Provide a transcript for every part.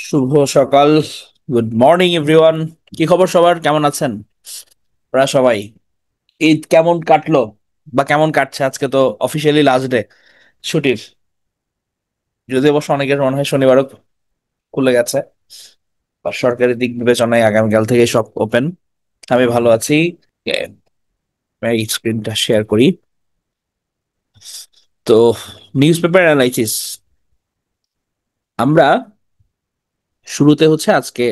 শুভ সকাল। Good morning everyone. কি খবর সবার, কেমন আছেন ওরা সবাই? ঈদ কেমন কাটলো বা কেমন কাটছে? আজকে তো অফিসিয়ালি লাস্ট ডে ছুটির, যদিও অবশ্য অনেকের মনে হয় শনিবারও খুলে গেছে, বা সরকারি দিক বিবেচনায় আগামীকাল থেকে সব ওপেন। আমি ভালো আছি। স্ক্রিনটা শেয়ার করি। তো নিউজ পেপার অ্যানালাইসিস আমরা শুরুতে হচ্ছে আজকে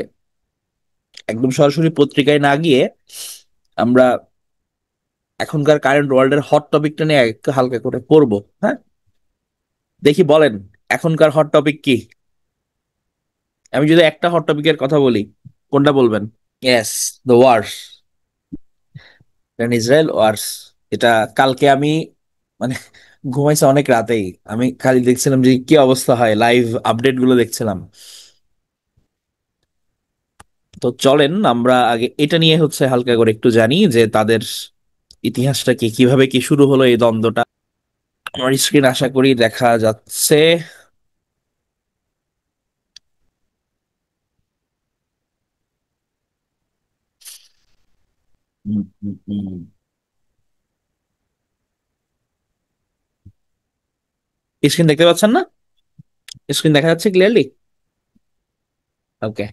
একদম সরাসরি পত্রিকায় না গিয়ে আমরা এখনকার কারেন্ট ওয়ার্ল্ডের হট টপিকটা নিয়ে একটু হালকা করে পড়বো। হ্যাঁ, দেখি বলেন এখনকার হট টপিক কি। আমি যদি একটা হট টপিকের কথা বলি, কোনটা বলবেন? ইয়েস, দ্য ওয়ার্স, ইসরায়েল ওয়ার্স। এটা কালকে আমি মানে ঘুমাইছে অনেক রাতেই, আমি খালি দেখছিলাম যে কি অবস্থা হয়, লাইভ আপডেট গুলো দেখছিলাম। তো চলেন আমরা আগে এটা নিয়ে হচ্ছে হালকা করে একটু জানি যে তাদের ইতিহাসটা কি, কিভাবে কি শুরু হলো এই দ্বন্দ্বটা। আমার স্ক্রিন আশা করি দেখা যাচ্ছে। স্ক্রিন দেখতে পাচ্ছেন না? স্ক্রিন দেখা যাচ্ছে ক্লিয়ারলি? ওকে।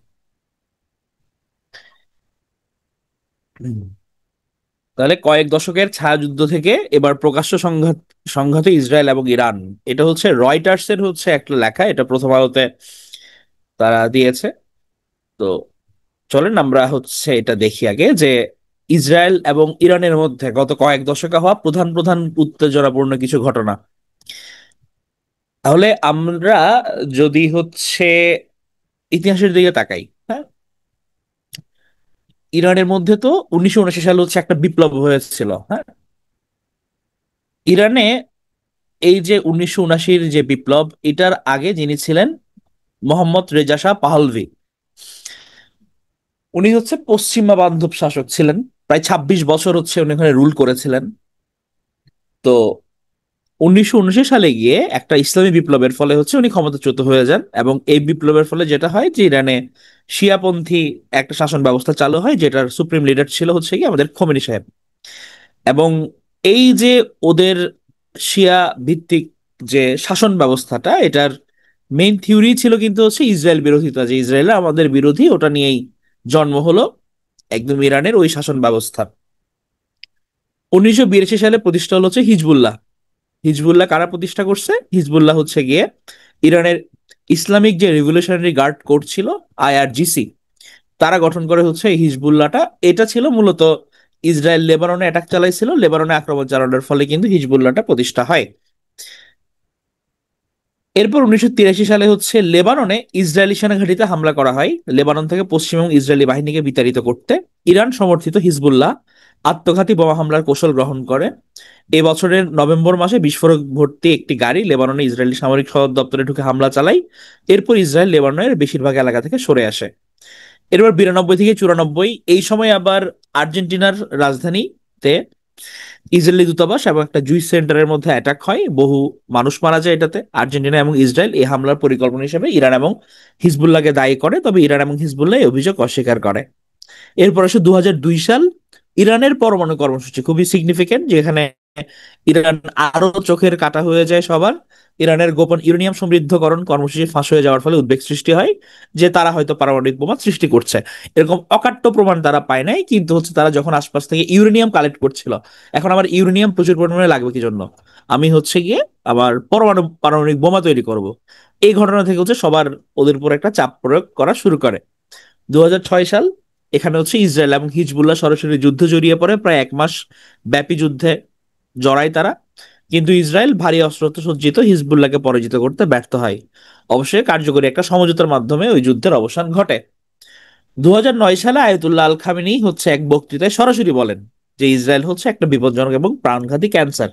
তাহলে কয়েক দশকের ছায়াযুদ্ধ থেকে এবার প্রকাশ্য সংঘাতে ইসরায়েল এবং ইরান। এটা হচ্ছে রয়টার্স এর হচ্ছে একটা লেখা, এটা প্রথম আলোতে তারা দিয়েছে। তো চলেন আমরা হচ্ছে এটা দেখি আগে যে ইসরায়েল এবং ইরানের মধ্যে গত কয়েক দশকে হওয়া প্রধান প্রধান উত্তেজনাপূর্ণ কিছু ঘটনা। তাহলে আমরা যদি হচ্ছে ইতিহাসের দিকে তাকাই, হ্যাঁ, ইরানের মধ্যে তো 1979 সালে হচ্ছে একটা বিপ্লব হয়েছিল। হ্যাঁ, ইরানে এই যে 1979-র যে বিপ্লব, এটার আগে যিনি ছিলেন মোহাম্মদ রেজা শাহ পাহলভি। উনি হচ্ছে পশ্চিমা বান্ধব শাসক ছিলেন, প্রায় 26 বছর হচ্ছে উনি ওখানে রুল করেছিলেন। তো 1979 সালে গিয়ে একটা ইসলামী বিপ্লবের ফলে হচ্ছে উনি ক্ষমতাচ্যুত হয়ে যান, এবং এই বিপ্লবের ফলে যেটা হয় যে ইরানে শিয়াপন্থী একটা শাসন ব্যবস্থা চালু হয়, যেটার সুপ্রিম লিডার ছিল হচ্ছে কি আমাদের খোমেনি সাহেব। এবং এই যে ওদের শিয়া ভিত্তিক যে শাসন ব্যবস্থাটা, এটার মেইন থিওরি ছিল কিন্তু হচ্ছে ইসরায়েল বিরোধিতা, যে ইসরায়েল আমাদের বিরোধী, ওটা নিয়েই জন্ম হলো একদম ইরানের ওই শাসন ব্যবস্থা। 1982 সালে প্রতিষ্ঠা হলো হচ্ছে হিজবুল্লাহ। হিজবুল্লাহ কারা প্রতিষ্ঠা করছে? হিজবুল্লাহ হচ্ছে গিয়ে ইরানের ইসলামিক যে রিভলিউশনারি গার্ড কোর ছিল, আইআরজিসি, তারা গঠন করে হচ্ছে এই হিজবুল্লাহটা। এটা ছিল মূলত ইসরায়েল লেবাননে অ্যাটাক চালাইছিল, লেবাননে আক্রমণ চালানোর ফলে কিন্তু হিজবুল্লাহটা প্রতিষ্ঠা হয়। এরপর 1983 সালে হচ্ছে লেবাননে ইসরায়েলি সেনাঘাঁটিতে হামলা করা হয়, লেবানন থেকে পশ্চিম এবং ইসরায়েলি বাহিনীকে বিতাড়িত করতে। ইরান সমর্থিত হিজবুল্লাহ আত্মঘাতী বোমা হামলার কৌশল গ্রহণ করে। এ বছরের নভেম্বর মাসে বিস্ফোরক ভর্তি একটি গাড়ি লেবাননে ইসরায়েলি সামরিক সদর দপ্তরে ঢুকে হামলা চালায়। এরপর ইসরায়েল লেবাননের বেশিরভাগ এলাকা থেকে সরে আসে। এরপর 92 থেকে 94 এই সময় আবার আর্জেন্টিনার রাজধানীতে ইসরায়েলি দূতাবাস এবং একটা জুইস সেন্টারের মধ্যে অ্যাটাক হয়, বহু মানুষ মারা যায় এটাতে। আর্জেন্টিনা এবং ইসরায়েল এই হামলার পরিকল্পনা হিসেবে ইরান এবং হিজবুল্লাহকে দায়ী করে, তবে ইরান এবং হিজবুল্লাহ এই অভিযোগ অস্বীকার করে। এরপর আসে 2002 সাল, ইরানের পরমাণু কর্মসূচি, খুবই সিগনিফিকেন্ট, যেখানে ইরান আরো চোখের কাটা হয়ে যায় সবার। ইরানের গোপন ইউরেনিয়াম সমৃদ্ধকরণ কর্মসূচি ফাঁস হয়ে যাওয়ার ফলে উদ্বেগ সৃষ্টি হয় যে তারা হয়তো পারমাণবিক বোমা সৃষ্টি করছে। এরকম অকাট্য প্রমাণ তারা পায় নাই, কিন্তু হচ্ছে তারা যখন আশপাশ থেকে ইউরেনিয়াম কালেক্ট করছিল, এখন আমার ইউরেনিয়াম প্রচুর পরিমাণে লাগবে কি জন্য, আমি হচ্ছে গিয়ে আবার পারমাণবিক বোমা তৈরি করব। এই ঘটনা থেকে হচ্ছে সবার ওদের উপর একটা চাপ প্রয়োগ করা শুরু করে। 2006 সাল, এখানে হচ্ছে ইসরায়েল এবং হিজবুল্লাহ সরাসরি যুদ্ধে জড়িয়ে পড়ে, প্রায় 1 মাস ব্যাপী যুদ্ধে জড়ায় তারা। কিন্তু ইসরায়েল ভারী অস্ত্র সজ্জিত হিজবুল্লাহকে পরাজিত করতে ব্যর্থ হয়। অবশ্যই কার্যকরী একটা সমঝোতার মাধ্যমে ওই যুদ্ধের অবসান ঘটে। 2009 সালে আয়াতুল্লাহ আল খামেনি হচ্ছে এক বক্তৃতায় সরাসরি বলেন যে ইসরায়েল হচ্ছে একটা বিপজ্জনক এবং প্রাণঘাতী ক্যান্সার।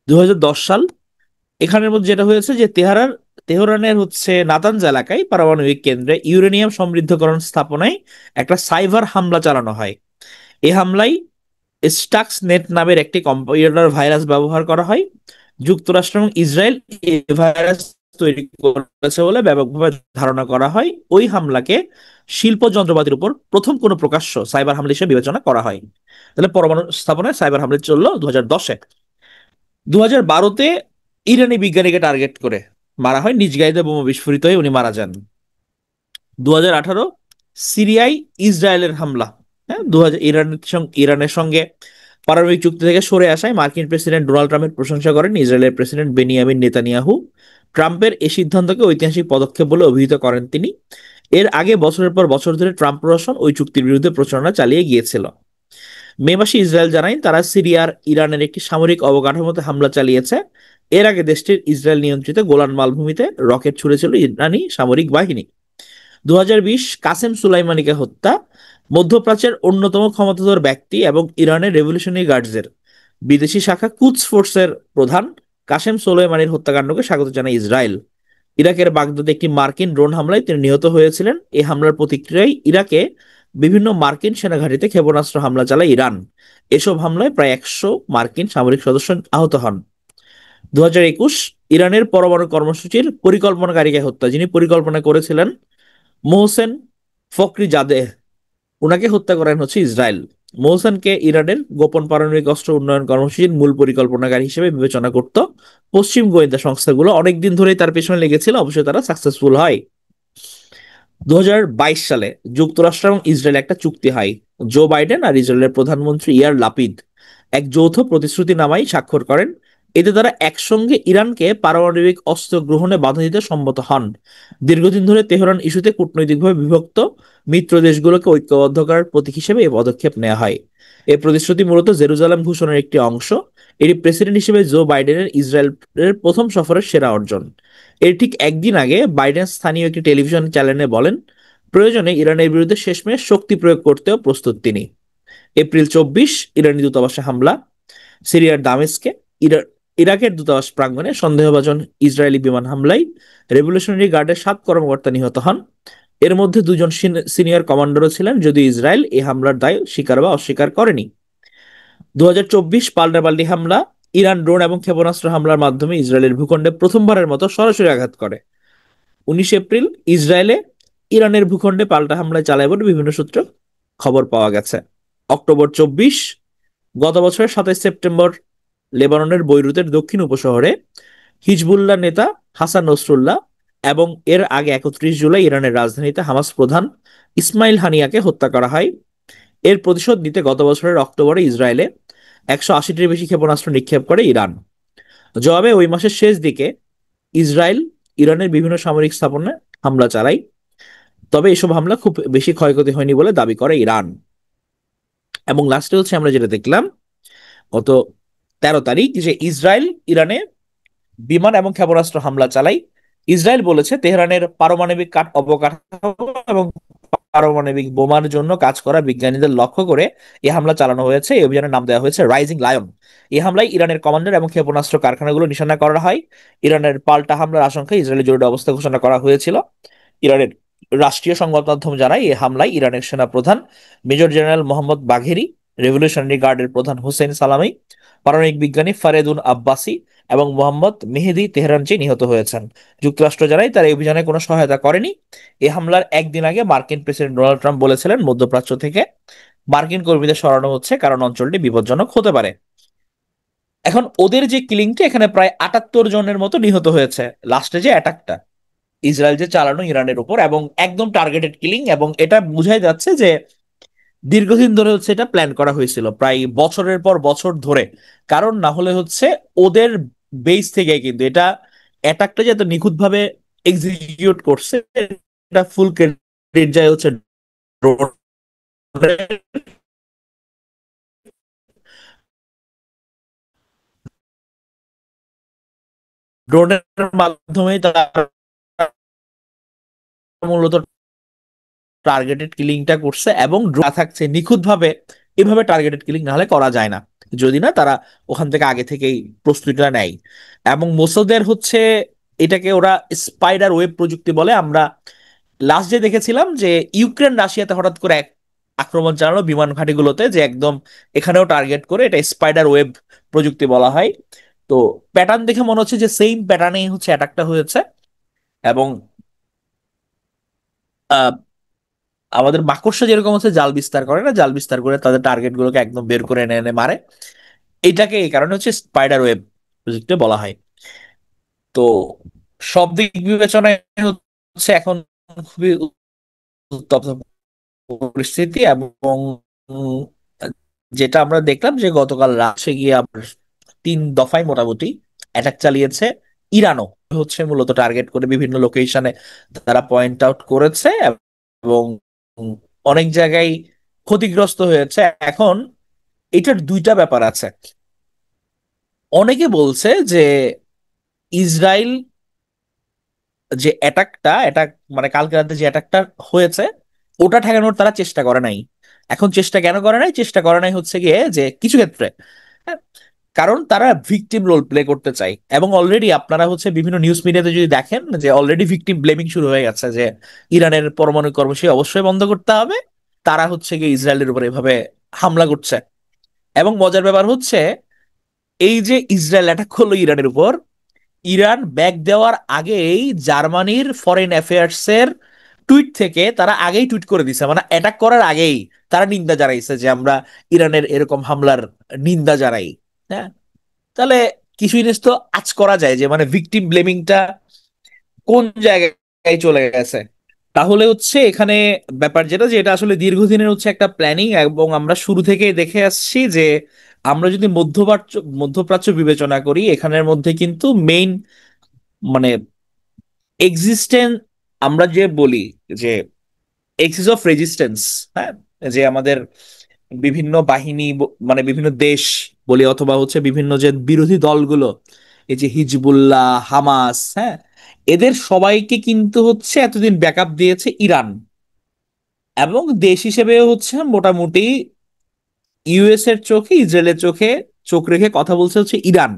2010 সাল, এখানের মধ্যে যেটা হয়েছে যে তেহরানের হচ্ছে নাতানজ এলাকায় পারমাণবিক কেন্দ্রে ইউরেনিয়াম সমৃদ্ধকরণ স্থাপনায় একটা সাইবার হামলা চালানো হয়। এই হামলায় স্টাক্স নেট নামের একটি কম্পিউটার ভাইরাস ব্যবহার করা হয়। যুক্তরাষ্ট্র এবং ইসরায়েল এই ভাইরাস তৈরি করেছে বলে ব্যাপকভাবে ধারণা করা হয়। ওই হামলাকে শিল্প যন্ত্রপাতির উপর প্রথম কোনো প্রকাশ্য সাইবার হামলা হিসেবে বিবেচনা করা হয়। তাহলে পরমাণু স্থাপনায় সাইবার হামলা চললো 2010-এ। 2012-তে ইরানি বিজ্ঞানীকে টার্গেট করে মারা হয়, নিজ গাড়িতে বোমা বিস্ফোরিত হয়ে উনি মারা যান। 2018 সিরিয়ায় ইসরায়েলের হামলা। হ্যাঁ, 2000 ইরানের সঙ্গে পারমাণবিক চুক্তি থেকে সরে আসায় মার্কিন প্রেসিডেন্ট ডোনাল্ড ট্রাম্পের প্রশংসা করেন ইসরায়েলের প্রেসিডেন্ট বেনিয়ামিন নেতানিয়াহু। ট্রাম্পের এই সিদ্ধান্তকে ঐতিহাসিক পদক্ষেপ বলে অভিহিত করেন তিনি। এর আগে বছরের পর বছর ধরে ট্রাম্প প্রশাসন ওই চুক্তির বিরুদ্ধে প্রচারণা চালিয়ে গিয়েছিল। মে মাসে ইসরায়েল জানায় তারা সিরিয়ার ইরানের একটি সামরিক অবকাঠামোতে হামলা চালিয়েছে। এর আগে দেশটির ইসরায়েল নিয়ন্ত্রিত গোলান মালভূমিতে রকেট ছুড়েছিল ইরানি সামরিক বাহিনী। 2020 কাসেম সুলাইমানিকে হত্যা। মধ্যপ্রাচ্যের অন্যতম ক্ষমতাধর ব্যক্তি এবং ইরানের রেভলিউশনারি গার্ডসের বিদেশি শাখা কুদস ফোর্সের প্রধান কাসেম সোলাইমানির হত্যাকাণ্ডকে স্বাগত জানায় ইসরায়েল। ইরাকের বাগদাদে একটি মার্কিন ড্রোন হামলায় তিনি নিহত হয়েছিলেন। এই হামলার প্রতিক্রিয়ায় ইরাকে বিভিন্ন মার্কিন সেনাঘাঁটিতে ক্ষেপণাস্ত্র হামলা চালায় ইরান। এসব হামলায় প্রায় 100 মার্কিন সামরিক সদস্য আহত হন। 2021 ইরানের পরমাণু কর্মসূচির পরিকল্পনাকারীকে হত্যা, যিনি পরিকল্পনা করেছিলেন মোহসেন ফখরিজাদেহ, উনাকে হত্যা করেন হচ্ছে ইসরায়েল। মোহসেনকে ইরানের গোপন পারমাণবিক অস্ত্র উন্নয়ন কর্মসূচির মূল পরিকল্পনাকারী হিসেবে বিবেচনা করত পশ্চিম গোয়েন্দা সংস্থাগুলো। অনেকদিন ধরেই তার পেছনে লেগেছিল, অবশ্যই তারা সাকসেসফুল হয়। 2022 সালে যুক্তরাষ্ট্র এবং ইসরায়েল একটা চুক্তি হয়। জো বাইডেন আর ইসরায়েলের প্রধানমন্ত্রী ইয়ার লাপিদ এক যৌথ প্রতিশ্রুতিনামায় স্বাক্ষর করেন। এতে তারা একসঙ্গে ইরানকে পারমাণবিক অস্ত্র গ্রহণে বাধা দিতে সম্মত হন। দীর্ঘদিন ধরে তেহরান ইস্যুতে কূটনৈতিকভাবে বিভক্ত মিত্র দেশগুলোকে ঐক্যবদ্ধ করার প্রতীক হিসেবে এই পদক্ষেপ নেওয়া হয়। এই প্রতিশ্রুতি মূলত জেরুজালেম ঘোষণার একটি অংশ। এটি প্রেসিডেন্ট হিসেবে জো বাইডেনের ইসরায়েলের প্রথম সফরের সেরা অর্জন। এর ঠিক একদিন আগে বাইডেন স্থানীয় একটি টেলিভিশন চ্যানেলে বলেন, প্রয়োজনে ইরানের বিরুদ্ধে শেষমেশ শক্তি প্রয়োগ করতেও প্রস্তুত তিনি। এপ্রিল 24 ইরানি দূতাবাসে হামলা। সিরিয়ার দামেস্কে ইরাকের দূতাবাস প্রাঙ্গণে সন্দেহভাজন ইসরায়েলি বিমান হামলায় রেভলিউশনারি গার্ডের 7 কর্মকর্তা নিহত হন। এর মধ্যে 2জন সিনিয়র কমান্ডারও ছিলেন, যদিও ইসরায়েল এই হামলার দায় স্বীকার বা অস্বীকার করেনি। 2024 পাল্টাপাল্টি হামলা। ইরান ড্রোন এবং ক্ষেপণাস্ত্র হামলার মাধ্যমে ইসরায়েলের ভূখণ্ডে প্রথমবারের মতো সরাসরি আঘাত করে। 19 এপ্রিল ইসরায়েলে ইরানের ভূখণ্ডে পাল্টা হামলায় চালায় বলে বিভিন্ন সূত্রে খবর পাওয়া গেছে। অক্টোবর 24 গত বছরের 27 সেপ্টেম্বর লেবাননের বৈরুতের দক্ষিণ উপশহরে হিজবুল্লাহ নেতা হাসান নসরুল্লাহ এবং এর আগে 31 জুলাই ইরানের রাজধানীতে হামাস প্রধান ইসমাইল হানিয়াকে হত্যা করা হয়। এর প্রতিশোধ নিতে গত বছরের অক্টোবরে ইসরায়েলে 180টির বেশি ক্ষেপণাস্ত্র নিক্ষেপ করে ইরান। জবাবে ওই মাসের শেষ দিকে ইসরায়েল ইরানের বিভিন্ন সামরিক স্থাপনায় হামলা চালায়। তবে এসব হামলা খুব বেশি ক্ষয়ক্ষতি হয়নি বলে দাবি করে ইরান। এবং লাস্টে হচ্ছে আমরা যেটা দেখলাম গত 13 তারিখ যে ইসরায়েল ইরানে বিমান এবং ক্ষেপণাস্ত্র হামলা চালায়। ইসরায়েল বলেছে তেহরানের পারমাণবিক অবকাঠামো এবং পারমাণবিক বোমার জন্য কাজ করা বিজ্ঞানীদের লক্ষ্য করে এই হামলা চালানো হয়েছে। এই অভিযানের নাম দেওয়া হয়েছে রাইজিং লায়ন। এই হামলায় ইরানের কমান্ডার এবং ক্ষেপণাস্ত্র কারখানাগুলো নিশানা করা হয়। ইরানের পাল্টা হামলার আশঙ্কায় ইসরায়েলের জরুরি অবস্থা ঘোষণা করা হয়েছিল। ইরানের রাষ্ট্রীয় সংবাদ মাধ্যম জানায় এই হামলায় ইরানের সেনা প্রধান মেজর জেনারেল মোহাম্মদ বাঘেরি, রেভলিউশনারি গার্ডের প্রধান হোসেন সালামি, পারমাণবিক বিজ্ঞানী ফারেদুন আব্বাসি এবং মোহাম্মদ মেহেদি তেহরানচি নিহত হয়েছেন। যুক্তরাষ্ট্র জানায় তার এই অভিযানে কোনো সহায়তা করেনি। এই হামলার একদিন আগে মার্কিন প্রেসিডেন্ট ডোনাল্ড ট্রাম্প বলেছিলেন মধ্যপ্রাচ্য থেকে মার্কিন কর্মীদের সরানো হচ্ছে কারণ অঞ্চলটি বিপজ্জনক হতে পারে। এখন ওদের যে কিলিংটা, এখানে প্রায় 78 জনের মতো নিহত হয়েছে লাস্টে যে অ্যাটাকটা ইসরায়েল যে চালানো ইরানের উপর, এবং একদম টার্গেটেড কিলিং। এবং এটা বোঝাই যাচ্ছে যে দীর্ঘদিন ধরে হচ্ছে এটা প্ল্যান করা হয়েছিল, প্রায় বছরের পর বছর ধরে। কারণ না হলে হচ্ছে ওদের বেস থেকে কিন্তু এটা অ্যাটাকটা যে এত নিখুঁতভাবে এক্সিকিউট করছে, এটা ফুল ক্রেডিট যায় হচ্ছে ড্রোনের মাধ্যমে তারা মূলত টার্গেটেড কিলিংটা করছে। এবং ড্রোন থাকছে নিখুঁতভাবে, এভাবে টার্গেটেড কিলিং না হলে করা যায় না যদি না তারা ওখান থেকে আগে থেকেই প্রস্তুতিটা নেয়। এবং মোসাদের হচ্ছে এটাকে ওরা স্পাইডার ওয়েব প্রযুক্তি বলে। আমরা লাস্ট যে দেখেছিলাম যে ইউক্রেন রাশিয়াতে হঠাৎ করে এক আক্রমণ চালানো বিমান ঘাঁটিগুলোতে, যে একদম এখানেও টার্গেট করে, এটা স্পাইডার ওয়েব প্রযুক্তি বলা হয়। তো প্যাটার্ন দেখে মনে হচ্ছে যে সেম প্যাটার্নেই হচ্ছে অ্যাটাকটা হয়েছে। এবং আহ, আমাদের মাকড়সা যেরকম হচ্ছে জাল বিস্তার করে না, জাল বিস্তার করে তাদের টার্গেট গুলোকে একদম বের করে এনে এনে মারে। এটাকে এই কারণে হচ্ছে স্পাইডার ওয়েব প্রজেক্টে বলা হয়। তো সব দিক বিবেচনায় হচ্ছে এখন খুবই উত্তপ্ত পরিস্থিতি। এবং উম, যেটা আমরা দেখলাম যে গতকাল রাতে গিয়ে আবার 3 দফায় মোটামুটি অ্যাটাক চালিয়েছে ইরানও, হচ্ছে মূলত টার্গেট করে বিভিন্ন লোকেশনে তারা পয়েন্ট আউট করেছে। এবং উম, অনেক জায়গায় ক্ষতিগ্রস্ত হয়েছে। এখন এটার দুইটা ব্যাপার আছে। অনেকে বলছে যে ইসরায়েল যে অ্যাটাক মানে কালকে রাতে যে অ্যাটাকটা হয়েছে, ওটা ঠেকানোর তারা চেষ্টা করে নাই। এখন চেষ্টা কেন করে নাই? চেষ্টা করে নাই হচ্ছে গিয়ে যে কিছু ক্ষেত্রে, হ্যাঁ, কারণ তারা ভিকটিম রোল প্লে করতে চায়। এবং অলরেডি আপনারা হচ্ছে বিভিন্ন নিউজ মিডিয়াতে যদি দেখেন যে অলরেডি ভিকটিম ব্লেমিং শুরু হয়ে গেছে যে ইরানের পরমাণু কর্মসূচি অবশ্যই বন্ধ করতে হবে, তারা হচ্ছে গিয়ে ইসরায়েলের উপর এভাবে হামলা করছে। এবং মজার ব্যাপার হচ্ছে, এই যে ইসরায়েল অ্যাটাক করলো ইরানের উপর, ইরান ব্যাক দেওয়ার আগেই জার্মানির ফরেন অ্যাফেয়ার্স এর টুইট থেকে তারা আগেই টুইট করে দিছে, মানে অ্যাটাক করার আগেই তারা নিন্দা জানাইছে যে আমরা ইরানের এরকম হামলার নিন্দা জানাই। হ্যাঁ, তাহলে কিছু জিনিস তো আজ করা যায় যে মানে ভিকটিম ব্লেমিংটা কোন জায়গায় চলে গেছে। তাহলে হচ্ছে এখানে ব্যাপার যেটা, যে এটা আসলে দীর্ঘদিনের হচ্ছে একটা প্ল্যানিং। এবং আমরা শুরু থেকেই দেখে আসছি যে আমরা যদি মধ্যপ্রাচ্য বিবেচনা করি, এখানের মধ্যে কিন্তু মেইন মানে এক্সিস্টেন্স, আমরা যে বলি যে এক্সিস অফ রেজিস্ট্যান্স, হ্যাঁ, যে আমাদের বিভিন্ন বাহিনী মানে বিভিন্ন দেশ বলি, অথবা হচ্ছে বিভিন্ন যে বিরোধী দলগুলো, এই যে হিজবুল্লাহ, হামাস, হ্যাঁ, এদের সবাইকে কিন্তু হচ্ছে এতদিন ব্যাকআপ দিয়েছে ইরান। এবং দেশ হিসেবে হচ্ছে মোটামুটি ইউএস এর চোখে, ইসরায়েলের চোখে চোখ রেখে কথা বলছে হচ্ছে ইরান।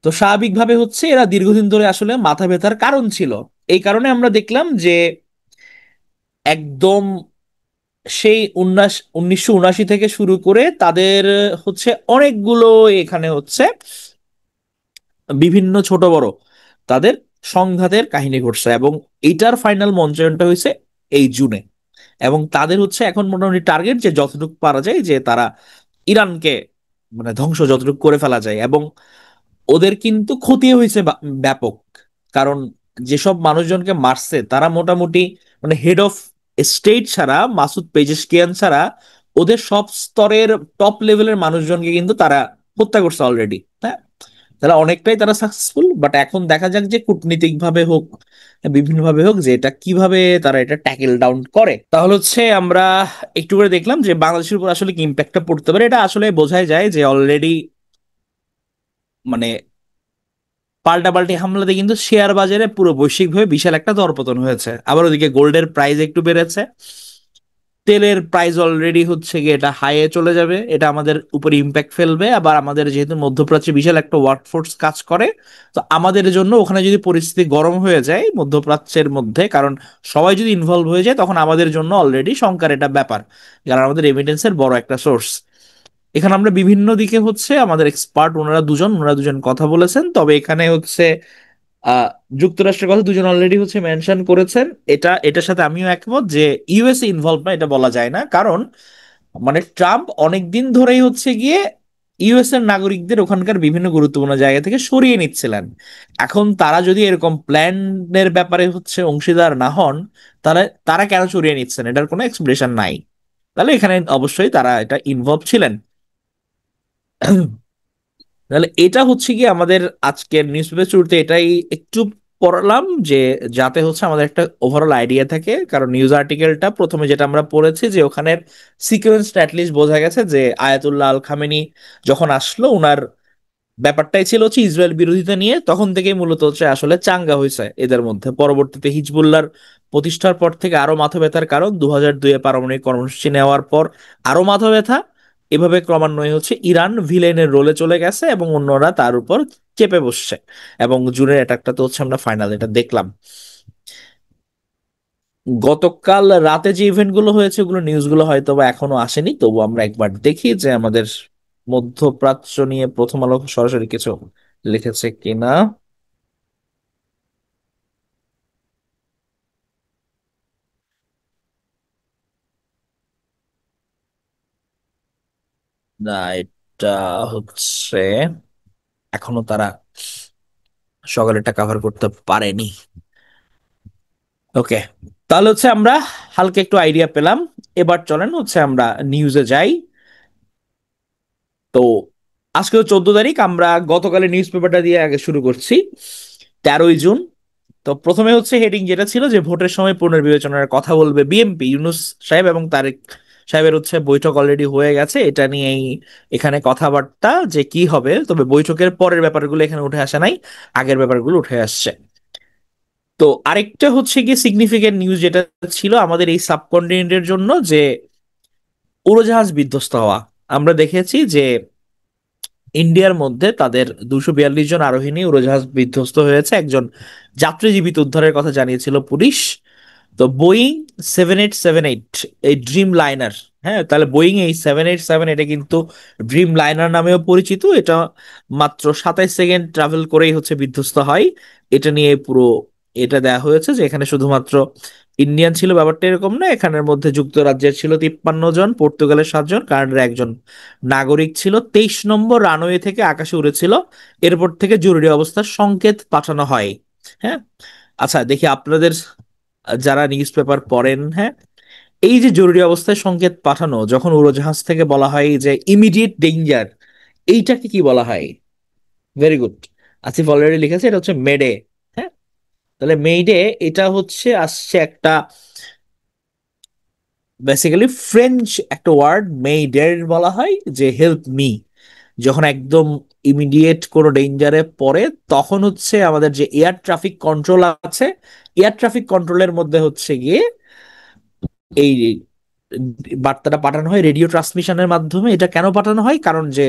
তো স্বাভাবিকভাবে হচ্ছে এরা দীর্ঘদিন ধরে আসলে মাথা ব্যথার কারণ ছিল। এই কারণে আমরা দেখলাম যে একদম সেই 1979 থেকে শুরু করে তাদের হচ্ছে অনেকগুলো এখানে হচ্ছে বিভিন্ন ছোট বড় তাদের সংঘাতের কাহিনী ঘটছে। এবং এইটার ফাইনাল মঞ্চায়নটা হয়েছে এই জুনে। এবং তাদের হচ্ছে এখন মোটামুটি টার্গেট যে যতটুকু পারা যায় যে তারা ইরানকে মানে ধ্বংস যতটুকু করে ফেলা যায়। এবং ওদের কিন্তু ক্ষতি হয়েছে ব্যাপক। কারণ যেসব মানুষজনকে মারছে তারা মোটামুটি মানে হেড অফ স্টেট ছাড়া, মাসুদ পেজেশকিয়ান ছাড়া ওদের সব স্তরের টপ লেভেলের মানুষজনকে কিন্তু তারা হত্যা করছে অলরেডি। হ্যাঁ, তারা অনেকটাই তারা সাকসেসফুল। বাট এখন দেখা যাক যে কূটনীতিক ভাবে হোক, বিভিন্ন ভাবে হোক, যে এটা কিভাবে তারা এটা ট্যাকেল ডাউন করে। তাহলে হচ্ছে আমরা একটু করে দেখলাম যে বাংলাদেশের উপর আসলে কি ইম্প্যাক্টটা পড়তে পারে। এটা আসলে বোঝাই যায় যে অলরেডি মানে পাল্টাপাল্টি হামলাতে কিন্তু শেয়ার বাজারে পুরো বৈশ্বিকভাবে বিশাল একটা দরপতন হয়েছে। আবার ওদিকে গোল্ডের প্রাইস একটু বেড়েছে, তেলের প্রাইস অলরেডি হচ্ছে গিয়ে এটা হাইয়ে চলে যাবে, এটা আমাদের উপর ইম্প্যাক্ট ফেলবে। আবার আমাদের যেহেতু মধ্যপ্রাচ্যে বিশাল একটা ওয়ার্কফোর্স কাজ করে, তো আমাদের জন্য ওখানে যদি পরিস্থিতি গরম হয়ে যায় মধ্যপ্রাচ্যের মধ্যে, কারণ সবাই যদি ইনভলভ হয়ে যায়, তখন আমাদের জন্য অলরেডি শঙ্কার এটা ব্যাপার, কারণ আমাদের এভিডেন্সের বড় একটা সোর্স। এখানে আমরা বিভিন্ন দিকে হচ্ছে আমাদের এক্সপার্ট ওনারা দুজন কথা বলেছেন। তবে এখানে হচ্ছে আহ যুক্তরাষ্ট্রের কথা দুজন অলরেডি হচ্ছে মেনশন করেছেন। এটার সাথে আমিও একমত যে ইউএসএ ইনভলভ না, এটা বলা যায় না। কারণ মানে ট্রাম্প অনেক দিন ধরেই হচ্ছে গিয়ে ইউএস এর নাগরিকদের ওখানকার বিভিন্ন গুরুত্বপূর্ণ জায়গা থেকে সরিয়ে নিচ্ছিলেন। এখন তারা যদি এরকম প্ল্যানের ব্যাপারে হচ্ছে অংশীদার না হন, তাহলে তারা কেন সরিয়ে নিচ্ছেন এটার কোনো এক্সপ্লেনেশন নাই। তাহলে এখানে অবশ্যই তারা এটা ইনভলভ ছিলেন। তাহলে এটা হচ্ছে কি আমাদের আজকের নিউজ পেপার শুরুতে এটাই একটু পড়লাম, যে যাতে হচ্ছে আমাদের একটা ওভারঅল আইডিয়া থাকে। কারণ নিউজ আর্টিকেলটা প্রথমে যেটা আমরা পড়েছি যে ওখানের সিকোয়েন্সটা অ্যাটলিস্ট বোঝা গেছে যে আয়াতুল্লাহ আল খামেনি যখন আসলো, উনার ব্যাপারটাই ছিল হচ্ছে ইসরায়েল বিরোধিতা নিয়ে। তখন থেকেই মূলত হচ্ছে আসলে চাঙ্গা হয়েছে এদের মধ্যে। পরবর্তীতে হিজবুল্লাহর প্রতিষ্ঠার পর থেকে আরো মাথা ব্যথার কারণ, 2002-এ পারমাণবিক কর্মসূচি নেওয়ার পর আরো মাথা ব্যথা। এভাবে ক্রমান্বয়ে হচ্ছে ইরান ভিলেনের রোলে চলে গেছে এবং অন্যরা তার উপর চেপে বসছে। এবং জুনের অ্যাটাকটা তো হচ্ছে আমরা ফাইনাল এটা দেখলাম। গতকাল রাতে যে ইভেন্ট গুলো হয়েছে ওগুলো নিউজগুলো হয়তো বা এখনো আসেনি, তবু আমরা একবার দেখি যে আমাদের মধ্যপ্রাচ্য নিয়ে প্রথম আলো সরাসরি কিছু লিখেছে কিনা। না, এটা হচ্ছে এখনো তারা সকালেরটা কভার করতে পারেনি। ওকে, তাহলে হচ্ছে আমরা হালকা একটু আইডিয়া পেলাম। এবার চলেন হচ্ছে আমরা নিউজে যাই। তো আজকে তো 14 তারিখ, আমরা গতকালের নিউজ পেপারটা দিয়ে আগে শুরু করছি। 13ই জুন। তো প্রথমে হচ্ছে হেডিং যেটা ছিল যে ভোটের সময় পুনর্বিবেচনার কথা বলবে বিএনপি, ইউনূস সাহেব এবং তারেক সাহেবের হচ্ছে বৈঠক অলরেডি হয়ে গেছে, এটা নিয়েই এখানে কথাবার্তা যে কি হবে। তবে বৈঠকের পরের ব্যাপারগুলো এখানে উঠে আসে নাই, আগের ব্যাপারগুলো উঠে আসছে। তো আরেকটা হচ্ছে কি সিগনিফিকেন্ট নিউজ যেটা ছিল আমাদের এই সাবকন্টিনেন্টের জন্য, যে উড়োজাহাজ বিধ্বস্ত হওয়া। আমরা দেখেছি যে ইন্ডিয়ার মধ্যে তাদের 242 জন আরোহী নিয়ে উড়োজাহাজ বিধ্বস্ত হয়েছে, একজন যাত্রী জীবিত উদ্ধারের কথা জানিয়েছিল পুলিশ। তো বোয়িং 7878, এই ড্রিম লাইনার, হ্যাঁ তাহলে বোয়িং এই 787 এটা কিন্তু ড্রিম লাইনার নামেও পরিচিত। এটা মাত্র 27 সেকেন্ড ট্রাভেল করেই হচ্ছে বিধ্বস্ত হয়। এটা নিয়ে পুরো এটা দেয়া হয়েছে যে এখানে শুধুমাত্র ইন্ডিয়ান ছিল, ব্যাপারটা এরকম না। এখানের মধ্যে যুক্তরাজ্যের ছিল 53 জন, পর্তুগালের 7 জন, কানাডার একজন নাগরিক ছিল। 23 নম্বর রানওয়ে থেকে আকাশে উড়েছিল, এরপর থেকে জরুরি অবস্থার সংকেত পাঠানো হয়। হ্যাঁ, আচ্ছা দেখি আপনাদের যারা নিউজ পেপার পড়েন, হ্যাঁ, এই যে জরুরি অবস্থায় সংকেত পাঠানো, যখন উড়োজাহাজ থেকে বলা হয় যে ইমিডিয়েট ডেঞ্জার, এইটাকে কি বলা হয়? ভেরি গুড, আসিফ অলরেডি লিখেছে এটা হচ্ছে মেডে। হ্যাঁ, তাহলে মেইডে এটা হচ্ছে আসছে একটা বেসিক্যালি ফ্রেঞ্চ একটা ওয়ার্ড, মেইডের বলা হয় যে হেল্প মি। যখন একদম ইমিডিয়েট কোনো ডেঞ্জারে পড়ে, তখন হচ্ছে আমাদের যে এয়ার ট্রাফিক কন্ট্রোল আছে, এয়ার ট্রাফিক কন্ট্রোলের মধ্যে হচ্ছে গিয়ে এই বার্তাটা পাঠানো হয় রেডিও ট্রান্সমিশনের মাধ্যমে। এটা কেন পাঠানো হয়? কারণ যে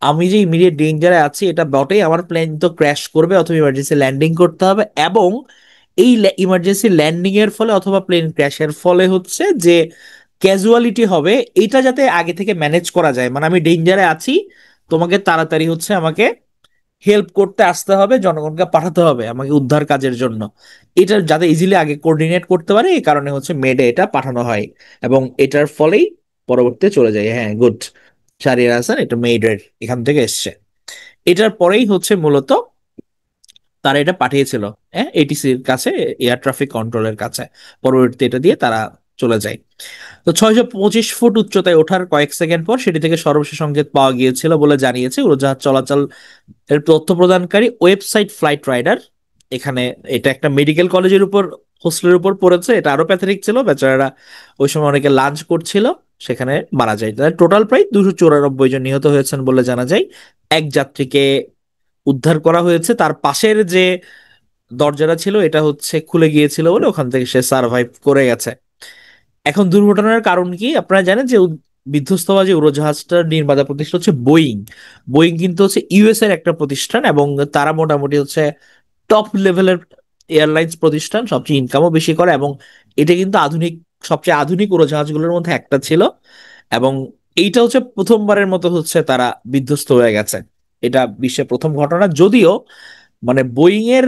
আমি যে ইমিডিয়েট ডেঞ্জারে আছি, এটা বটেই, আমার প্লেন তো ক্র্যাশ করবে অথবা ইমার্জেন্সি ল্যান্ডিং করতে হবে, এবং এই ইমার্জেন্সি ল্যান্ডিং এর ফলে অথবা প্লেন ক্র্যাশের ফলে হচ্ছে যে ক্যাজুয়ালিটি হবে, এটা যাতে আগে থেকে ম্যানেজ করা যায়। মানে আমি ডেঞ্জারে আছি, তোমাকে তাড়াতাড়ি হচ্ছে আমাকে হেল্প করতে আসতে হবে, জনগণকে পাঠাতে হবে আমাকে উদ্ধার কাজের জন্য। এটা যাতে ইজিলি আগে কোঅর্ডিনেট করতে পারে, এই কারণে হচ্ছে মেডে এটা পাঠানো হয়, এবং এটার ফলেই পরবর্তীতে চলে যায়। হ্যাঁ, গুড, শাহরিয়ার হাসান, এটা মেডের এখান থেকে এসছে। এটার পরেই হচ্ছে মূলত তারা এটা পাঠিয়েছিল, হ্যাঁ, এটিসির কাছে, এয়ার ট্রাফিক কন্ট্রোলের কাছে। পরবর্তীতে এটা দিয়ে তারা চলে যায়। তো 625 ফুট উচ্চতায় ওঠার কয়েক সেকেন্ড পর সেটি থেকে সর্বশেষ সংকেত পাওয়া গিয়েছিল বলে জানিয়েছে উড়োজাহাজ চলাচল এর তথ্য প্রদানকারী ওয়েবসাইট ফ্লাইট রাইডার। এখানে এটা একটা মেডিকেল কলেজের উপর, হোস্টেলের উপর পড়েছে। এটা আরো প্যাথেটিক ছিল, বেচারারা ওই সময় অনেকে লাঞ্চ করছিল, সেখানে মারা যায়। টোটাল প্রায় 294 জন নিহত হয়েছেন বলে জানা যায়। এক যাত্রীকে উদ্ধার করা হয়েছে, তার পাশের যে দরজাটা ছিল এটা হচ্ছে খুলে গিয়েছিল বলে ওখান থেকে সে সার্ভাইভ করে গেছে। এখন দুর্ঘটনার কারণ কি আপনারা জানেন? যে বিধ্বস্ত হওয়া যে উড়োজাহাজটার নির্মাতা প্রতিষ্ঠান হচ্ছে বোয়িং। বোয়িং কিন্তু হচ্ছে ইউএস এর একটা প্রতিষ্ঠান, এবং তারা মোটামুটি হচ্ছে টপ লেভেলের এয়ারলাইন্স প্রতিষ্ঠান, সবচেয়ে ইনকামও বেশি করে, এবং এটা কিন্তু সবচেয়ে আধুনিক উড়োজাহাজগুলোর মধ্যে একটা ছিল। এবং এইটা হচ্ছে প্রথমবারের মতো হচ্ছে তারা বিধ্বস্ত হয়ে গেছে। এটা বিশ্বের প্রথম ঘটনা, যদিও মানে বোয়িং এর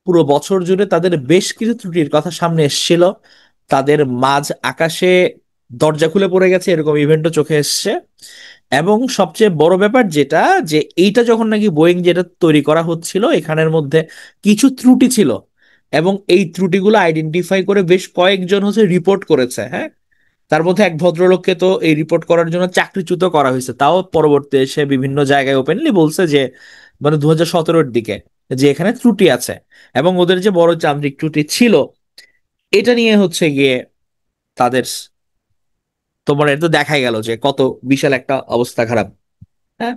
পুরো বছর জুড়ে তাদের বেশ কিছু ত্রুটির কথা সামনে এসেছিল। তাদের মাঝ আকাশে দরজা খুলে পড়ে গেছে, এরকম ইভেন্টও চোখে এসছে। এবং সবচেয়ে বড় ব্যাপার যেটা, যে এইটা যখন নাকি বোয়িং যেটা তৈরি করা হচ্ছিল, এখানের মধ্যে কিছু ত্রুটি ছিল, এবং এই ত্রুটিগুলো আইডেন্টিফাই করে বেশ কয়েকজন হচ্ছে রিপোর্ট করেছে। হ্যাঁ, তার মধ্যে এক ভদ্রলোককে তো এই রিপোর্ট করার জন্য চাকরিচ্যুত করা হয়েছে, তাও পরবর্তী এসে বিভিন্ন জায়গায় ওপেনলি বলছে যে মানে 2017-র দিকে যে এখানে ত্রুটি আছে, এবং ওদের যে বড় যান্ত্রিক ত্রুটি ছিল এটা নিয়ে হচ্ছে গিয়ে তাদের, তোমার এটা তো দেখাই গেল যে কত বিশাল একটা অবস্থা খারাপ। হ্যাঁ,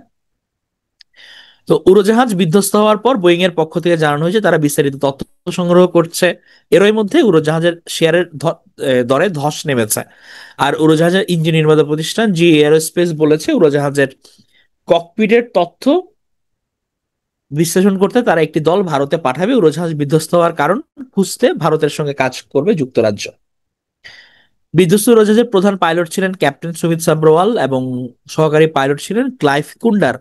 তো উড়োজাহাজ বিধ্বস্ত হওয়ার পর বোয়িং এর পক্ষ থেকে জানানো হয়েছে তারা বিস্তারিত তথ্য সংগ্রহ করছে। এরই মধ্যে উড়োজাহাজের শেয়ারের দরে ধস নেমেছে। আর উড়োজাহাজের ইঞ্জিন নির্মাতা প্রতিষ্ঠান জি এরোস্পেস বলেছে উড়োজাহাজের ককপিটের তথ্য বিশ্লেষণ করতে তারা একটি দল ভারতে পাঠাবে। উড়োজাহাজ বিধ্বস্ত হওয়ার কারণ খুঁজতে ভারতের সঙ্গে কাজ করবে যুক্তরাজ্য। বিধ্বস্ত উড়োজাহাজের প্রধান পাইলট ছিলেন ক্যাপ্টেন সুমিত সাব্রওয়াল, এবং সহকারী পাইলট ছিলেন ক্লাইভ কুন্ডার।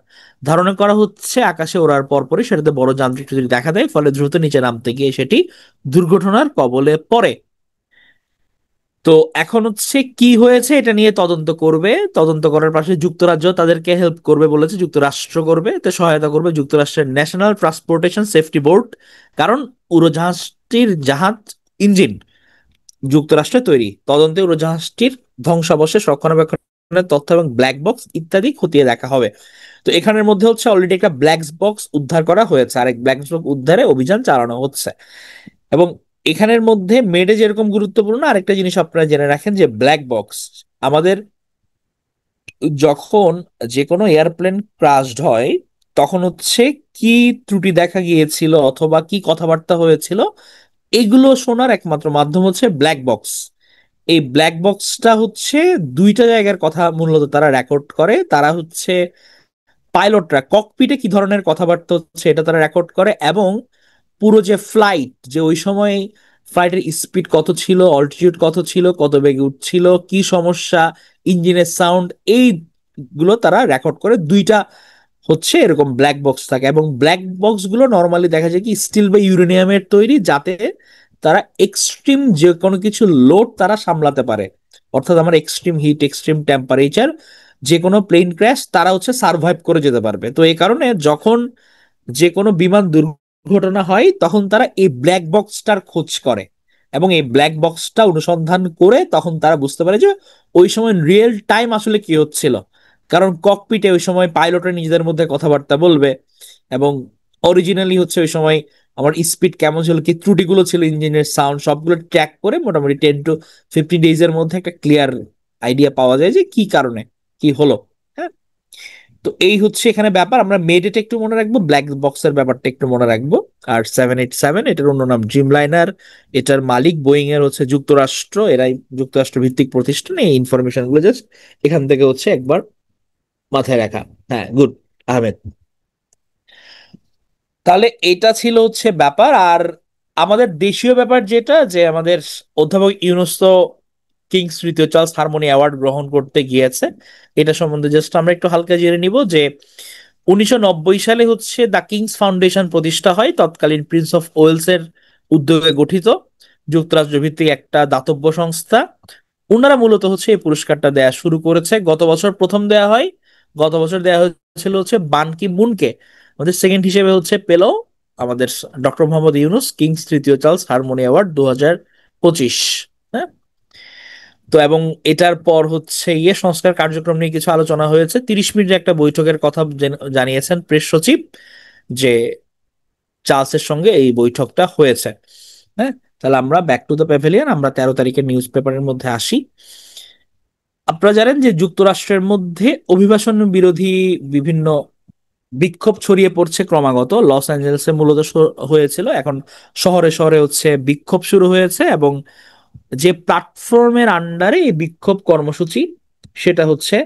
ধারণা করা হচ্ছে আকাশে ওড়ার পরপরই সেটাতে বড় যান্ত্রিক ত্রুটি দেখা দেয়, ফলে দ্রুত নিচে নামতে গিয়ে সেটি দুর্ঘটনার কবলে পড়ে। তো এখন হচ্ছে কি হয়েছে এটা নিয়ে তদন্ত করবে। তদন্ত করার পাশে যুক্তরাজ্য তাদেরকে হেল্প করবে বলেছে, যুক্তরাষ্ট্র করবে, তো সহায়তা করবে যুক্তরাষ্ট্রের ন্যাশনাল ট্রান্সপোর্টেশন সেফটি বোর্ড। কারণ উড়োজাহাজটির জাহাজ ইঞ্জিন যুক্তরাষ্ট্রে তৈরি, তদন্তে উড়োজাহাজটির ধ্বংসাবশেষ, রক্ষণাবেক্ষণের তথ্য এবং ব্ল্যাক বক্স ইত্যাদি খতিয়ে দেখা হবে। তো এখানের মধ্যে হচ্ছে অলরেডি একটা ব্ল্যাক বক্স উদ্ধার করা হয়েছে, আরেক ব্ল্যাক বক্স উদ্ধারে অভিযান চালানো হচ্ছে। এবং এখানের মধ্যে মেডে যেরকম গুরুত্বপূর্ণ, আরেকটা জিনিস আপনারা জেনে রাখেন যে ব্ল্যাক বক্স আমাদের যখন যে কোনো এয়ারপ্লেন ক্রাশড হয় তখন হচ্ছে কি ত্রুটি দেখা গিয়েছিল অথবা কি কথাবার্তা হয়েছিল, এগুলো শোনার একমাত্র মাধ্যম হচ্ছে ব্ল্যাক বক্স। এই ব্ল্যাক বক্সটা হচ্ছে দুইটা জায়গার কথা মূলত তারা রেকর্ড করে। তারা হচ্ছে পাইলটরা ককপিটে কি ধরনের কথাবার্তা হচ্ছে এটা তারা রেকর্ড করে, এবং পুরো যে ফ্লাইট, যে ওই সময় ফ্লাইটের স্পিড কত ছিল, অল্টিটিউড কত ছিল, কত বেগে উঠছিল, কি সমস্যা, ইঞ্জিনের সাউন্ড, এইগুলো তারা রেকর্ড করে। দুইটা হচ্ছে এরকম ব্ল্যাক বক্স থাকে, এবং ব্ল্যাক বক্স গুলো নর্মালি দেখা যায় কি স্টিল বা ইউরেনিয়ামের তৈরি, যাতে তারা এক্সট্রিম যে কোনো কিছু লোড তারা সামলাতে পারে। অর্থাৎ আমার এক্সট্রিম হিট, এক্সট্রিম টেম্পারেচার, যে কোনো প্লেন ক্র্যাশ তারা হচ্ছে সার্ভাইভ করে যেতে পারবে। তো এই কারণে যখন যে কোনো বিমান দুর্ঘটনা হয় তখন তারা এই ব্ল্যাক বক্সটার খোঁজ করে, এবং এই ব্ল্যাক বক্সটা অনুসন্ধান করে তখন তারা বুঝতে পারে যে ওই সময় রিয়েল টাইম আসলে কি হচ্ছিল। কারণ ককপিটে ওই সময় পাইলটরা নিজেদের মধ্যে কথাবার্তা বলবে, এবং অরিজিনালি হচ্ছে ওই সময় আমার স্পিড কেমন ছিল, কি ত্রুটিগুলো ছিল, ইঞ্জিনের সাউন্ড, সবগুলো ট্র্যাক করে মোটামুটি 10 to 15 ডেজ এর মধ্যে একটা ক্লিয়ার আইডিয়া পাওয়া যায় যে কি কারণে কি হলো। হ্যাঁ, তো এই হচ্ছে এখানে ব্যাপার। আমরা মেডেটা একটু মনে রাখবো, ব্ল্যাক বক্সের ব্যাপারটা একটু মনে রাখবো। আর 787 এটার অন্য নাম ড্রিম লাইনার, এটার মালিক বোয়িং এর হচ্ছে যুক্তরাষ্ট্র, এরাই যুক্তরাষ্ট্র ভিত্তিক প্রতিষ্ঠান। এই ইনফরমেশন গুলো জাস্ট এখান থেকে হচ্ছে একবার মাথায় রাখা। হ্যাঁ, গুড আহমেদ। তাহলে এটা ছিল হচ্ছে ব্যাপার। আর আমাদের দেশীয় ব্যাপার যেটা, যে আমাদের অধ্যাপক ইউনুস তো কিংস তৃতীয় চার্লস হারমোনি অ্যাওয়ার্ড গ্রহণ করতে গিয়েছে। এটা সম্বন্ধে জাস্ট আমরা একটু হালকা জেনে নিব যে 1990 সালে হচ্ছে দ্য কিংস ফাউন্ডেশন প্রতিষ্ঠা হয়, তৎকালীন প্রিন্স অফ ওয়েলস এর উদ্যোগে গঠিত যুক্তরাষ্ট্র ভিত্তিক একটা দাতব্য সংস্থা। ওনারা মূলত হচ্ছে এই পুরস্কারটা দেয়া শুরু করেছে। গত বছর প্রথম দেয়া হয়, গত বছর দেয়া হয়েছিল হচ্ছে বান কি মুনকে। আমাদের সেকেন্ড হিসেবে হচ্ছে পেল আমাদের ডক্টর মোহাম্মদ ইউনুস, কিংস তৃতীয় চার্লস হারমোনি অ্যাওয়ার্ড 2025। হ্যাঁ, তো এবং এটার পর হচ্ছে ইয়ে সংস্কার কার্যক্রম নিয়ে কিছু আলোচনা হয়েছে। 30 মিনিটের একটা বৈঠকের কথা জানিয়েছেন প্রেস সচিব, যে চার্লসের সঙ্গে এই বৈঠকটা হয়েছে। হ্যাঁ, তাহলে আমরা ব্যাক টু দ্য প্যাভিলিয়ন, আমরা 13 তারিখের নিউজ পেপারের মধ্যে আসি। আপনারা জানেন যে যুক্তরাষ্ট্রের মধ্যে অভিবাসন বিরোধী বিভিন্ন বিক্ষোভ ছড়িয়ে পড়ছে ক্রমাগত। লস অ্যাঞ্জেলেসে মূলত হয়েছিল, এখন শহরে শহরে হচ্ছে বিক্ষোভ শুরু হয়েছে। এবং যে প্ল্যাটফর্মের আন্ডারে এই বিক্ষোভ কর্মসূচি, সেটা হচ্ছে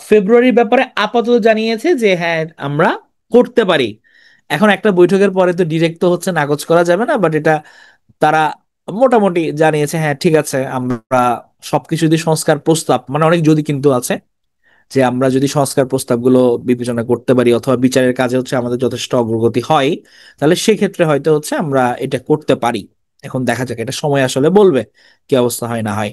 ফেব্রুয়ারির ব্যাপারে আপাতত জানিয়েছে যে হ্যাঁ আমরা করতে পারি। এখন একটা বৈঠকের পরে তো ডিরেক্ট তো হচ্ছে নাকচ করা যাবে না, বাট এটা তারা মোটামুটি জানিয়েছে হ্যাঁ ঠিক আছে, আমরা সবকিছু যদি সংস্কার প্রস্তাব, মানে অনেক যদি কিন্তু আছে, যে আমরা যদি সংস্কার প্রস্তাবগুলো বিবেচনা করতে পারি অথবা বিচারের কাজে হচ্ছে আমাদের যথেষ্ট অগ্রগতি হয়, তাহলে সেক্ষেত্রে হয়তো হচ্ছে আমরা এটা করতে পারি। এখন দেখা যাক, এটা সময় আসলে বলবে কি অবস্থা হয় না হয়।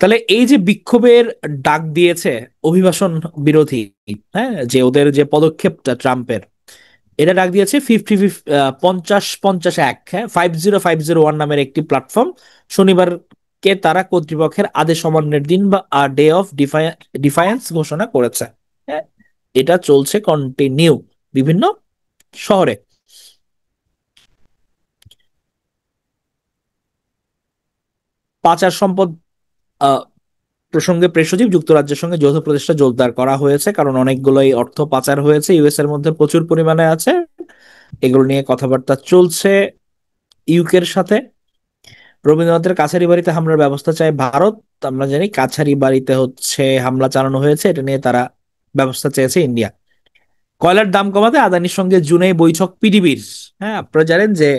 তাহলে এই যে বিক্ষোভের ডাক দিয়েছে অভিবাসন বিরোধী, হ্যাঁ, যে ওদের যে পদক্ষেপটা ট্রাম্পের, এটা ডাক দিয়েছে 50-50 এক, হ্যাঁ, 50-501 নামের একটি প্ল্যাটফর্ম। শনিবারকে তারা কর্তৃপক্ষের আদেশ অমান্যের দিন বা ডে অফ ডিফায়েন্স ঘোষণা করেছে। হ্যাঁ, এটা চলছে কন্টিনিউ বিভিন্ন শহরে। পাচার সম্পদ প্রসঙ্গে প্রেস সচিব, যুক্তরাজ্যের সঙ্গে যৌথ প্রচেষ্টা জোরদার করা হয়েছে, কারণ অনেকগুলোই অর্থ পাচার হয়েছে, ইউএস এর মধ্যে প্রচুর পরিমাণে আছে। এগুলো নিয়ে কথাবার্তা চলছে ইউকের সাথে। রবীন্দ্রনাথের কাছারি বাড়িতে হামলার ব্যবস্থা চায় ভারত। আমরা জানি কাছারি বাড়িতে হচ্ছে হামলা চালানো হয়েছে, এটা নিয়ে তারা ব্যবস্থা চেয়েছে ইন্ডিয়া। কয়লার দাম কমাতে আদানির সঙ্গে জুনে বৈঠক পিডিবির। হ্যাঁ, আপনারা জানেন যে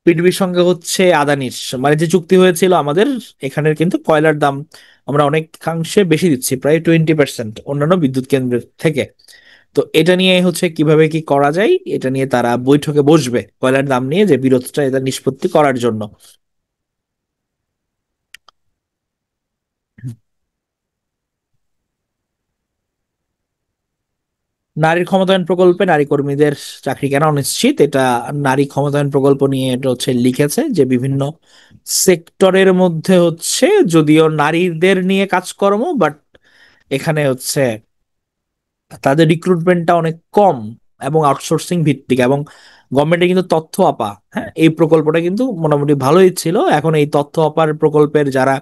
পিডিবির সঙ্গে হচ্ছে আদানির মানে যে চুক্তি হয়েছিল আমাদের, এখানের কিন্তু কয়লার দাম আমরা অনেকাংশে বেশি দিচ্ছি, প্রায় 20% অন্যান্য বিদ্যুৎ কেন্দ্রের থেকে। তো এটা নিয়ে হচ্ছে কিভাবে কি করা যায়, এটা নিয়ে তারা বৈঠকে বসবে কয়লার দাম নিয়ে যে বিরোধটা, এটা নিষ্পত্তি করার জন্য। নারীর ক্ষমতায়ন প্রকল্পে নারী কর্মীদের চাকরি কেন অনিশ্চিত, এটা নারী ক্ষমতায়ন প্রকল্প নিয়ে এটা হচ্ছে লিখেছে যে বিভিন্ন সেক্টরের মধ্যে হচ্ছে যদিও নারীদের নিয়ে কাজকর্ম, বাট এখানে হচ্ছে তাদের রিক্রুটমেন্টটা অনেক কম এবং আউটসোর্সিং ভিত্তিক, এবং গভর্নমেন্টে কিন্তু তথ্য আপা, হ্যাঁ, এই প্রকল্পটা কিন্তু মোটামুটি ভালোই ছিল। এখন এই তথ্য আপার প্রকল্পের যারা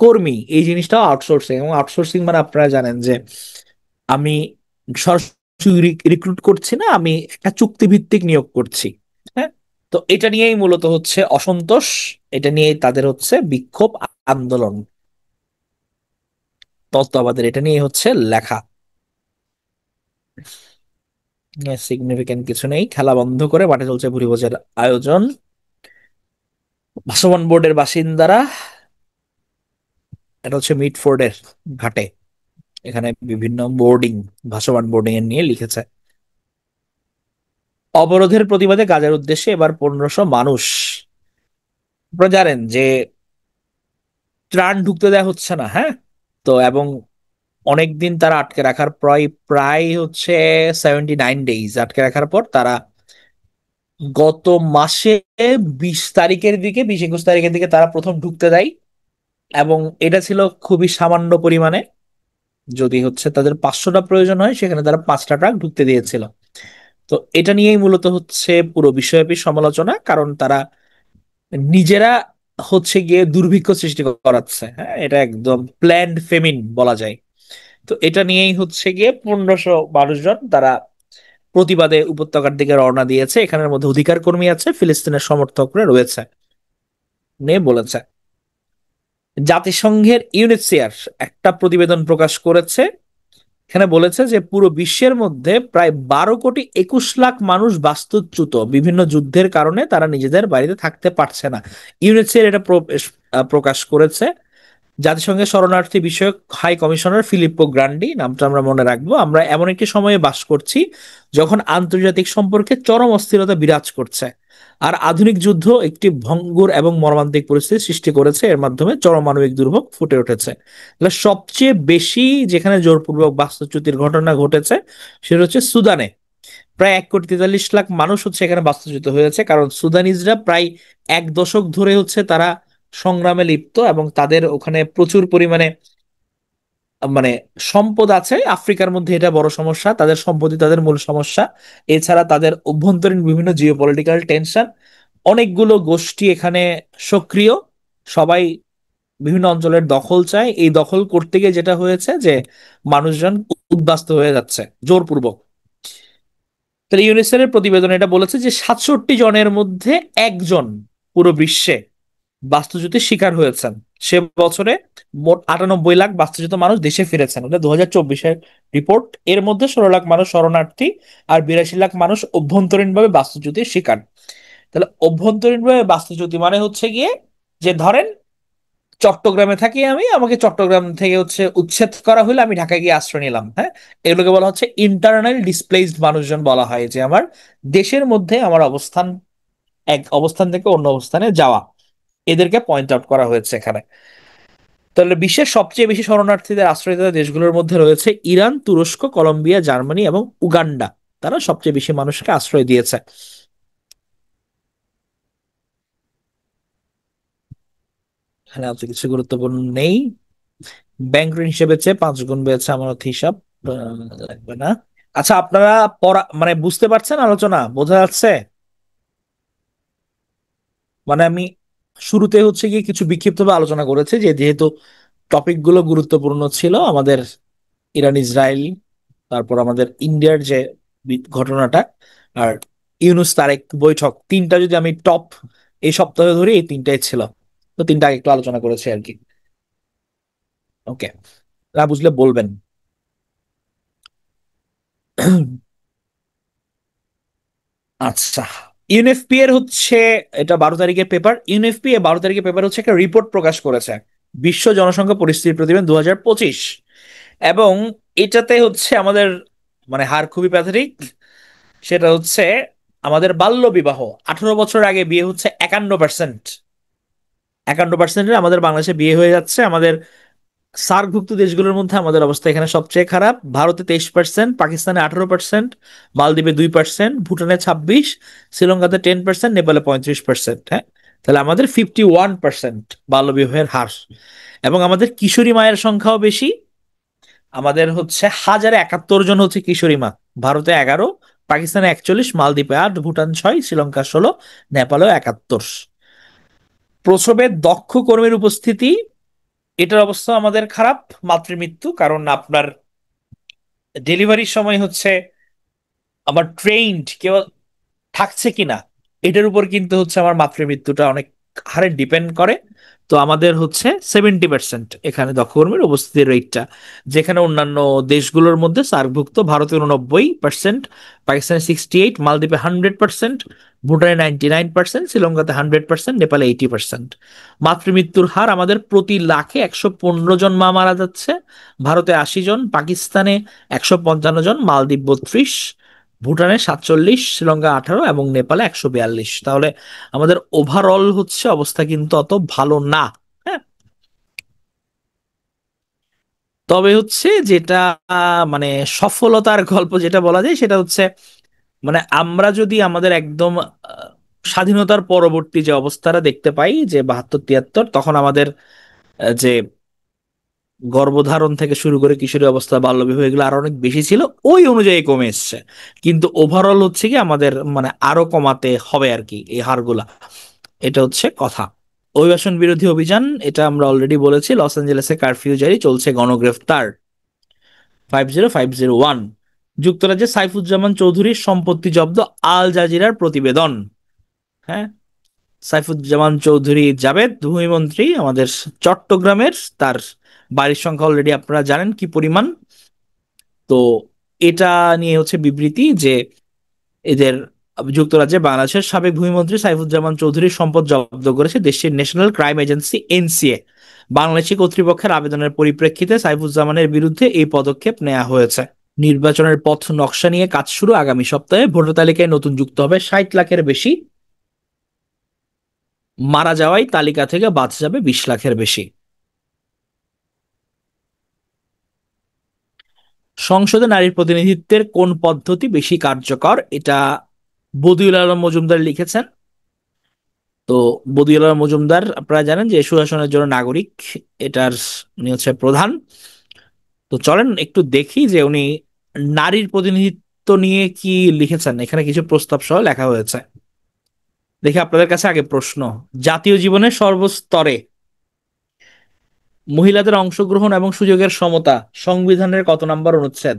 কর্মী, এই জিনিসটাও আউটসোর্সিং, এবং আউটসোর্সিং মানে আপনারা জানেন যে আমি সরাসরি রিক্রুট করছি না, আমি একটা চুক্তি ভিত্তিক নিয়োগ করছি। হ্যাঁ, তো এটা নিয়েই মূলত হচ্ছে অসন্তোষ, এটা নিয়েই তাদের হচ্ছে বিক্ষোভ, আন্দোলন, তত্ত্ব আমাদের এটা নিয়ে হচ্ছে লেখা। সিগনিফিকেন্ট কিছু নেই, খেলা বন্ধ করে মাঠে চলছে ভুরিভোজের আয়োজন। ভাসমান বোর্ডের বাসিন্দারা, এটা হচ্ছে মিডফোর্ডের ঘাটে, এখানে বিভিন্ন বোর্ডিং, ভাসমান বোর্ডিং এর নিয়ে লিখেছে। অবরোধের প্রতিবাদে গাজার উদ্দেশ্যে এবার 1500 মানুষ। আপনারা জানেন যে ত্রাণ ঢুকতে দেয়া হচ্ছে না, হ্যাঁ, তো এবং অনেকদিন তারা আটকে রাখার প্রায় প্রায় হচ্ছে 79 ডেজ আটকে রাখার পর তারা গত মাসে 20 তারিখের দিকে, 20-21 তারিখের দিকে তারা প্রথম ঢুকতে দেয়, এবং এটা ছিল খুবই সামান্য পরিমাণে। যদি হচ্ছে তাদের 500টা প্রয়োজন হয়, সেখানে তারা 5টা ট্রাক ঢুকতে দিয়েছিল। তো এটা নিয়েই মূলত হচ্ছে পুরো বিশ্বব্যাপী সমালোচনা, কারণ তারা নিজেরা হচ্ছে গিয়ে দুর্ভিক্ষ সৃষ্টি করাচ্ছে, হ্যাঁ, এটা একদম প্ল্যান্ড ফেমিন বলা যায়। তো এটা নিয়েই হচ্ছে গিয়ে 1500 মানুষজন তারা প্রতিবাদে উপত্যকার দিকে রওনা দিয়েছে। এখানের মধ্যে অধিকার কর্মী আছে, ফিলিস্তিনের সমর্থকরা রয়েছে, নিয়ে বলেছে। জাতিসংঘের ইউএনএইচসিআর একটা প্রতিবেদন প্রকাশ করেছে, এখানে বলেছে যে পুরো বিশ্বের মধ্যে প্রায় 12,21,00,000 মানুষ বাস্তুচ্যুত, বিভিন্ন যুদ্ধের কারণে তারা নিজেদের বাড়িতে থাকতে পারছে না। ইউএনএইচসিআর এটা প্রকাশ করেছে। জাতিসংঘের শরণার্থী বিষয়ক হাই কমিশনার ফিলিপ্পো গ্রান্ডি, নামটা আমরা মনে রাখবো। আমরা এমন একটি সময়ে বাস করছি যখন আন্তর্জাতিক সম্পর্কে চরম অস্থিরতা বিরাজ করছে, আর আধুনিক যুদ্ধ একটি ভঙ্গুর এবং মর্মান্তিক পরিস্থিতি সৃষ্টি করেছে, এর মাধ্যমে চরম মানবিক দুর্ভোগ ফুটে উঠেছে। তাহলে সবচেয়ে বেশি যেখানে জোরপূর্বক বাস্তুচ্যুতির ঘটনা ঘটেছে সেটা হচ্ছে সুদানে। প্রায় 1,43,00,000 মানুষ হচ্ছে এখানে বাস্তুচ্যুত হয়েছে, কারণ সুদানিজরা প্রায় 1 দশক ধরে হচ্ছে তারা সংগ্রামে লিপ্ত, এবং তাদের ওখানে প্রচুর পরিমাণে মানে সম্পদ আছে। আফ্রিকার মধ্যে এটা বড় সমস্যা, তাদের সম্পত্তি তাদের মূল সমস্যা। এছাড়া তাদের অভ্যন্তরীণ বিভিন্ন জিওপলিটিক্যাল টেনশন, অনেকগুলো গোষ্ঠী এখানে সক্রিয়, সবাই বিভিন্ন অঞ্চলের দখল চায়। এই দখল করতে গিয়ে যেটা হয়েছে যে মানুষজন উদ্বাস্তু হয়ে যাচ্ছে জোরপূর্বক। তাহলে ইউনিসেফের প্রতিবেদনে এটা বলেছে যে 67 জনের মধ্যে একজন পুরো বিশ্বে বাস্তুচ্যুতির শিকার হয়েছেন। সে বছরে মোট 98 লাখ বাস্তুচ্যুত মানুষ দেশে ফিরেছেন, এটা 2024-এর রিপোর্ট। এর মধ্যে 16 লাখ মানুষ শরণার্থী, আর 82 লাখ মানুষ অভ্যন্তরীণভাবে বাস্তুচ্যুতির শিকার। তাহলে অভ্যন্তরীণভাবে বাস্তুচ্যুতি মানে হচ্ছে গিয়ে যে ধরেন চট্টগ্রামে থাকি আমি, আমাকে চট্টগ্রাম থেকে হচ্ছে উচ্ছেদ করা হলে আমি ঢাকায় গিয়ে আশ্রয় নিলাম, হ্যাঁ, এগুলোকে বলা হচ্ছে ইন্টারনাল ডিসপ্লেসড মানুষজন বলা হয়, যে আমার দেশের মধ্যে আমার অবস্থান, এক অবস্থান থেকে অন্য অবস্থানে যাওয়া, এদেরকে পয়েন্ট আউট করা হয়েছে এখানে। তাহলে বিশ্বের সবচেয়ে বেশি শরণার্থীদের আশ্রয় দেওয়া দেশগুলোর মধ্যে রয়েছে ইরান, তুরস্ক, কলম্বিয়া, জার্মানি এবং উগান্ডা। তারা সবচেয়ে বেশি মানুষকে আশ্রয় দিয়েছে। এখানে আর তো কিছু গুরুত্বপূর্ণ নেই। ব্যাংক ঋণ হিসেবে চেয়ে 5 গুণ বেড়েছে আমানত হিসাব, লাগবে না। আচ্ছা, আপনারা পড়া মানে বুঝতে পারছেন, আলোচনা বোঝা যাচ্ছে? মানে আমি শুরুতে হচ্ছে গিয়ে কিছু বিক্ষিপ্তভাবে আলোচনা করেছি, যে যেহেতু টপিক গুলো গুরুত্বপূর্ণ ছিল আমাদের, ইরান ইসরায়েল, তারপর আমাদের ইন্ডিয়ার যে ঘটনাটা, আর ইউনুস তারেক বৈঠক, তিনটা যদি আমি টপ এই সপ্তাহে ধরি, এই তিনটাই ছিল। তো তিনটা আগে একটু আলোচনা করেছি আর কি। ওকে, না বুঝলে বলবেন। আচ্ছা, ইউএনএফপি এর হচ্ছে, এটা 12 তারিখের পেপার। ইউএনএফপি এ 12 তারিখের পেপার হচ্ছে একটা রিপোর্ট প্রকাশ করেছে, বিশ্ব জনসংখ্যা পরিস্থিতি প্রতিবেদন 2025। এবং এটাতে হচ্ছে আমাদের মানে হার খুবই প্যাথেটিক। সেটা হচ্ছে আমাদের বাল্য বিবাহ, 18 বছর আগে বিয়ে হচ্ছে 51%। 51%-এর আমাদের বাংলাদেশে বিয়ে হয়ে যাচ্ছে। আমাদের সার্কভুক্ত দেশগুলোর মধ্যে আমাদের অবস্থা এখানে সবচেয়ে খারাপ। ভারতে 23%, পাকিস্তানে 18%, মালদ্বীপে 2%, ভুটানে 26, শ্রীলঙ্কাতে 10%, নেপালে 35%। হ্যাঁ, তাহলে আমাদের 51% বাল্যবিবাহের হার। এবং আমাদের কিশোরী মায়ের সংখ্যাও বেশি। আমাদের হচ্ছে 1071 জন হচ্ছে কিশোরী মা। ভারতে 11, পাকিস্তানে 41, মালদ্বীপে 8, ভুটান 6, শ্রীলঙ্কা 16, নেপালেও 71। প্রসবে দক্ষ কর্মীর উপস্থিতি, এটার অবস্থা আমাদের খারাপ। মাতৃমৃত্যু, কারণ আপনার ডেলিভারির সময় হচ্ছে আমার ট্রেইনড কেউ থাকছে কিনা, এটার উপর কিন্তু হচ্ছে আমার মাতৃমৃত্যুটা অনেক হারে ডিপেন্ড করে। তো আমাদের হচ্ছে 70% এখানে দক্ষ কর্মীর উপস্থিতির রেটটা, যেখানে অন্যান্য দেশগুলোর মধ্যে সার্কভুক্ত ভারতে 89%, পাকিস্তানে 68, মালদ্বীপে 100%, ভুটানে 99%, শ্রীলঙ্কাতে 100%, নেপালে 80%। মাতৃমৃত্যুর হার আমাদের প্রতি লাখে 115 জন মা মারা যাচ্ছে। ভারতে 80 জন, পাকিস্তানে 155 জন, মালদ্বীপ 32, ভুটানে 47, শ্রীলঙ্কা 18 এবং নেপালে 142। তাহলে আমাদের ওভারঅল হচ্ছে অবস্থা কিন্তু অত ভালো না। হ্যাঁ, তবে হচ্ছে যেটা মানে সফলতার গল্প যেটা বলা যায় সেটা হচ্ছে, মানে আমরা যদি আমাদের একদম স্বাধীনতার পরবর্তী যে অবস্থাটা দেখতে পাই, যে 72-73, তখন আমাদের যে গর্ভধারণ থেকে শুরু করে কিশোরী অবস্থা, বাল্যবিবাহ, এগুলো আরো অনেক বেশি ছিল, ওই অনুযায়ী কমে এসছে। কিন্তু ওভারঅল হচ্ছে কি আমাদের মানে আরো কমাতে হবে আর কি এই হারগুলা। এটা হচ্ছে কথা। অভিবাসন বিরোধী অভিযান, এটা আমরা অলরেডি বলেছি। লস অ্যাঞ্জেলেসে কারফিউ জারি, চলছে গণগ্রেফতার। 50501। যুক্তরাজ্যে সাইফুজ্জামান চৌধুরীর সম্পত্তি জব্দ, আল জাজিরার প্রতিবেদন। হ্যাঁ, সাইফুজ্জামান চৌধুরী জাবেদ ভূমিমন্ত্রী আমাদের চট্টগ্রামের, তার বাড়ির সংখ্যা অলরেডি আপনারা জানেন কি পরিমাণ। তো এটা নিয়ে হচ্ছে বিবৃতি যে এদের যুক্তরাজ্যে বাংলাদেশের সাবেক ভূমিমন্ত্রী সাইফুজ্জামান চৌধুরীর সম্পদ জব্দ করেছে দেশটির national crime agency NCA. Bangladeshi কর্তৃপক্ষের আবেদনের পরিপ্রেক্ষিতে সাইফুজ্জামানের বিরুদ্ধে এই পদক্ষেপ নেওয়া হয়েছে। নির্বাচনের পথ নকশা নিয়ে কাজ শুরু আগামী সপ্তাহে। ভোটার তালিকায় নতুন যুক্ত হবে 60 লাখের বেশি। মারা যাওয়ায় তালিকা থেকে বাদ যাবে 20 লাখের বেশি। সংসদে নারীর প্রতিনিধিত্বের কোন পদ্ধতি বেশি কার্যকর, এটা বদিউল আলম মজুমদার লিখেছেন। তো বদিউল আলম মজুমদার আপনারা জানেন যে সুশাসনের জন্য নাগরিক, এটার উনি হচ্ছে প্রধান। তো চলেন একটু দেখি যে উনি নারীর প্রতিনিধিত্ব নিয়ে কি লিখেছেন। এখানে কিছু প্রস্তাব সহ লেখা হয়েছে। দেখি আপনাদের কাছে আগে প্রশ্ন, জাতীয় জীবনের সর্বস্তরে মহিলাদের অংশগ্রহণ এবং সুযোগের সমতা সংবিধানের কত নম্বর অনুচ্ছেদ?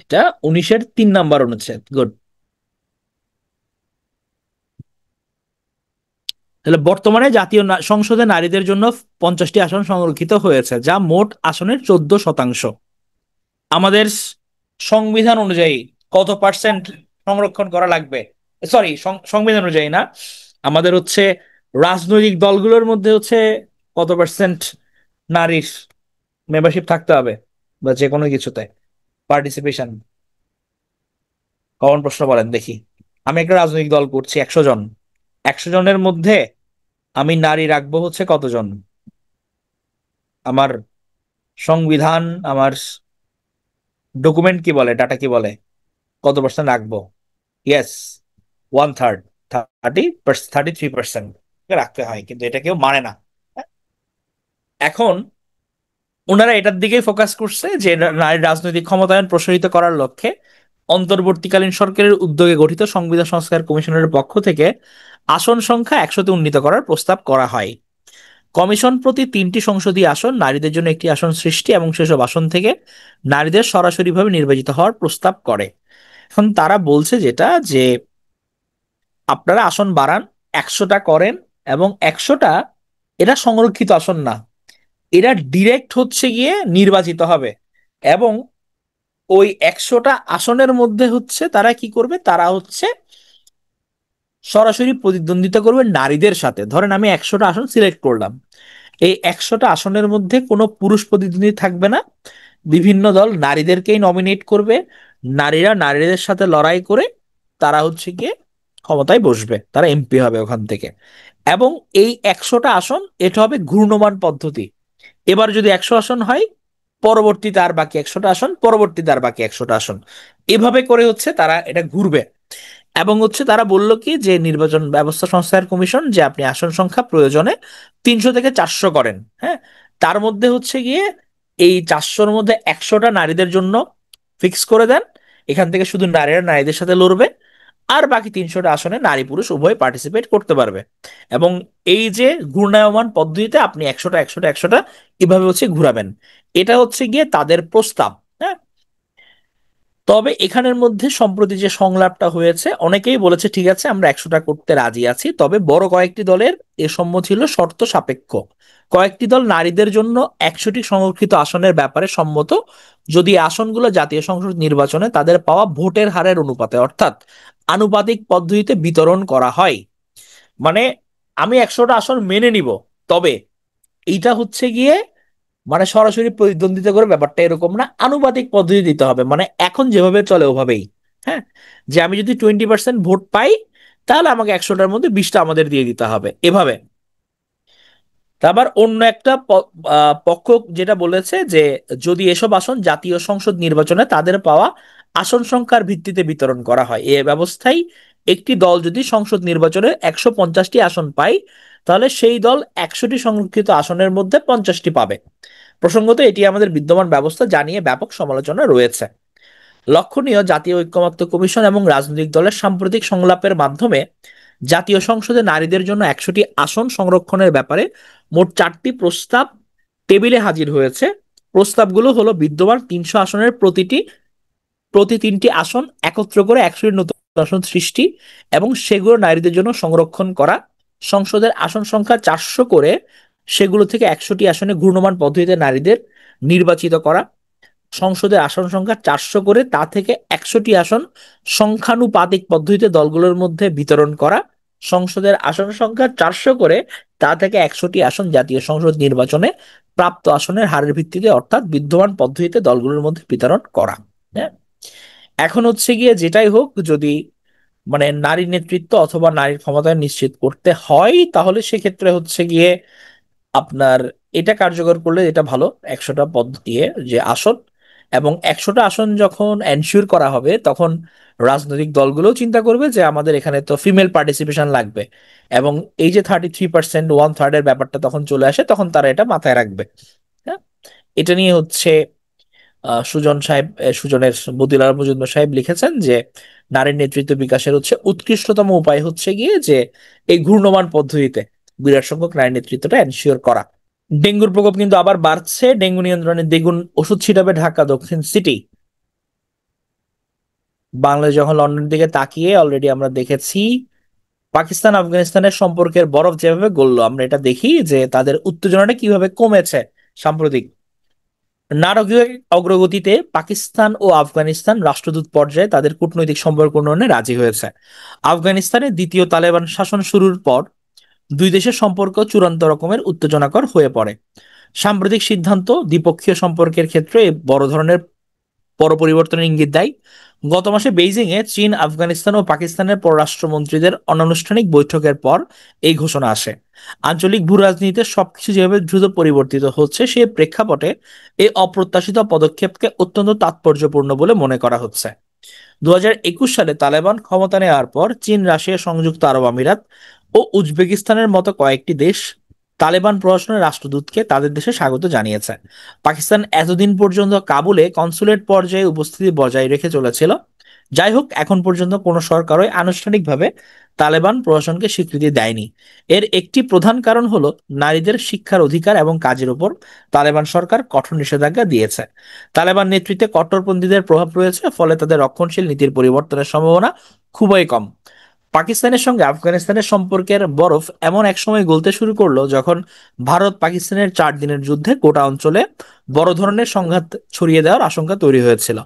এটা 19-এর 3 নম্বর অনুচ্ছেদ। গুড। তাহলে বর্তমানে জাতীয় সংসদে নারীদের জন্য 50টি আসন সংরক্ষিত হয়েছে, যা মোট আসনের 14%। আমাদের সংবিধান অনুযায়ী কত পার্সেন্ট সংরক্ষণ করা লাগবে? সরি, সংবিধান অনুযায়ী না, আমাদের হচ্ছে রাজনৈতিক দলগুলোর মধ্যে হচ্ছে কত পার্সেন্ট নারীর মেম্বারশিপ থাকতে হবে, বা যে কোনো কিছুতে পার্টিসিপেশন। কমন প্রশ্ন বলেন দেখি। আমি একটা রাজনৈতিক দল করছি, 100 জন। 100 জনের মধ্যে আমি নারী রাখবো হচ্ছে কতজন? আমার সংবিধান, আমার ডকুমেন্ট কি বলে, ডাটা কি বলে, কত পার্সেন্ট রাখবো? ইয়েস, 1/3, 33% রাখতে হয়, কিন্তু এটা কেউ মানে না। এখন ওনারা এটার দিকেই ফোকাস করছে যে নারীর রাজনৈতিক ক্ষমতায়ন প্রসারিত করার লক্ষ্যে অন্তর্বর্তীকালীন সরকারের উদ্যোগে গঠিত সংবিধান সংস্কার কমিশনের পক্ষ থেকে আসন সংখ্যা 100-তে উন্নীত করার প্রস্তাব করা হয়। কমিশন প্রতি 3টি সংসদীয় আসন, নারীদের জন্য একটি আসন সৃষ্টি এবং সেসব আসন থেকে নারীদের সরাসরিভাবে নির্বাচিত হওয়ার প্রস্তাব করে। এখন তারা বলছে যেটা, যে আপনারা আসন বাড়ান, 100টা করেন, এবং 100টা এটা সংরক্ষিত আসন না, এরা ডিরেক্ট হচ্ছে গিয়ে নির্বাচিত হবে। এবং ওই 100টা আসনের মধ্যে হচ্ছে তারা কি করবে, তারা হচ্ছে সরাসরি প্রতিদ্বন্দ্বিতা করবে নারীদের সাথে। ধরেন আমি 100টা আসন সিলেক্ট করলাম, এই 100টা আসনের মধ্যে কোনো পুরুষ প্রতিদ্বন্দ্বী থাকবে না। বিভিন্ন দল নারীদেরকেই নমিনেট করবে, নারীরা নারীদের সাথে লড়াই করে তারা হচ্ছে গিয়ে ক্ষমতায় বসবে, তারা এমপি হবে ওখান থেকে। এবং এই 100টা আসন এটা হবে ঘূর্ণমান পদ্ধতি। এবার যদি 100 আসন হয়, পরবর্তীতে আর বাকি 100টা আসন, পরবর্তীতে আর বাকি 100টা আসন, এভাবে করে হচ্ছে তারা এটা ঘুরবে। এবং হচ্ছে তারা বলল কি যে নির্বাচন ব্যবস্থা সংস্কার কমিশন যে আপনি আসন সংখ্যা প্রয়োজনে 300 থেকে 400 করেন। হ্যাঁ, তার মধ্যে হচ্ছে গিয়ে এই 400-র মধ্যে 100টা নারীদের জন্য ফিক্স করে দেন, এখান থেকে শুধু নারীরা নারীদের সাথে লড়বে, আর বাকি 300টা আসনে নারী পুরুষ উভয় পার্টিসিপেট করতে পারবে। এবং এই যে ঘূর্ণায়মান পদ্ধতিতে আপনি 100টা 100টা 100টা এভাবে হচ্ছে ঘুরাবেন, এটা হচ্ছে গিয়ে তাদের প্রস্তাব। হ্যাঁ, তবে এখানের মধ্যে সম্প্রতি যে সংলাপটা হয়েছে, অনেকেই বলেছে ঠিক আছে আমরা 100টা করতে রাজি আছি, তবে বড় কয়েকটি দলের এ সম্মত ছিল শর্ত সাপেক্ষ। কয়েকটি দল নারীদের জন্য 100টি সংরক্ষিত আসনের ব্যাপারে সম্মত, যদি আসনগুলো জাতীয় সংসদ নির্বাচনে তাদের পাওয়া ভোটের হারের অনুপাতে, অর্থাৎ আনুপাতিক পদ্ধতিতে বিতরণ করা হয়। মানে আমি 100টা আসন মেনে নিব, তবে এইটা হচ্ছে গিয়ে মানে সরাসরি প্রতিদ্বন্দ্বিতা করে ব্যাপারটা এরকম না, আনুপাতিক পদ্ধতি দিতে হবে, মানে এখন যেভাবে চলে ওভাবেই। হ্যাঁ, যে আমি যদি 20% ভোট পাই, তাহলে আমাকে 100টার মধ্যে 20টা আমাদের দিয়ে দিতে হবে, এভাবে। আবার অন্য একটা পক্ষ যেটা বলেছে যে যদি এসব আসন জাতীয় সংসদ নির্বাচনে তাদের পাওয়া আসন সংখ্যার ভিত্তিতে বিতরণ করা হয়, এ ব্যবস্থায় একটি দল যদি সংসদ নির্বাচনে 150টি আসন পায়, তাহলে সেই দল 100টি সংরক্ষিত আসনের মধ্যে 50টি পাবে। প্রসঙ্গত এটি আমাদের বিদ্যমান ব্যবস্থা জানিয়ে ব্যাপক সমালোচনা রয়েছে। লক্ষণীয়, জাতীয় ঐক্যমত্য কমিশন এবং রাজনৈতিক দলের সাম্প্রতিক সংলাপের মাধ্যমে জাতীয় সংসদে নারীদের জন্য 100টি আসন সংরক্ষণের ব্যাপারে মোট 4টি প্রস্তাব টেবিলে হাজির হয়েছে। প্রস্তাবগুলো হলো বিদ্যমান 300 আসনের প্রতি 3টি আসন একত্র করে 100টি নতুন আসন সৃষ্টি এবং সেগুলো নারীদের জন্য সংরক্ষণ করা, সংসদের আসন সংখ্যা 400 করে সেগুলো থেকে 100টি আসনে ঘূর্ণমান পদ্ধতিতে নারীদের নির্বাচিত করা, সংসদের আসন সংখ্যা 400 করে তা থেকে 100টি আসন সংখ্যানুপাতিক পদ্ধতিতে দলগুলোর মধ্যে বিতরণ করা, সংসদের আসন সংখ্যা 400 করে তা থেকে 100টি আসন জাতীয় সংসদ নির্বাচনে প্রাপ্ত আসনের হারের ভিত্তিতে অর্থাৎ বিদ্যমান পদ্ধতিতে দলগুলোর মধ্যে বিতরণ করা। হ্যাঁ, এখন হচ্ছে গিয়ে যেটাই হোক, যদি মানে নারী নেতৃত্ব অথবা নারীর ক্ষমতায়ন নিশ্চিত করতে হয়, তাহলে সেক্ষেত্রে হচ্ছে গিয়ে আপনার এটা কার্যকর করলে এটা ভালো, 100টা পদ দিয়ে যে আসন। এবং 100টা আসন যখন এনশিওর করা হবে, তখন রাজনৈতিক দলগুলোও চিন্তা করবে যে আমাদের এখানে তো ফিমেল পার্টিসিপেশন লাগবে, এবং এই যে 33%, 1/3 এর ব্যাপারটা তখন চলে আসে, তখন তারা এটা মাথায় রাখবে। হ্যাঁ, এটা নিয়ে হচ্ছে সুজন সাহেব, সুজনের মতিলাল মজুমদার সাহেব লিখেছেন যে নারীর নেতৃত্ব বিকাশের হচ্ছে উৎকৃষ্টতম উপায় হচ্ছে গিয়ে যে এই ঘূর্ণমান পদ্ধতিতে বিরাট সংখ্যক নারী নেতৃত্বটা এনশিওর করা। ডেঙ্গুর প্রকোপ কিন্তু আবার বাড়ছে, ডেঙ্গু নিয়ন্ত্রণে দ্বিগুণ ওষুধ ছিটাবে ঢাকা দক্ষিণ সিটি। বাংলাদেশ যখন লন্ডনের দিকে তাকিয়ে, অলরেডি আমরা দেখেছি পাকিস্তান আফগানিস্তানের সম্পর্কের বরফ যেভাবে গললো, আমরা এটা দেখি যে তাদের উত্তেজনাটা কিভাবে কমেছে সাম্প্রতিক। নাটকীয় অগ্রগতিতে পাকিস্তান ও আফগানিস্তান রাষ্ট্রদূত পর্যায়ে তাদের কূটনৈতিক সম্পর্ক উন্নয়নে রাজি হয়েছে। আফগানিস্তানে দ্বিতীয় তালেবান শাসন শুরুর পর দুই দেশের সম্পর্ক চূড়ান্ত রকমের উত্তেজনাকর হয়ে পড়ে। সাম্প্রতিক সিদ্ধান্ত দ্বিপক্ষীয় সম্পর্কের ক্ষেত্রে বড় ধরনের বড় পরিবর্তনের ইঙ্গিত দেয়। গত মাসে বেইজিং এ চীন, আফগানিস্তান ও পাকিস্তানের পররাষ্ট্রমন্ত্রীদের অনানুষ্ঠানিক বৈঠকের পর এই ঘোষণা আসে। আঞ্চলিক ভূ রাজনীতিতে সবকিছু যেভাবে দ্রুত পরিবর্তিত হচ্ছে, সেই প্রেক্ষাপটে এই অপ্রত্যাশিত পদক্ষেপকে অত্যন্ত তাৎপর্যপূর্ণ বলে মনে করা হচ্ছে। 2021 সালে তালেবান ক্ষমতা নেওয়ার পর চীন, রাশিয়া, সংযুক্ত আরব আমিরাত ও উজবেকিস্তানের মতো কয়েকটি দেশ তালেবান প্রশাসনের রাষ্ট্রদূতকে তাদের দেশে স্বাগত জানিয়েছে। পাকিস্তান এতদিন পর্যন্ত কাবুলে কনসুলেট পর্যায়ে উপস্থিতি বজায় রেখে চলেছিল। যাই হোক, এখন পর্যন্ত কোনো সরকারই আনুষ্ঠানিকভাবে তালেবান প্রশাসনকে স্বীকৃতি দেয়নি। এর একটি প্রধান কারণ হলো নারীদের শিক্ষার অধিকার এবং কাজের উপর তালেবান সরকার কঠোর নিষেধাজ্ঞা দিয়েছে। তালেবান নেতৃত্বে কট্টরপন্থীদের প্রভাব রয়েছে, ফলে তাদের রক্ষণশীল নীতির পরিবর্তনের সম্ভাবনা খুবই কম। পাকিস্তানের সঙ্গে আফগানিস্তানের সম্পর্কের বরফ এমন এক সময় গলতে শুরু করলো যখন ভারত পাকিস্তানের 4 দিনের যুদ্ধে গোটা অঞ্চলে বড় ধরনের সংঘাত ছড়িয়ে দেওয়ার আশঙ্কা তৈরি হয়েছিল।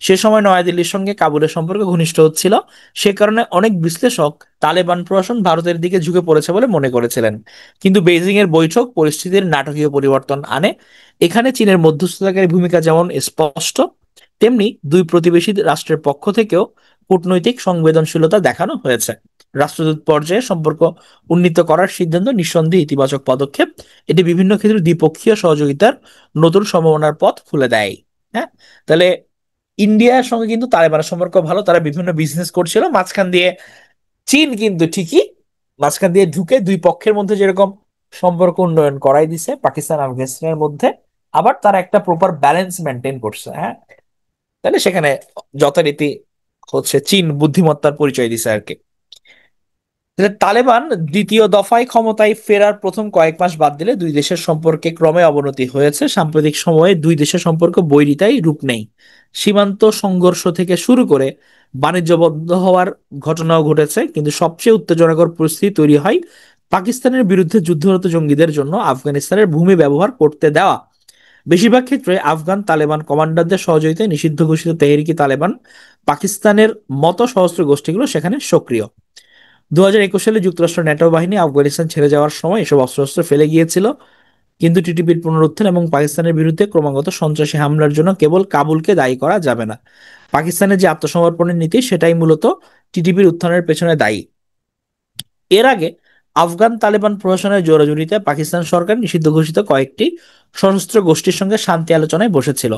সে সময় নয়াদিল্লির সঙ্গে কাবুলের সম্পর্ক ঘনিষ্ঠ হচ্ছিল, সে কারণে অনেক বিশ্লেষক তালেবান প্রশাসন ভারতের দিকে ঝুঁকে পড়েছে বলে মনে করেছিলেন। কিন্তু বেইজিং এর বৈঠক পরিস্থিতির নাটকীয় পরিবর্তন আনে। এখানে চীনের মধ্যস্থতাকারী ভূমিকা যেমন স্পষ্ট, তেমনি দুই প্রতিবেশী রাষ্ট্রের পক্ষ থেকেও কূটনৈতিক সংবেদনশীলতা দেখানো হয়েছে। রাষ্ট্রদূত পর্যায়ে সম্পর্ক উন্নীত করার সিদ্ধান্ত নিঃসন্দেহে ইতিবাচক পদক্ষেপ। এটি বিভিন্ন ক্ষেত্রে দ্বিপক্ষীয় সহযোগিতার নতুন সম্ভাবনার পথ খুলে দেয়। হ্যাঁ, তাহলে ইন্ডিয়ার সঙ্গে কিন্তু তালেবানের সম্পর্ক ভালো, তারা বিভিন্ন বিজনেস করছিল মাঝখান দিয়ে। চীন কিন্তু ঠিকই মাঝখান দিয়ে ঢুকে দুই পক্ষের মধ্যে যেরকম সম্পর্ক উন্নয়ন করাই দিছে পাকিস্তান আফগানিস্তানের মধ্যে, আবার তারা একটা প্রপার ব্যালেন্স মেনটেন করছে। হ্যাঁ, তাহলে সেখানে যথারীতি হচ্ছে চীন বুদ্ধিমত্তার পরিচয় দিছে আর কি। তাহলে তালেবান দ্বিতীয় দফায় ক্ষমতায় ফেরার প্রথম কয়েক মাস বাদ দিলে দুই দেশের সম্পর্কে ক্রমে অবনতি হয়েছে। সাম্প্রতিক সময়ে দুই দেশের সম্পর্ক বৈরিতায় রূপ নেই। সীমান্ত সংঘর্ষ থেকে শুরু করে বাণিজ্য বন্ধ হওয়ার ঘটনাও ঘটেছে, কিন্তু সবচেয়ে উত্তেজনাকর পরিস্থিতি তৈরি হয় পাকিস্তানের বিরুদ্ধে যুদ্ধরত জঙ্গিদের জন্য আফগানিস্তানের ভূমি ব্যবহার করতে দেওয়া। বেশিরভাগ ক্ষেত্রে আফগান তালেবান কমান্ডারদের সহযোগিতায় নিষিদ্ধ ঘোষিত তেহরিকি তালেবান পাকিস্তানের মতো সশস্ত্র গোষ্ঠীগুলো সেখানে সক্রিয়। 2021 সালে যুক্তরাষ্ট্র ন্যাটো বাহিনী আফগানিস্তান ছেড়ে যাওয়ার সময় এসব অস্ত্রশস্ত্র ফেলে গিয়েছিল। কিন্তু টিটিপির পুনরুত্থান এবং পাকিস্তানের বিরুদ্ধে ক্রমাগত সন্ত্রাসী হামলার জন্য কেবল কাবুলকে দায়ী করা যাবে না। পাকিস্তানের যে আত্মসমর্পণের নীতি সেটাই মূলত টিটিপির উত্থানের পেছনে দায়ী। এর আগে আফগান তালেবান প্রশাসনের জোরাজুরিতে পাকিস্তান সরকার নিষিদ্ধ ঘোষিত কয়েকটি সশস্ত্র গোষ্ঠীর সঙ্গে শান্তি আলোচনায় বসেছিল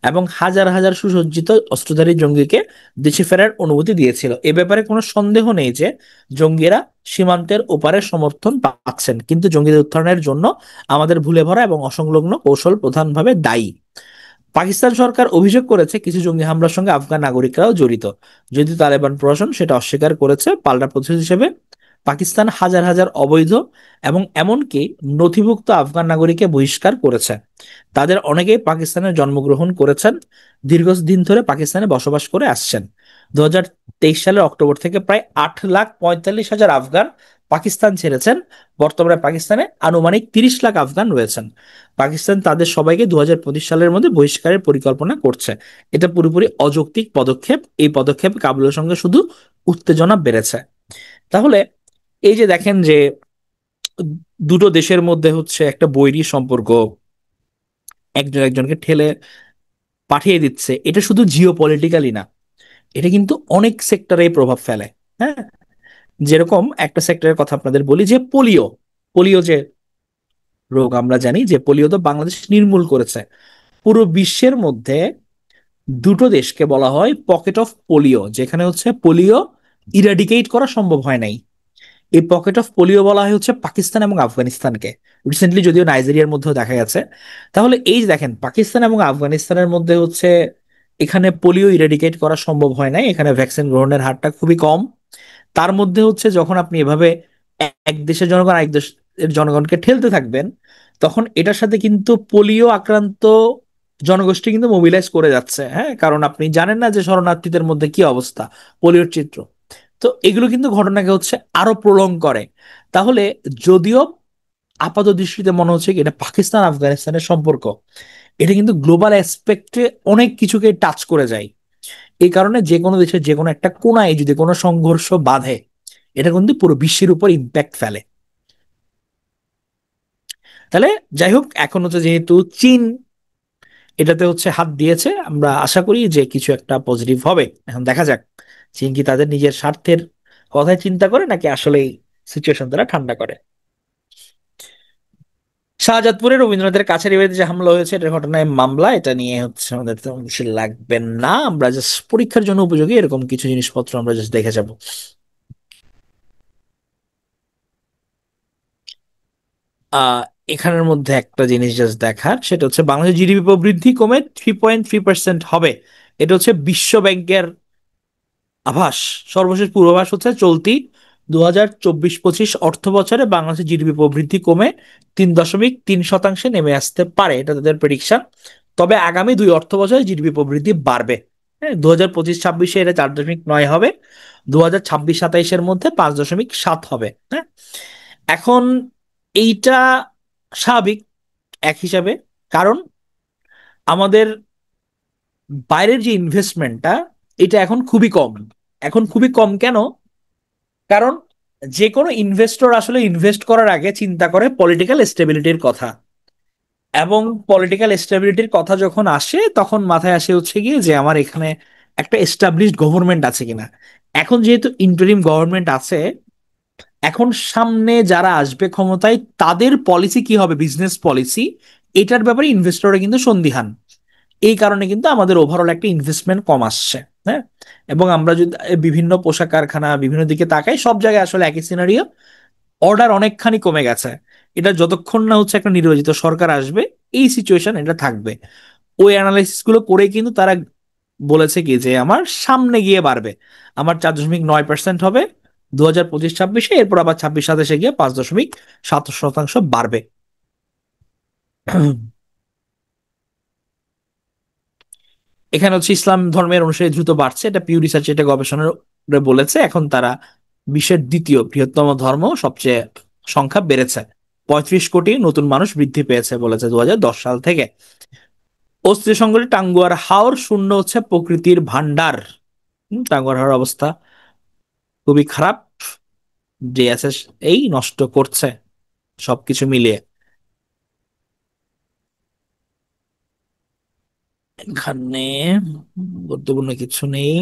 এবং হাজার হাজার সুসজ্জিত অস্ত্রধারী জঙ্গিকে দেশে ফেরার অনুমতি দিয়েছিল। এ ব্যাপারে কোনো সন্দেহ নেই যে জঙ্গিরা সীমান্তের ওপারে সমর্থন পাচ্ছেন, কিন্তু জঙ্গিদের উত্থানের জন্য আমাদের ভুলে ভরা এবং অসংলগ্ন কৌশল প্রধানভাবে দায়ী। পাকিস্তান সরকার অভিযোগ করেছে কিছু জঙ্গি হামলার সঙ্গে আফগান নাগরিকরাও জড়িত, যদিও তালেবান প্রশাসন সেটা অস্বীকার করেছে। পাল্টা প্রতিশোধ হিসেবে পাকিস্তান হাজার হাজার অবৈধ এবং এমনকি নথিভুক্ত আফগান নাগরিককে বহিষ্কার করেছে। তাদের অনেকেই পাকিস্তানে জন্মগ্রহণ করেছেন, দীর্ঘদিন ধরে পাকিস্তানে বসবাস করে আসছেন। 2023 সালের অক্টোবর থেকে প্রায় 8,45,000 আফগান পাকিস্তান ছেড়েছেন। বর্তমানে পাকিস্তানে আনুমানিক 30 লাখ আফগান রয়েছেন। পাকিস্তান তাদের সবাইকে 2025 সালের মধ্যে বহিষ্কারের পরিকল্পনা করছে। এটা পুরোপুরি অযৌক্তিক পদক্ষেপ। এই পদক্ষেপ কাবুলের সঙ্গে শুধু উত্তেজনা বেড়েছে। তাহলে এই যে দেখেন যে দুটো দেশের মধ্যে হচ্ছে একটা বৈরী সম্পর্ক, একজন একজনকে ঠেলে পাঠিয়ে দিচ্ছে, এটা শুধু জিও পলিটিক্যালি না, এটা কিন্তু অনেক সেক্টরে প্রভাব ফেলে। হ্যাঁ, যেরকম একটা সেক্টরের কথা আপনাদের বলি, যে পোলিও। পোলিও যে রোগ আমরা জানি যে পোলিও তো বাংলাদেশ নির্মূল করেছে। পুরো বিশ্বের মধ্যে দুটো দেশকে বলা হয় পকেট অফ পোলিও, যেখানে হচ্ছে পোলিও ইরাডিকেট করা সম্ভব হয় নাই। এই পকেট অফ পোলিও বলা হয় হচ্ছে পাকিস্তান এবং আফগানিস্তানকে। রিসেন্টলি যদিও নাইজেরিয়ার মধ্যেও দেখা গেছে। তাহলে এই যে দেখেন পাকিস্তান এবং আফগানিস্তানের মধ্যে হচ্ছে এখানে পোলিও ইরাডিকেট করা সম্ভব হয় নাই, এখানে ভ্যাকসিন গ্রহণের হারটা খুবই কম। তার মধ্যে হচ্ছে যখন আপনি এভাবে এক দেশের জনগণ আরেক দেশের জনগণকে ঠেলতে থাকবেন, তখন এটার সাথে কিন্তু পোলিও আক্রান্ত জনগোষ্ঠী কিন্তু মোবিলাইজ করে যাচ্ছে। হ্যাঁ, কারণ আপনি জানেন না যে শরণার্থীদের মধ্যে কি অবস্থা, পোলিওর চিত্র। তো এগুলো কিন্তু ঘটনাকে হচ্ছে আরো প্রলং করে। তাহলে যদিও আপাত দৃষ্টিতে মনে হচ্ছে কি এটা পাকিস্তান আফগানিস্তানের সম্পর্ক, এটা কিন্তু গ্লোবাল অ্যাসপেক্টে অনেক কিছুকে টাচ করে যায়। এই কারণে যে কোনো দেশের যে কোনো একটা কোনায় যদি কোনো সংঘর্ষ বাধে, এটা কিন্তু পুরো বিশ্বের উপর ইম্প্যাক্ট ফেলে। তাহলে যাই হোক, এখন হচ্ছে যেহেতু চীন এটাতে হচ্ছে হাত দিয়েছে, আমরা আশা করি যে কিছু একটা পজিটিভ হবে। এখন দেখা যাক চীন কি তাদের নিজের স্বার্থের কথাই চিন্তা করে নাকি আসলে সিচুয়েশন তারা ঠান্ডা করে। শাহজাদপুরে রবীন্দ্রনাথের কাছের বাড়িতে যে হামলা হয়েছে এটার ঘটনায় মামলা, এটা নিয়ে হচ্ছে আমাদের তো বেশি লাগবে না, আমরা জাস্ট পরীক্ষার জন্য উপযোগী এরকম কিছু জিনিসপত্র আমরা জাস্ট দেখে যাব। আহ এখানের মধ্যে একটা জিনিস জাস্ট দেখার, সেটা হচ্ছে বাংলাদেশের জিডিপি প্রবৃদ্ধি কমে 3.3% হবে। এটা হচ্ছে বিশ্ব ব্যাংকের আভাস। সর্বশেষ পূর্বাভাস হচ্ছে চলতি 2024-25 অর্থ বছরে বাংলাদেশের জিডিপি প্রবৃদ্ধি কমে 3.3% নেমে আসতে পারে, এটা তাদের প্রেডিকশন। তবে আগামী দুই অর্থ বছরে জিডিপি প্রবৃদ্ধি বাড়বে। হ্যাঁ, 2025-26 এটা 4.9 হবে, 2026-27 মধ্যে 5.7 হবে। হ্যাঁ, এখন এইটা স্বাভাবিক এক হিসাবে, কারণ আমাদের বাইরের যে ইনভেস্টমেন্টটা এটা এখন খুবই কম। এখন খুবই কম কেন? কারণ যে কোনো ইনভেস্টর আসলে ইনভেস্ট করার আগে চিন্তা করে পলিটিক্যাল স্টেবিলিটির কথা, এবং পলিটিক্যাল স্টেবিলিটির কথা যখন আসে তখন মাথায় আসে হচ্ছে গিয়ে যে আমার এখানে একটা এস্টাবলিশড গভর্নমেন্ট আছে কিনা। এখন যেহেতু ইন্টারিম গভর্নমেন্ট আছে, এখন সামনে যারা আসবে ক্ষমতায় তাদের পলিসি কি হবে, বিজনেস পলিসি, এটার ব্যাপারে ইনভেস্টররা কিন্তু সন্দিহান। এই কারণে কিন্তু আমাদের ওভারঅল একটা ইনভেস্টমেন্ট কম আসছে। হ্যাঁ, এবং আমরা যদি বিভিন্ন পোশাক কারখানা বিভিন্ন দিকে তাকাই, সব জায়গায় আসলে একই সিনারিও, অর্ডার অনেকখানি কমে গেছে। এটা যতক্ষণ না হচ্ছে একটা নির্বাচিত সরকার আসবে, এই সিচুয়েশন এটা থাকবে। ওই অ্যানালাইসিস গুলো করে কিন্তু তারা বলেছে কি যে আমার সামনে গিয়ে বাড়বে, আমার 4.9% হবে 2025-26-এ, এরপর আবার 26-27-এ গিয়ে 5.7% বাড়বে। এখানে হচ্ছে ইসলাম ধর্মের অনুসারী দ্রুত বাড়ছে, এটা পিউ রিসার্চ, এটা গবেষণায় বলেছে। এখন তারা বিশ্বের দ্বিতীয় বৃহত্তম ধর্ম, সবচেয়ে সংখ্যা বেড়েছে, 35 কোটি নতুন মানুষ বৃদ্ধি পেয়েছে বলেছে 2010 সাল থেকে। অস্থির সংকটে টাঙ্গুয়ার হাওর শূন্য হচ্ছে প্রকৃতির ভান্ডার। টাঙ্গুয়ার হাওরের অবস্থা খুবই খারাপ, ডিএসএস এই নষ্ট করছে সবকিছু মিলিয়ে। এখানে গুরুত্বপূর্ণ কিছু নেই।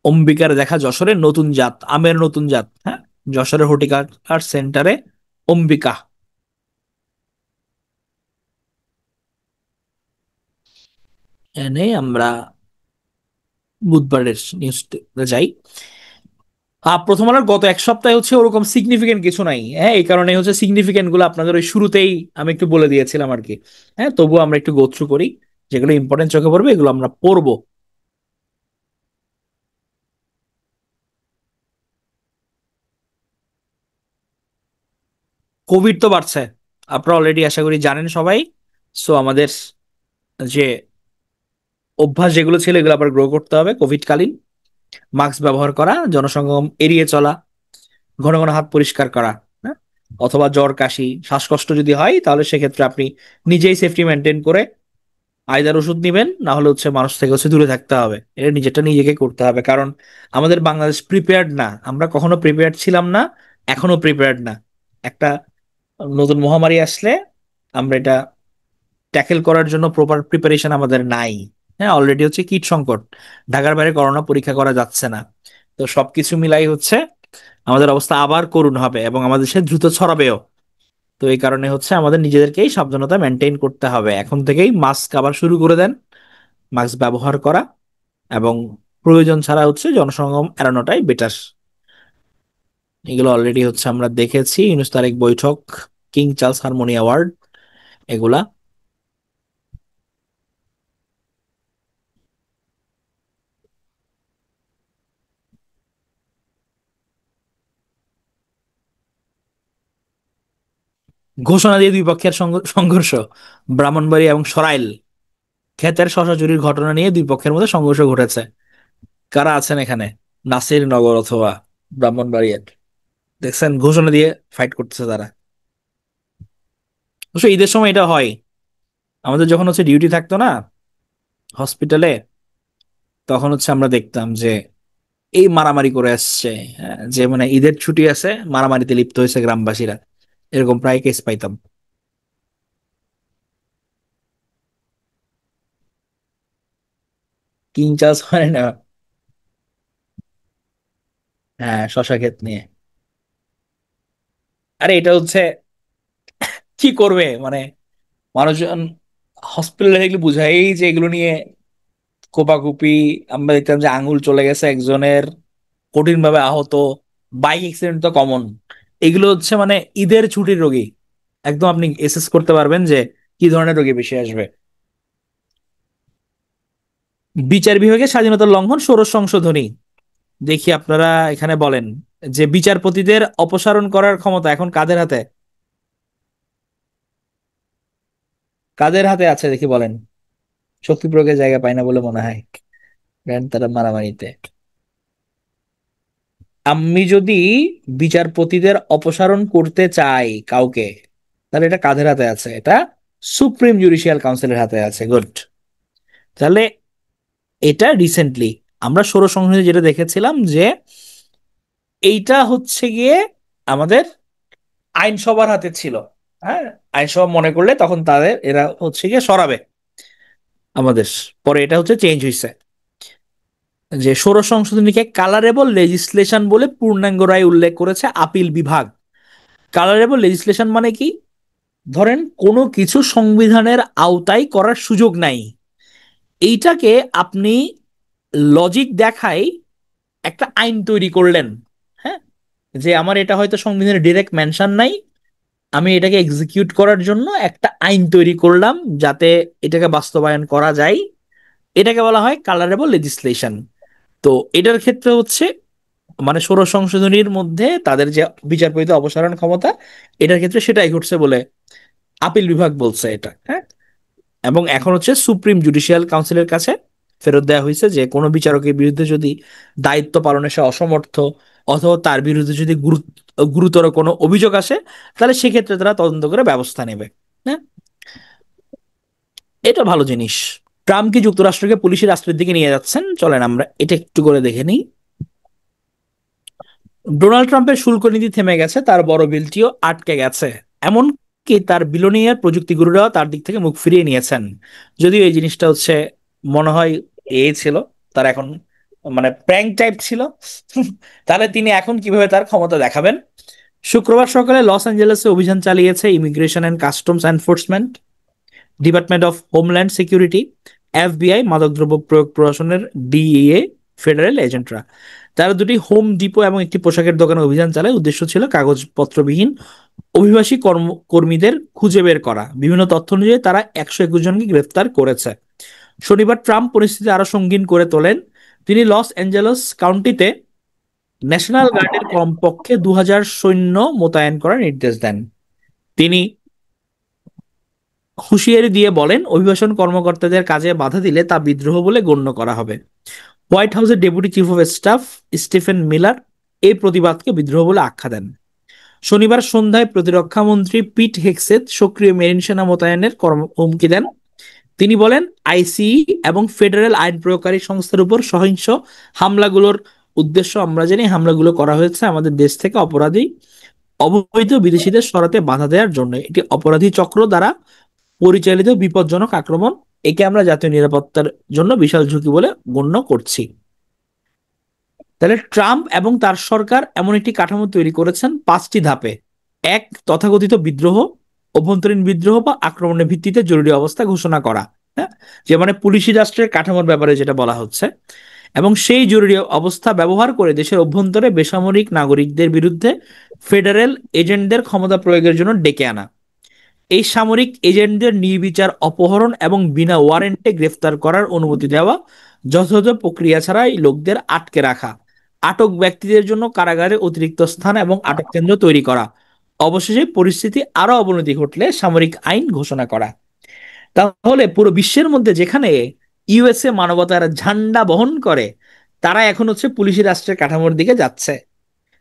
অম্বিকার দেখা যশোরের নতুন জাত, আমের নতুন জাত। হ্যাঁ, যশোরের হর্টিকালচার সেন্টারে অম্বিকা এনে আমরা বুধবারের নিউজ যাই। প্রথম আলোর গত এক সপ্তাহে হচ্ছে ওরকম সিগনিফিকেন্ট কিছু নাই। হ্যাঁ, এই কারণে হচ্ছে সিগনিফিকেন্ট গুলো আপনাদের ওই শুরুতেই আমি একটু বলে দিয়েছিলাম আর কি। হ্যাঁ, তবুও আমরা একটু গো থ্রু করি, যেগুলো ইম্পর্টেন্ট চোখে পড়বে এগুলো আমরা পড়বো। কোভিড তো বাড়ছে, আপনারা অলরেডি আশা করি জানেন সবাই। সো আমাদের যে অভ্যাস যেগুলো ছিল এগুলো আবার গ্রো করতে হবে কোভিড কালীন। মাস্ক ব্যবহার করা, জনসঙ্গম এড়িয়ে চলা, ঘন ঘন হাত পরিষ্কার করা। হ্যাঁ, অথবা জ্বর কাশি শ্বাসকষ্ট যদি হয় তাহলে সেক্ষেত্রে আপনি নিজেই সেফটি মেনটেন করে আইদার ওষুধ নিবেন, না হলে হচ্ছে মানুষ থেকে হচ্ছে দূরে থাকতে হবে। এটা নিজেরটা নিজেকে করতে হবে, কারণ আমাদের বাংলাদেশ প্রিপেয়ার্ড না, আমরা কখনো প্রিপেয়ার্ড ছিলাম না, এখনো প্রিপেয়ার্ড না। একটা নতুন মহামারী আসলে আমরা এটা ট্যাকেল করার জন্য প্রপার প্রিপারেশন আমাদের নাই। হ্যাঁ, অলরেডি হচ্ছে কীট সংকট, ঢাকার বাইরে করোনা পরীক্ষা করা যাচ্ছে না। তো সবকিছু মিলাই হচ্ছে আমাদের অবস্থা আবার করুণ হবে এবং আমাদের দেশে দ্রুত ছড়াবেও। তো এই কারণে হচ্ছে আমাদের নিজেদেরকেই সাবধানতা মেনটেন করতে হবে, এখন থেকেই মাস্ক আবার শুরু করে দেন, মাস্ক ব্যবহার করা, এবং প্রয়োজন ছাড়া হচ্ছে জনসমাগম এড়ানোটাই বেটার। এগুলো অলরেডি হচ্ছে আমরা দেখেছি, ইউনুস তারিখ বৈঠক, কিং চার্লস হারমোনি অ্যাওয়ার্ড, এগুলা। ঘোষণা দিয়ে দুই পক্ষের সংঘর্ষ, ব্রাহ্মণবাড়িয়া এবং সরাইল ক্ষেতের শশা চুরির ঘটনা নিয়ে দুই পক্ষের মধ্যে সংঘর্ষ ঘটেছে। কারা আছেন এখানে? নাসিরনগর অথবা ব্রাহ্মণবাড়িয়া, দেখছেন ঘোষণা দিয়ে ফাইট করতেছে তারা। অবশ্য ঈদের সময় এটা হয়, আমাদের যখন হচ্ছে ডিউটি থাকতো না হসপিটালে, তখন হচ্ছে আমরা দেখতাম যে এই মারামারি করে আসছে। হ্যাঁ, যে মানে ঈদের ছুটি আছে মারামারিতে লিপ্ত হয়েছে গ্রামবাসীরা, এরকম প্রায় কেস পাইতাম। কিং চার্লস হয় না? হ্যাঁ, শশা ক্ষেত নিয়ে। আরে এটা হচ্ছে কি করবে মানে, মানুষজন হসপিটালে দেখলে বুঝাই যে এগুলো নিয়ে কোপাকুপি। আমরা দেখতাম যে আঙ্গুল চলে গেছে একজনের, কঠিন ভাবে আহত, বাইক অ্যাক্সিডেন্ট তো কমন। এগুলো হচ্ছে মানে ঈদের ছুটির রোগী, একদম আপনি এসেস করতে পারবেন যে কি ধরনের রোগী বেশি আসবে। বিচার বিভাগের স্বাধীনতার লঙ্ঘন, ষোড়শ সংশোধনী। দেখি আপনারা এখানে বলেন যে বিচারপতিদের অপসারণ করার ক্ষমতা এখন কাদের হাতে, কাদের হাতে আছে দেখি বলেন। শক্তি প্রয়োগের জায়গা পায় না বলে মনে হয়, কারণ তারা মারামারিতে। আমি যদি বিচারপতিদের অপসারণ করতে চাই কাউকে, তাহলে এটা কাদের হাতে আছে? এটা সুপ্রিম জুডিশিয়াল কাউন্সিলের হাতে আছে। গুড। তাহলে এটা রিসেন্টলি আমরা ষোড়শ সংশোধনী যেটা দেখেছিলাম যে এইটা হচ্ছে গিয়ে আমাদের আইনসভার হাতে ছিল। হ্যাঁ, আইনসভা মনে করলে তখন তাদের এরা হচ্ছে গিয়ে সরাবে আমাদের, পরে এটা হচ্ছে চেঞ্জ হয়েছে। যে ষোড়শ সংশোধনীকে কালারেবল লেজিসলেশন বলে পূর্ণাঙ্গ রায় উল্লেখ করেছে আপিল বিভাগ। কালারেবল লেজিসলেশন মানে কি? ধরেন কোনো কিছু সংবিধানের আওতায় করার সুযোগ নাই, এইটাকে আপনি লজিক দেখাই একটা আইন তৈরি করলেন। হ্যাঁ, যে আমার এটা হয়তো সংবিধানের ডিরেক্ট মেনশন নাই, আমি এটাকে এক্সিকিউট করার জন্য একটা আইন তৈরি করলাম যাতে এটাকে বাস্তবায়ন করা যায়, এটাকে বলা হয় কালারেবল লেজিসলেশন। তো এটার ক্ষেত্রে হচ্ছে মানে ষোড়শ সংশোধনীর মধ্যে তাদের যে বিচারপতি অপসারণ ক্ষমতা, এটার ক্ষেত্রে সেটাই ঘটছে বলে আপিল বিভাগ বলছে এটা। হ্যাঁ, এবং এখন হচ্ছে সুপ্রিম জুডিশিয়াল কাউন্সিলের কাছে ফেরত দেওয়া হয়েছে যে কোনো বিচারকের বিরুদ্ধে যদি দায়িত্ব পালনে সে অসমর্থ অথবা তার বিরুদ্ধে যদি গুরুতর কোনো অভিযোগ আসে, তাহলে সেক্ষেত্রে তারা তদন্ত করে ব্যবস্থা নেবে। হ্যাঁ, এটা ভালো জিনিস। ট্রাম্প কি যুক্তরাষ্ট্রকে পুলিশি রাষ্ট্রের দিকে নিয়ে যাচ্ছেন? চলেন আমরা এটা একটু করে দেখে নিই। ডোনাল্ড ট্রাম্পের শুল্ক নীতি থেমে গেছে, তার বড় বিলটিও আটকে গেছে। এমনকি তার বিলোনিয়ার প্রযুক্তিগুরুরাও তার দিক থেকে মুখ ফিরিয়ে নিয়েছেন। যদিও এই জিনিসটা হচ্ছে মনে হয় ছিল, তার এখন মানে প্র্যাঙ্ক টাইপ ছিল। তাহলে তিনি এখন কিভাবে তার ক্ষমতা দেখাবেন? শুক্রবার সকালে লস অ্যাঞ্জেলেসে অভিযান চালিয়েছে immigration and customs enforcement, department of homeland security, FBI, মাদকদ্রব্য প্রয়োগ প্রশাসনের ডিএ, ফেডারেল এজেন্টরা। তারা দুটি হোম ডিপো এবং একটি পোশাকের দোকানে অভিযান চালায়। উদ্দেশ্য ছিল কাগজপত্রবিহীন অভিবাসী কর্মীদের খুঁজে বের করা। বিভিন্ন তথ্য অনুযায়ী তারা 121 জনকে গ্রেফতার করেছে। শনিবার ট্রাম্প পরিস্থিতি আরো সঙ্গীন করে তোলেন। তিনি লস অ্যাঞ্জেলস কাউন্টিতে ন্যাশনাল গার্ডের কমপক্ষে 2000 সৈন্য মোতায়েন করার নির্দেশ দেন। তিনি হুঁশিয়ারি দিয়ে বলেন, অভিবাসন কর্মকর্তাদের কাজে বাধা দিলে তা বিদ্রোহ বলে গণ্য করা হবে। হোয়াইট হাউসের deputy chief of staff Stephen Miller এই প্রতিবাদকে বিদ্রোহ বলে আখ্যা দেন। শনিবার সন্ধ্যায় প্রতিরক্ষা মন্ত্রী পিট হেগসেথ সক্রিয় মেরিন সেনা মোতায়েনের হুমকি দেন। তিনি বলেন, আইসিই এবং ফেডারেল আইন প্রয়োগকারী সংস্থার উপর সহিংস হামলাগুলোর উদ্দেশ্য আমরা জানি। হামলাগুলো করা হয়েছে আমাদের দেশ থেকে অবৈধ বিদেশিদের সরাতে বাধা দেওয়ার জন্য। এটি অপরাধী চক্র দ্বারা পরিচালিত বিপজ্জনক আক্রমণ। একে আমরা জাতীয় নিরাপত্তার জন্য বিশাল ঝুঁকি বলে গণ্য করছি। তাহলে ট্রাম্প এবং তার সরকার এমন একটি কাঠামো তৈরি করেছেন 5টি ধাপে। এক, তথাকথিত বিদ্রোহ, অভ্যন্তরীণ বিদ্রোহ বা আক্রমণের ভিত্তিতে জরুরি অবস্থা ঘোষণা করা। হ্যাঁ, যে মানে পুলিশি রাষ্ট্রের কাঠামোর ব্যাপারে যেটা বলা হচ্ছে, এবং সেই জরুরি অবস্থা ব্যবহার করে দেশের অভ্যন্তরে বেসামরিক নাগরিকদের বিরুদ্ধে ফেডারেল এজেন্টদের ক্ষমতা প্রয়োগের জন্য ডেকে আনা। এই সামরিক এজেন্টদের নির্বিচার অপহরণ এবং বিনা ওয়ারেন্টে গ্রেফতার করার অনুমতি দেওয়া, যথাযথ প্রক্রিয়া ছাড়া এই লোকদের আটকে রাখা, আটক ব্যক্তিদের জন্য কারাগারে অতিরিক্ত স্থান এবং আটক কেন্দ্র তৈরি করা, অবশেষে পরিস্থিতি আরো অবনতি ঘটলে সামরিক আইন ঘোষণা করা। তাহলে পুরো বিশ্বের মধ্যে যেখানে ইউএসএ মানবতার ঝান্ডা বহন করে, তারা এখন হচ্ছে পুলিশি রাষ্ট্রের কাঠামোর দিকে যাচ্ছে।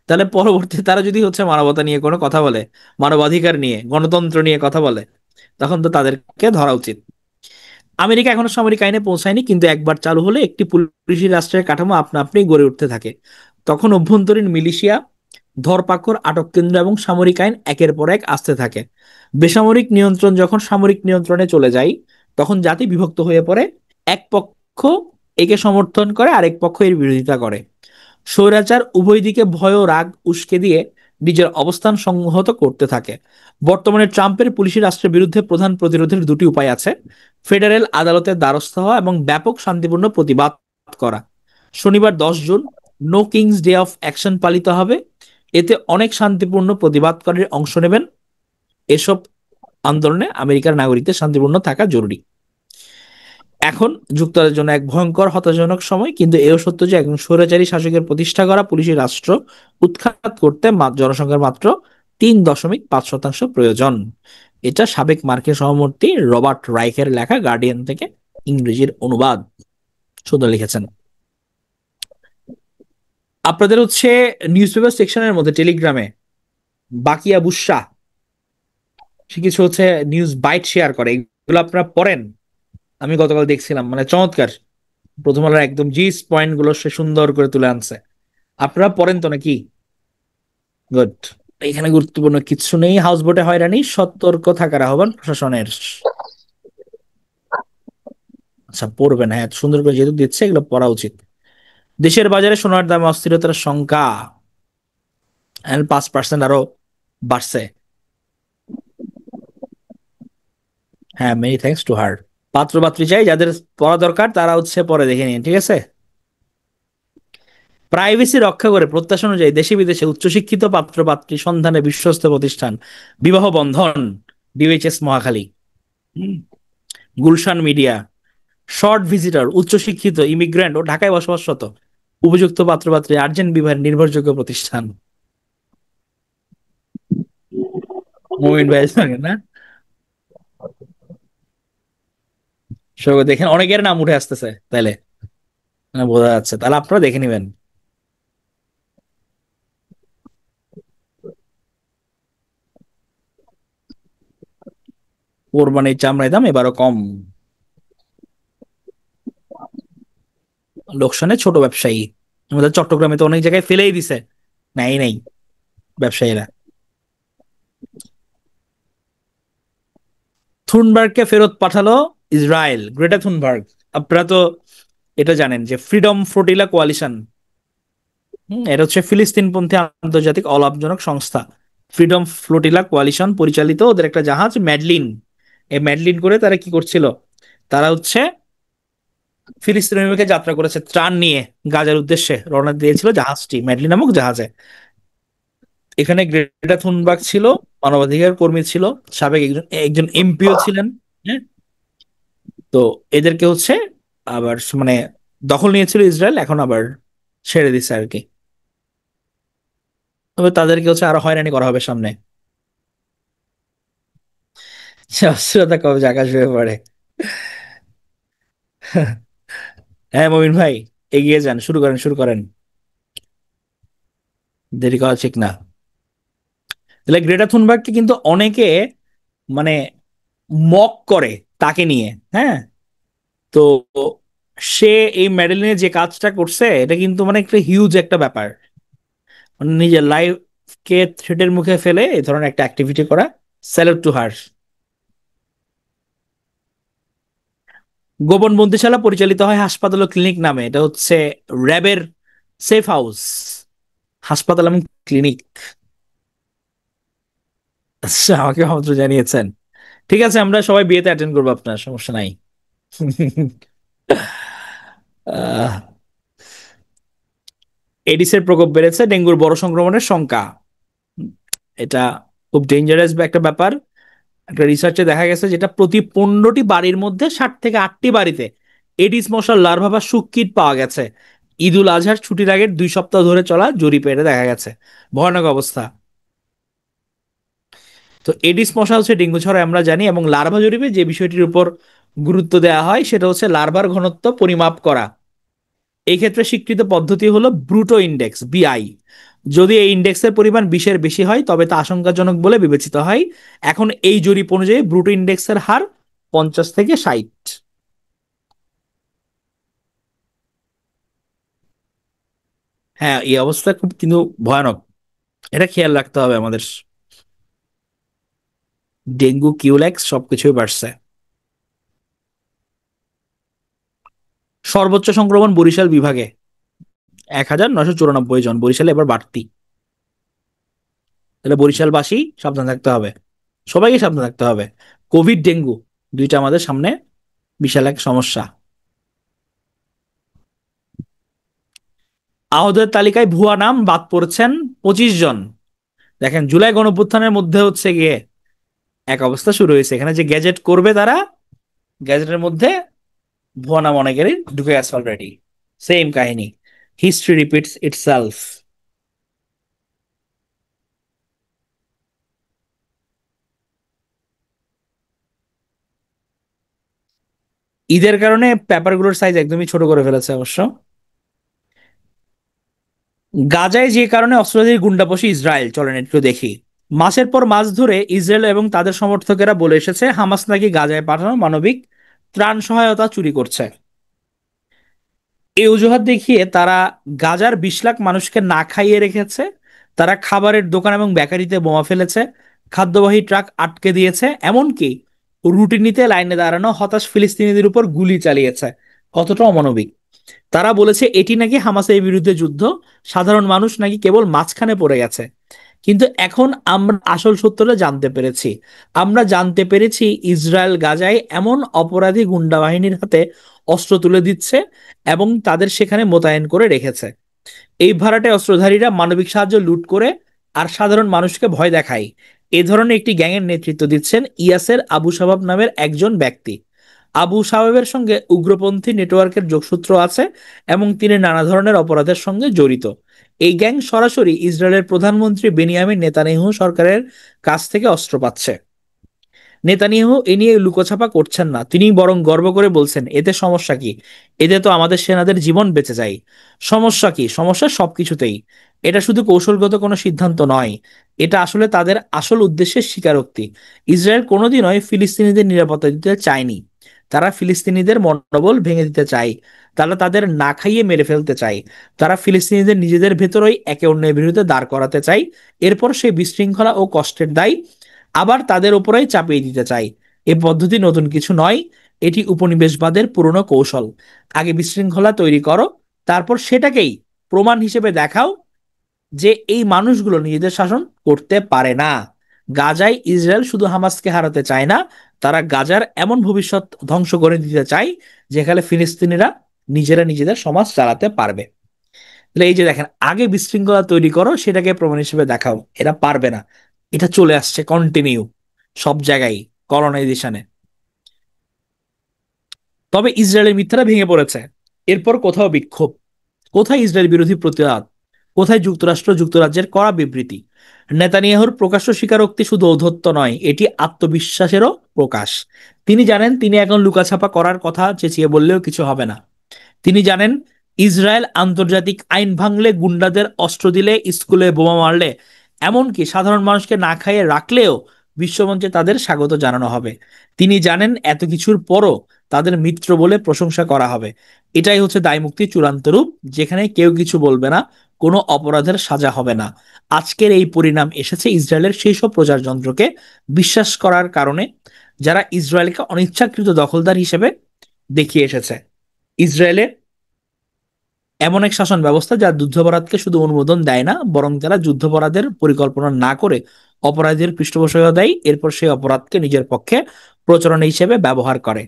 তাহলে পরবর্তী তারা যদি হচ্ছে মানবতা নিয়ে কোনো কথা বলে, মানবাধিকার নিয়ে, গণতন্ত্র নিয়ে কথা বলে, তখন তো তাদেরকে ধরা উচিত। আমেরিকা এখনো সামরিক আইনে পৌঁছায়নি, কিন্তু একবার চালু হলে একটি পুলিশি রাষ্ট্রের কাঠামো আপনা আপনি গড়ে উঠতে থাকে। তখন অভ্যন্তরীণ মিলিশিয়া, ধরপাকড়, আটক কেন্দ্র এবং সামরিক আইন একের পর এক আসতে থাকে। বেসামরিক নিয়ন্ত্রণ যখন সামরিক নিয়ন্ত্রণে চলে যায়, তখন জাতি বিভক্ত হয়ে পড়ে। এক পক্ষ একে সমর্থন করে, আরেক পক্ষ এর বিরোধিতা করে। স্বৈরাচার উভয় দিকে ভয় ও রাগ উস্কে দিয়ে নিজের অবস্থান সংহত করতে থাকে। বর্তমানে ট্রাম্পের পুলিশি রাষ্ট্রের বিরুদ্ধে প্রধান প্রতিরোধের দুটি উপায় আছে: ফেডারেল আদালতের দ্বারস্থ হওয়া এবং ব্যাপক শান্তিপূর্ণ প্রতিবাদ করা। শনিবার 10 June no kings day of action পালিত হবে। এতে অনেক শান্তিপূর্ণ প্রতিবাদকারী অংশ নেবেন। এসব আন্দোলনে আমেরিকার নাগরিকদের শান্তিপূর্ণ থাকা জরুরি। এখন যুক্তরাজ্যের জন্য এক ভয়ঙ্কর হতাশাজনক সময়, কিন্তু এও সত্য যে একজন স্বৈরাচারী শাসকের প্রতিষ্ঠা করা পুলিশি রাষ্ট্র উৎখাত করতে জনসংখ্যার মাত্র 3.5% প্রয়োজন। এটা সাবেক মার্কিন সহমন্ত্রী রবার্ট রাইকের লেখা গার্ডিয়ান থেকে ইংরেজির অনুবাদ। সুন্দর লিখেছেন। আপনাদের হচ্ছে নিউজ পেপার সেকশনের মধ্যে টেলিগ্রামে বাকিয়া বুসা সে কিছু হচ্ছে নিউজ বাইট শেয়ার করে, এগুলো আপনারা পড়েন। আমি গতকাল দেখছিলাম, মানে চমৎকার। প্রথম আলোর একদম জি পয়েন্ট গুলো সে সুন্দর করে তুলে আনছে। আপনারা পড়েন তো নাকি? গুড। এখানে গুরুত্বপূর্ণ কিছু নেই। হাউস বোটে হয়রানি, সতর্ক থাকার আহ্বান প্রশাসনের। আচ্ছা, পড়বেন, হ্যাঁ, সুন্দর করে যেহেতু দিচ্ছে এগুলো পড়া উচিত। দেশের বাজারে সোনার দামে অস্থিরতার সংখ্যা 5% আরো বাড়ছে। হ্যাঁ, মেনি থ্যাঙ্কস টু হার। পাত্র পাত্রী চাই, যাদের পড়া দরকার তারা হচ্ছে পরে দেখে নিন, ঠিক আছে। প্রাইভেসি রক্ষা করে প্রত্যাশা অনুযায়ী দেশে বিদেশে উচ্চশিক্ষিত পাত্র পাত্রী সন্ধানে বিশ্বস্ত প্রতিষ্ঠান বিবাহ বন্ধন, ডিএইচএস মহাখালী। হুম। গুলশান মিডিয়া, শর্ট ভিজিটর, উচ্চশিক্ষিত ইমিগ্রেন্ট ও ঢাকায় বসবাসরত উপযুক্ত পাত্রপাত্রী আর্জেন্ট বিবাহের নির্ভরযোগ্য প্রতিষ্ঠান। মুমিন ভাই সঙ্গে না? সব দেখেন অনেকের নাম উঠে আসতেছে তাইলে, বোঝা যাচ্ছে, তাহলে আপনারা দেখে নেবেন। কোরবানির চামড়ার দাম এবারও কম। লোকসানে ছোট ব্যবসায়ী, আমাদের চট্টগ্রামে তো অনেক জায়গায় ফেলেই দিছে, নাই নাই ব্যবসায়ীরা। থুনবার্গকে ফেরত পাঠালো ইসরায়েল, গ্রেটা থুনবার্গ। আপনারা তো এটা জানেন যে ফ্রিডম ফ্লোটিলা কোয়ালিশন, এটা হচ্ছে ফিলিস্তিনপন্থী আন্তর্জাতিক অলাভজনক সংস্থা। ফ্রিডম ফ্লোটিলা কোয়ালিশন পরিচালিত ওদের একটা জাহাজ ম্যাডলিন, এই ম্যাডলিন করে তারা কি করছিল, তারা হচ্ছে ফিলিস্তিন অভিমুখে যাত্রা করেছে ত্রাণ নিয়ে, গাজার উদ্দেশ্যে রওনা দিয়েছিল জাহাজটি, ম্যাডলিন নামক জাহাজে। এখানে গ্রেটা থুনবার্গ ছিল, মানবাধিকার কর্মী ছিল, সাবেক একজন একজন এমপিও ছিলেন। হ্যাঁ। তো এদেরকে হচ্ছে আবার মানে দখল নিয়েছিল ইসরায়েল, এখন আবার ছেড়ে দিছে আর কি। তবে তাদেরকে হচ্ছে আরো হয়রানি করা হবে সামনে। সে অস্থিরতা কবে যে আকাশ হয়ে পড়ে। হ্যাঁ মমিন ভাই, এগিয়ে যান, শুরু করেন শুরু করেন, দেরি করা ঠিক না। তাহলে গ্রেটা থুনবার্গকে কিন্তু অনেকে মানে মক করে তাকে নিয়ে। হ্যাঁ। তো সে এই মেডেলিনে যে কাজটা করছে এটা কিন্তু মানে একটা হিউজ একটা ব্যাপার, মানে নিজের লাইফকে থ্রেটের মুখে ফেলে এই ধরনের একটা অ্যাক্টিভিটি করা। Salute to her. গোপন বন্দিশালা পরিচালিত হয় হাসপাতাল ও ক্লিনিক নামে, এটা হচ্ছে র্যাবের সেফ হাউস, হাসপাতাল এবং ক্লিনিক। আচ্ছা, আমাকে আমন্ত্রণ জানিয়েছেন, ঠিক আছে, আমরা সবাই বিয়েতে অ্যাটেন্ড করবো, আপনার সমস্যা নাই। আহ, এডিসের প্রকোপ বেড়েছে, ডেঙ্গুর বড় সংক্রমণের শঙ্কা। এটা খুব ডেঞ্জারাস একটা ব্যাপার। একটা রিসার্চে দেখা গেছে যেটা প্রতি 15টি বাড়ির মধ্যে 60 থেকে 8টি বাড়িতে এডিস মশার লার্ভা বা শুককিট পাওয়া গেছে। ঈদ উল আজহার ছুটির আগের 2 সপ্তাহ ধরে চলা জরিপে এটা দেখা গেছে। ভয়ানক অবস্থা। তো এডিস মশা হচ্ছে ডেঙ্গু ছড়ায় আমরা জানি, এবং লার্ভা জরিপে যে বিষয়টির উপর গুরুত্ব দেওয়া হয় সেটা হচ্ছে লার্ভার ঘনত্ব পরিমাপ করা। এই ক্ষেত্রে স্বীকৃত পদ্ধতি হলো ব্রুটো ইন্ডেক্স, বিআই। যদি এই ইন্ডেক্সের পরিমাণ 20-এর বেশি হয় তবে তা আশঙ্কাজনক বলে বিবেচিত হয়। এখন এই জরিপ অনুযায়ী ব্রুটো ইন্ডেক্সের হার 50 থেকে 60। হ্যাঁ, এই অবস্থা খুব কিন্তু ভয়ানক, এটা খেয়াল রাখতে হবে আমাদের। ডেঙ্গু, কিউলেক্স সবকিছুই বাড়ছে। সর্বোচ্চ সংক্রমণ বরিশাল বিভাগে 1994 জন, বরিশালে এবার বাড়তি। তাহলে বরিশালবাসী সাবধান থাকতে হবে, সবাইকে সাবধান থাকতে হবে। কোভিড, ডেঙ্গু দুইটা আমাদের সামনে বিশাল এক সমস্যা। আহতদের তালিকায় ভুয়া নাম বাদ পড়েছেন 25 জন। দেখেন, জুলাই গণঅভ্যুত্থানের মধ্যে হচ্ছে গিয়ে এক অবস্থা শুরু হয়েছে, এখানে যে গ্যাজেট করবে তারা, গ্যাজেটের মধ্যে ভুয়া নাম অনেকেরই ঢুকে গেছে অলরেডি। সেম কাহিনী, হিস্ট্রি রিপিটস ইটসেলফ। ঈদের কারণে পেপারগুলোর সাইজ একদমই ছোট করে ফেলেছে অবশ্য। গাজায় যে কারণে অস্ত্রধারী গুন্ডাপসি ইসরায়েল, চলেন একটু দেখি। মাসের পর মাস ধরে ইসরায়েল এবং তাদের সমর্থকেরা বলে এসেছে হামাস নাকি গাজায় পাঠানো মানবিক ত্রাণ সহায়তা চুরি করছে। এই অজুহাত দেখিয়ে তারা গাজার 20 লাখ মানুষকে না খাইয়ে রেখেছে। তারা খাবারের দোকান এবং বেকারিতে বোমা ফেলেছে, খাদ্যবাহী ট্রাক আটকে দিয়েছে, এমনকি রুটি নিতে লাইনে দাঁড়ানো হতাশ ফিলিস্তিনিদের উপর গুলি চালিয়েছে। কতটা অমানবিক! তারা বলেছে এটি নাকি হামাসের বিরুদ্ধে যুদ্ধ, সাধারণ মানুষ নাকি কেবল মাঝখানে পড়ে গেছে। কিন্তু এখন আমরা আসল সত্যটা জানতে পেরেছি। আমরা জানতে পেরেছি ইসরায়েল গাজায় এমন অপরাধী গুন্ডা বাহিনীর হাতে অস্ত্র তুলে দিচ্ছে এবং তাদের সেখানে মোতায়েন করে রেখেছে। এই ভাড়াটে অস্ত্রধারীরা মানবিক সাহায্য লুট করে আর সাধারণ মানুষকে ভয় দেখায়। এ ধরনের একটি গ্যাংয়ের নেতৃত্ব দিচ্ছেন ইয়াসের আবু শাবাব নামের একজন ব্যক্তি। আবু শাবাবের সঙ্গে উগ্রপন্থী নেটওয়ার্কের যোগসূত্র আছে এবং তিনি নানা ধরনের অপরাধের সঙ্গে জড়িত। এই গ্যাং সরাসরি ইসরায়েলের প্রধানমন্ত্রী বেনিয়ামিন নেতানিয়াহু সরকারের কাছ থেকে অস্ত্র পাচ্ছে। নেতানিয়াহু এ নিয়ে লুকোছাপা করছেন না, তিনি বরং গর্ব করে বলছেন, এতে সমস্যা কি? এতে তো আমাদের সেনাদের জীবন বেঁচে যায়। সমস্যা কি? সমস্যা সবকিছুতেই। এটা শুধু কৌশলগত কোনো সিদ্ধান্ত নয়, এটা আসলে তাদের আসল উদ্দেশ্যের স্বীকারোক্তি। ইসরায়েল কোনোদিনই ফিলিস্তিনিদের নিরাপত্তা দিতে চায়নি। তারা ফিলিস্তিনিদের মনোবল ভেঙে দিতে চায়। তারা তাদের না খাইয়ে মেরে ফেলতে চায়। তারা ফিলিস্তিনিদের নিজেদের ভেতরেই একে অন্যের বিরুদ্ধে দাঁড় করাতে চায়। এরপর সেই বিশৃঙ্খলা ও কষ্টের দায় আবার তাদের উপরেই চাপিয়ে দিতে চায়। এই পদ্ধতি নতুন কিছু নয়, এটি উপনিবেশবাদের পুরনো কৌশল। আগে বিশৃঙ্খলা তৈরি করো, তারপর সেটাকেই প্রমাণ হিসেবে দেখাও যে এই মানুষগুলো নিজেদের শাসন করতে পারে না। গাজায় ইসরায়েল শুধু হামাসকে হারাতে চায় না, তারা গাজার এমন ভবিষ্যৎ ধ্বংস করে দিতে চায় যেখানে ফিলিস্তিনিরা নিজেরা নিজেদের সমাজ চালাতে পারবে। তাহলে এই যে দেখেন, আগে বিশৃঙ্খলা তৈরি করো, সেটাকে প্রমাণ হিসেবে দেখাও। এরা পারবে না। এটা চলে আসছে কন্টিনিউ সব জায়গায়, কলোনাইজেশনে। তবে ইসরায়েলের মিথ্যাটা ভেঙে পড়েছে। এরপর কোথাও বিক্ষোভ, কোথায় ইসরায়েল বিরোধী প্রতিবাদ, কোথায় যুক্তরাষ্ট্র যুক্তরাজ্যের কড়া বিবৃতি। নেতানিয়াহুর প্রকাশ্য স্বীকারোক্তি শুধু ঔদ্ধত্য নয়, এটি আত্মবিশ্বাসেরও প্রকাশ। তিনি জানেন তিনি এখন লুকাছাপা করার কথা চেঁচিয়ে বললেও কিছু হবে না। তিনি জানেন ইসরায়েল আন্তর্জাতিক আইন ভাঙলে, গুন্ডাদের অস্ত্র দিলে, স্কুলে বোমা মারলে, এমনকি সাধারণ মানুষকে না খাইয়ে রাখলেও বিশ্বমঞ্চে তাদের স্বাগত জানানো হবে। তিনি জানেন এত কিছুর পরও তাদের মিত্র বলে প্রশংসা করা হবে। এটাই হচ্ছে দায়মুক্তির চূড়ান্ত রূপ, যেখানে কেউ কিছু বলবে না, কোনো অপরাধের সাজা হবে না। আজকের এই পরিণাম এসেছে ইসরায়েলের সেই সব প্রচারযন্ত্রকে বিশ্বাস করার কারণে, যারা ইসরায়েলকে অনিচ্ছাকৃত দখলদার হিসেবে দেখিয়ে এসেছে। ইসরায়েলে এমন এক শাসন ব্যবস্থা যা যুদ্ধাপরাধকে শুধু অনুমোদন দেয় না, বরং যারা যুদ্ধাপরাধের পরিকল্পনা না করে অপরাধীর পৃষ্ঠপোষকতা দেয়, এরপর সেই অপরাধকে নিজের পক্ষে প্রচারণা হিসেবে ব্যবহার করে।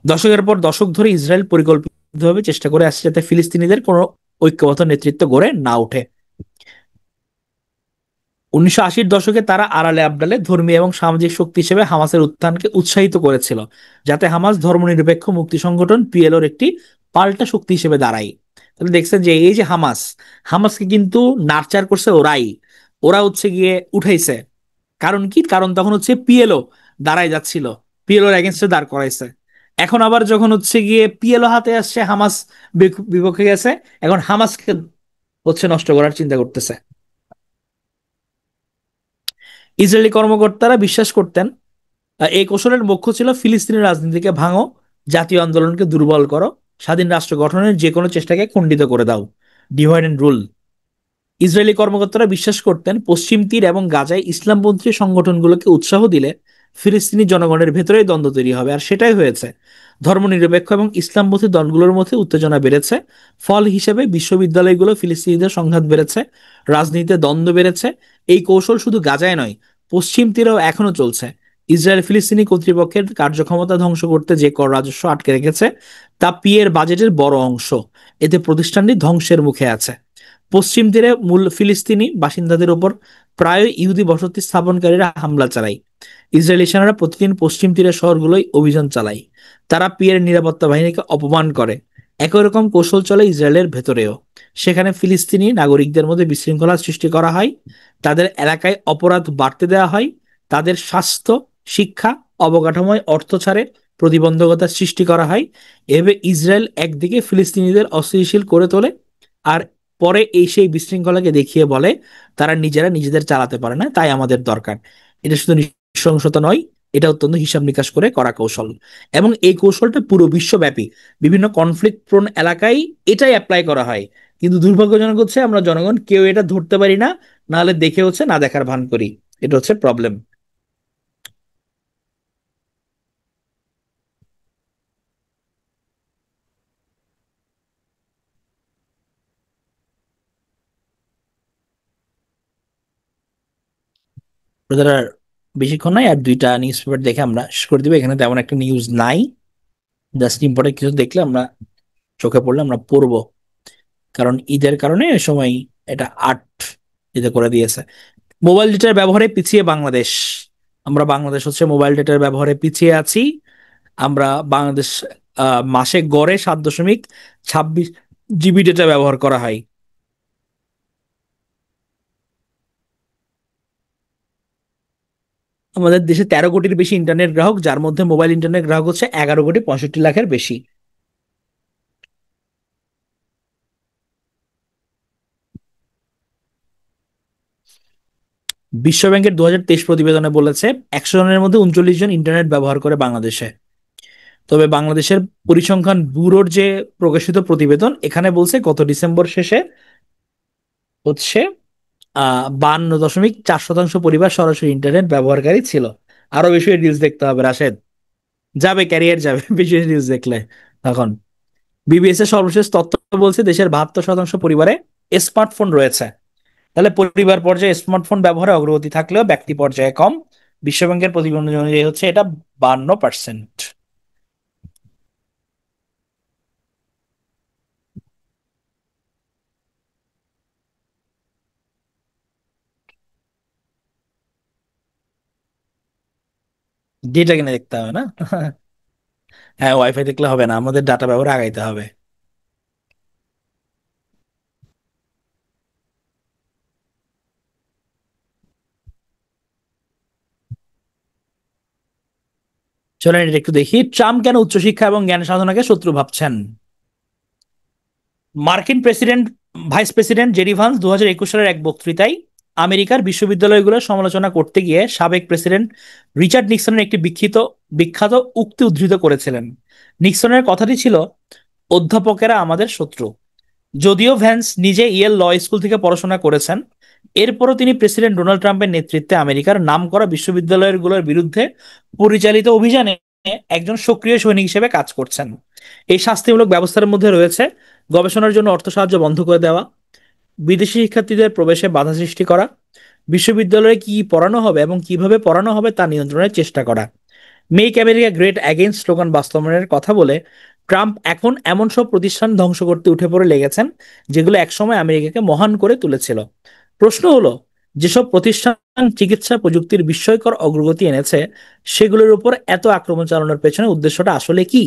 দশকের পর দশক ধরে ইসরায়েল পরিকল্পিতভাবে চেষ্টা করে আসছে যাতে ফিলিস্তিনিদের কোনো ঐক্যবদ্ধ নেতৃত্ব গড়ে না ওঠে। 1980-র দশকে তারা আড়ালে আবডালে ধর্মীয় এবং সামাজিক শক্তি হিসেবে হামাসের উত্থানকে উৎসাহিত করেছিল, যাতে হামাস ধর্মনিরপেক্ষ মুক্তি সংগঠন পিএলওর একটি পাল্টা শক্তি হিসেবে দাঁড়ায়। তাহলে দেখছেন যে এই যে হামাস, হামাসকে কিন্তু নার্চার করছে ওরাই। ওরা হচ্ছে গিয়ে উঠাইছে। কারণ কি? কারণ তখন হচ্ছে পিএলও দাঁড়ায় যাচ্ছিল, পিএলওর এগেনস্টে দাঁড় করাইছে। এখন আবার যখন হচ্ছে গিয়ে পিএলও হাতে আসছে, হামাস বিপক্ষে গেছে, এখন হামাসকে হচ্ছে নষ্ট করার চিন্তা করতেছে। ইসরায়েলি কর্মকর্তারা বিশ্বাস করতেন এই কৌশলের লক্ষ্য ছিল ফিলিস্তিনি রাজনীতিকে ভাঙো, জাতীয় আন্দোলনকে দুর্বল করো, স্বাধীন রাষ্ট্র গঠনের যে কোনো চেষ্টাকে খণ্ডিত করে দাও। Divide and rule. ইসরায়েলি কর্মকর্তারা বিশ্বাস করতেন পশ্চিম তীর এবং গাজায় ইসলামপন্থী সংগঠনগুলোকে উৎসাহ দিলে ফিলিস্তিনি জনগণের ভেতরেই দ্বন্দ্ব তৈরি হবে, আর সেটাই হয়েছে। ধর্মনিরপেক্ষ এবং ইসলামপন্থী দলগুলোর মধ্যে উত্তেজনা বেড়েছে। ফল হিসেবে বিশ্ববিদ্যালয়গুলো ফিলিস্তিনিদের সংঘাত বেড়েছে, রাজনীতিতে দ্বন্দ্ব বেড়েছে। এই কৌশল শুধু গাজায় নয়, পশ্চিম তীরেও এখনো চলছে। ইসরায়েল ফিলিস্তিনি কর্তৃপক্ষের কার্যক্ষমতা ধ্বংস করতে যে কর রাজস্ব আটকে রেখেছে তা পিএর বাজেটের বড় অংশ। এতে প্রতিষ্ঠানটি ধ্বংসের মুখে আছে। পশ্চিম তীরে মূল ফিলিস্তিনি বাসিন্দাদের উপর প্রায় ইহুদি বসতি স্থাপনকারীরা হামলা চালায়। ইসরায়েলি সেনারা প্রতিদিন পশ্চিম তীরের শহরগুলোয় অভিযান চালায়। তারা পিয়ের নিরাপত্তা বাহিনীকে অপমান করে। একই রকম কৌশল চলে ইসরায়েলের ভেতরেও। সেখানে ফিলিস্তিনি নাগরিকদের মধ্যে বিশৃঙ্খলা সৃষ্টি করা হয়, তাদের এলাকায় অপরাধ বাড়তে দেওয়া হয়, তাদের স্বাস্থ্য, শিক্ষা, অবকাঠামোয় অর্থ ছাড়ে প্রতিবন্ধকতা সৃষ্টি করা হয়। এভাবে ইসরায়েল একদিকে ফিলিস্তিনিদের অস্থিতিশীল করে তোলে, আর পরে এই সেই বিশৃঙ্খলাকে দেখিয়ে বলে তারা নিজেরা নিজেদের চালাতে পারে না, তাই আমাদের দরকার। এটা শুধু নৃশংসতা নয়, এটা অত্যন্ত হিসাব নিকাশ করে করা কৌশল। এবং এই কৌশলটা পুরো বিশ্বব্যাপী বিভিন্ন কনফ্লিক্ট প্রোন এলাকায় এটাই অ্যাপ্লাই করা হয়। কিন্তু দুর্ভাগ্যজনক হচ্ছে আমরা জনগণ কেউ এটা ধরতে পারি না, নাহলে দেখে হচ্ছে না দেখার ভান করি। এটা হচ্ছে প্রবলেম। ওদের আর বেশিক্ষণ নাই, আর দুইটা নিউজ পেপার দেখে আমরা শেষ করে দিবো। এখানে তেমন একটা নিউজ নাই, জাস্ট ইম্পর্টেন্ট কিছু দেখলে আমরা, চোখে পড়লে আমরা পড়বো। কারণ ঈদের কারণে এ সময় এটা আট ঈদে করে দিয়েছে। মোবাইল ডেটার ব্যবহারে পিছিয়ে বাংলাদেশ। আমরা বাংলাদেশ হচ্ছে মোবাইল ডেটার ব্যবহারে পিছিয়ে আছি। আমরা বাংলাদেশ মাসে গড়ে 7.26 জিবি ডেটা ব্যবহার করা হয়। আমাদের দেশে 13 কোটির বেশি ইন্টারনেট গ্রাহক, যার মধ্যে মোবাইল ইন্টারনেট গ্রাহক হচ্ছে 11,65,00,000-এর বেশি। বিশ্বব্যাংকের 2023 প্রতিবেদনে বলেছে 100 জনের মধ্যে 39 জন ইন্টারনেট ব্যবহার করে বাংলাদেশে। তবে বাংলাদেশের পরিসংখ্যান ব্যুরোর যে প্রকাশিত প্রতিবেদন এখানে বলছে গত ডিসেম্বর শেষে হচ্ছে 52.4% পরিবার সরাসরি ইন্টারনেট ব্যবহারকারী ছিল। আরো বেশি রিলস দেখতে হবে রাশেদ, যাবে ক্যারিয়ার যাবে বেশি রিলস দেখলে তখন। বিবিএস এর সর্বশেষ তথ্য বলছে দেশের 72% পরিবারে স্মার্টফোন রয়েছে। তাহলে পরিবার পর্যায়ে স্মার্টফোন ব্যবহারে অগ্রগতি থাকলেও ব্যক্তি পর্যায়ে কম। বিশ্বব্যাংকের প্রতিবেদন অনুযায়ী হচ্ছে এটা 52%। ডেটা কিনে দেখতে হবে না? হ্যাঁ, ওয়াইফাই দেখলে হবে না, আমাদের ডাটা ব্যবহার আগাইতে হবে। চলেন এটা একটু দেখি, ট্রাম্প কেন উচ্চশিক্ষা এবং জ্ঞান সাধনাকে শত্রু ভাবছেন। মার্কিন ভাইস প্রেসিডেন্ট জেডি ভান্স 2021 সালের এক বক্তৃতায় আমেরিকার বিশ্ববিদ্যালয়গুলোর সমালোচনা করতে গিয়ে সাবেক প্রেসিডেন্ট রিচার্ড নিক্সনের একটি বিখ্যাত উক্তি উদ্ধৃত করেছিলেন। নিক্সনের কথাটি ছিল, অধ্যাপকেরা আমাদের শত্রু। যদিও ভ্যান্স নিজে ইয়েল ল স্কুল থেকে পড়াশোনা করেছেন, এরপরও তিনি প্রেসিডেন্ট ডোনাল্ড ট্রাম্পের নেতৃত্বে আমেরিকার নামকরা বিশ্ববিদ্যালয়গুলোর বিরুদ্ধে পরিচালিত অভিযানে একজন সক্রিয় সৈনিক হিসেবে কাজ করছেন। এই শাস্তিমূলক ব্যবস্থার মধ্যে রয়েছে গবেষণার জন্য অর্থ সাহায্য বন্ধ করে দেওয়া, বিদেশি শিক্ষার্থীদের প্রবেশে বাধা সৃষ্টি করা, বিশ্ববিদ্যালয়ে কি পড়ানো হবে এবং কিভাবে পড়ানো হবে তা নিয়ন্ত্রণের চেষ্টা করা। Make America great against slogan বাস্তবায়নের কথা বলে ট্রাম্প এখন এমন সব প্রতিষ্ঠান ধ্বংস করতে উঠে পড়ে লেগেছেন যেগুলো একসময় আমেরিকাকে মহান করে তুলেছিল। প্রশ্ন হলো, যেসব প্রতিষ্ঠান চিকিৎসা প্রযুক্তির বিস্ময়কর অগ্রগতি এনেছে সেগুলোর উপর এত আক্রমণ চালানোর পেছনে উদ্দেশ্যটা আসলে কি?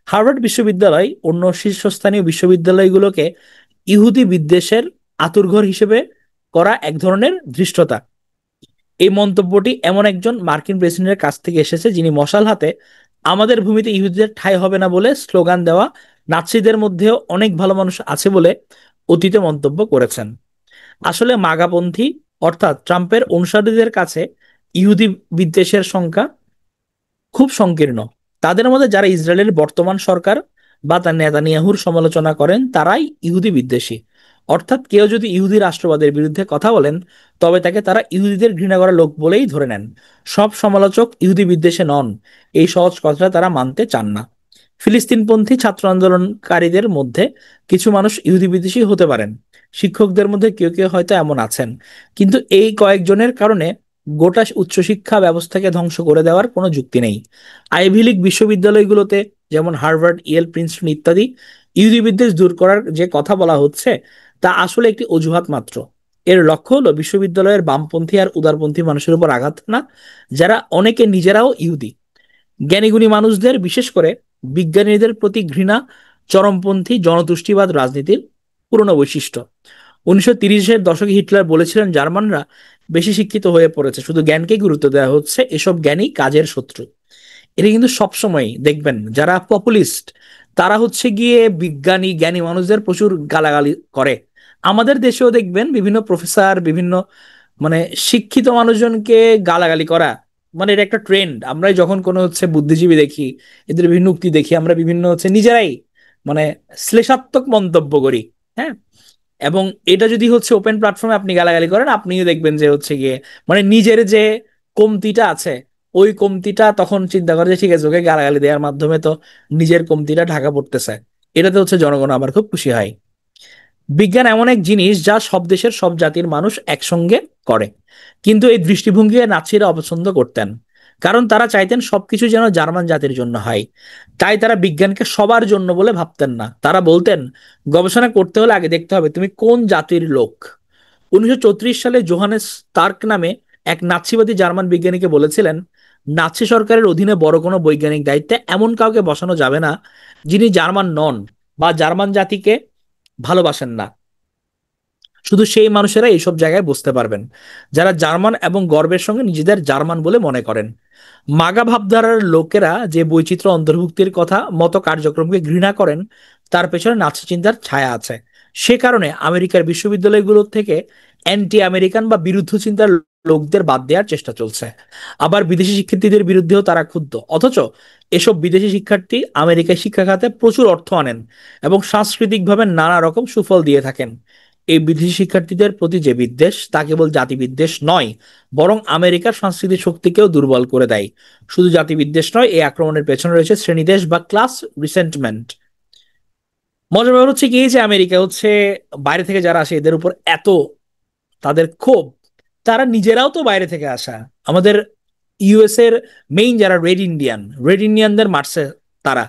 হার্ভার্ড বিশ্ববিদ্যালয় অন্য শীর্ষস্থানীয় বিশ্ববিদ্যালয়গুলোকে ইহুদি বিদ্বেষের আঁতুড়ঘর হিসেবে করা এক ধরনের ধৃষ্টতা। এই মন্তব্যটি এমন একজন মার্কিন প্রেসিডেন্টের কাছ থেকে এসেছে যিনি মশাল হাতে আমাদের ভূমিতে ইহুদিদের ঠাঁই হবে না বলে স্লোগান দেওয়া নাৎসিদের মধ্যেও অনেক ভালো মানুষ আছে বলে অতীতে মন্তব্য করেছেন। আসলে মাগাপন্থী অর্থাৎ ট্রাম্পের অনুসারীদের কাছে ইহুদি বিদ্বেষের সংখ্যা খুব সংকীর্ণ। তাদের মধ্যে যারা ইসরায়েলের বর্তমান সরকার বা তার নেতানিয়াহুর সমালোচনা করেন তারাই ইহুদি বিদ্বেষী। অর্থাৎ কেউ যদি ইহুদি রাষ্ট্রবাদের বিরুদ্ধে কথা বলেন তবে তাকে তারা ইহুদিদের ঘৃণা করা লোক বলেই ধরে নেন। সব সমালোচক ইহুদি বিদ্বেষে নন, এই সহজ কথাটা তারা মানতে চান না। ফিলিস্তিনপন্থী ছাত্র আন্দোলনকারীদের মধ্যে কিছু মানুষ ইহুদি বিদ্বেষী হতে পারেন, শিক্ষকদের মধ্যে কেউ কেউ হয়তো এমন আছেন, কিন্তু এই কয়েকজনের কারণে গোটা উচ্চশিক্ষা ব্যবস্থাকে ধ্বংস করে দেওয়ার কোনো যুক্তি নেই। আইভি লীগ বিশ্ববিদ্যালয়গুলোতে যেমন হার্ভার্ড, ইয়েল, প্রিন্সটন ইত্যাদি ইহুদি বিদ্বেষ দূর করার যে কথা বলা হচ্ছে তা আসলে একটি অজুহাত মাত্র। এর লক্ষ্য হলো বিশ্ববিদ্যালয়ের বামপন্থী আর উদারপন্থী মানুষের উপর আঘাত না, যারা অনেকে নিজেরাও ইহুদি। জ্ঞানীগুণী মানুষদের, বিশেষ করে বিজ্ঞানীদের প্রতি ঘৃণা চরমপন্থী জনতুষ্টিবাদ রাজনীতির পুরনো বৈশিষ্ট্য। 1930-এর দশকে হিটলার বলেছিলেন জার্মানরা বেশি শিক্ষিত হয়ে পড়েছে, শুধু জ্ঞানকে গুরুত্ব দেওয়া হচ্ছে, এসব জ্ঞানী কাজের শত্রু। এটা কিন্তু সবসময় দেখবেন যারা পপুলিস্ট তারা হচ্ছে গিয়ে বিজ্ঞানী জ্ঞানী মানুষদের প্রচুর গালাগালি করে। আমাদের দেশেও দেখবেন বিভিন্ন প্রফেসর, বিভিন্ন মানে শিক্ষিত মানুষজনকে গালাগালি করা, মানে এটা একটা ট্রেন্ড। আমরা যখন কোনো হচ্ছে বুদ্ধিজীবী দেখি, এদের বিভিন্ন উক্তি দেখি, আমরা বিভিন্ন হচ্ছে নিজেরাই মানে শ্লেষাত্মক মন্তব্য করি। হ্যাঁ, এবং এটা যদি হচ্ছে ওপেন প্ল্যাটফর্মে আপনি গালাগালি করেন, আপনিও দেখবেন যে হচ্ছে গিয়ে মানে নিজের যে কমতিটা আছে ওই কমতিটা তখন চিন্তা করে যে ঠিক আছে ওকে গালাগালি দেওয়ার মাধ্যমে তো নিজের কমতিটা ঢাকা পড়তেছে। এটাতে হচ্ছে জনগণ আবার খুব খুশি হয়। বিজ্ঞান এমন এক জিনিস যা সব দেশের সব জাতির মানুষ একসঙ্গে করে। কিন্তু এই দৃষ্টিভঙ্গি নাৎসিরা অপছন্দ করতেন, কারণ তারা চাইতেন সবকিছু যেন জার্মান জাতির জন্য হয়। তাই তারা বিজ্ঞানকে সবার জন্য বলে ভাবতেন না। তারা বলতেন, গবেষণা করতে হলে আগে দেখতে হবে তুমি কোন জাতির লোক। 1934 সালে জোহানেস তার্ক নামে এক নাৎসিবাদী জার্মান বিজ্ঞানীকে বলেছিলেন, নাৎসি সরকারের অধীনে বড় কোনো বৈজ্ঞানিক দায়িত্বে এমন কাউকে বসানো যাবে না যিনি জার্মান নন বা জার্মান জাতিকে ভালোবাসেন না। শুধু সেই মানুষেরা এইসব জায়গায় বসতে পারবেন যারা জার্মান এবং গর্বের সঙ্গে নিজেদের জার্মান বলে মনে করেন। মাগা ভাবধারার লোকেরা যে বৈচিত্র্য অন্তর্ভুক্তির কথা মতো কার্যক্রমকে ঘৃণা করেন, তার পেছনে নাৎসি চিন্তার ছায়া আছে। সে কারণে আমেরিকার বিশ্ববিদ্যালয়গুলো থেকে অ্যান্টি আমেরিকান বা বিরুদ্ধ চিন্তার লোকদের বাদ দেওয়ার চেষ্টা চলছে। আবার বিদেশি শিক্ষার্থীদের বিরুদ্ধেও তারা ক্ষুব্ধ। অথচ এসব বিদেশি শিক্ষার্থী আমেরিকায় শিক্ষা খাতে প্রচুর অর্থ আনেন এবং সাংস্কৃতিকভাবে নানা রকম সুফল দিয়ে থাকেন। এই বিদেশি শিক্ষার্থীদের প্রতি যে বিদ্বেষ, তা কেবল জাতিবিদ্বেষ নয়, বরং আমেরিকার সাংস্কৃতিক শক্তিকেও দুর্বল করে দেয়। শুধু জাতিবিদ্বেষ নয়, এই আক্রমণের পেছনে রয়েছে শ্রেণীদেশ বা ক্লাস রিসেন্টমেন্ট। মজার ব্যাপার হচ্ছে কি, যে আমেরিকা হচ্ছে বাইরে থেকে যারা আসে এদের উপর এত তাদের ক্ষোভ, তারা নিজেরাও তো বাইরে থেকে আসা। আমাদের ইউএস এর মেইন যারা রেড ইন্ডিয়ানদের মারছে তারা।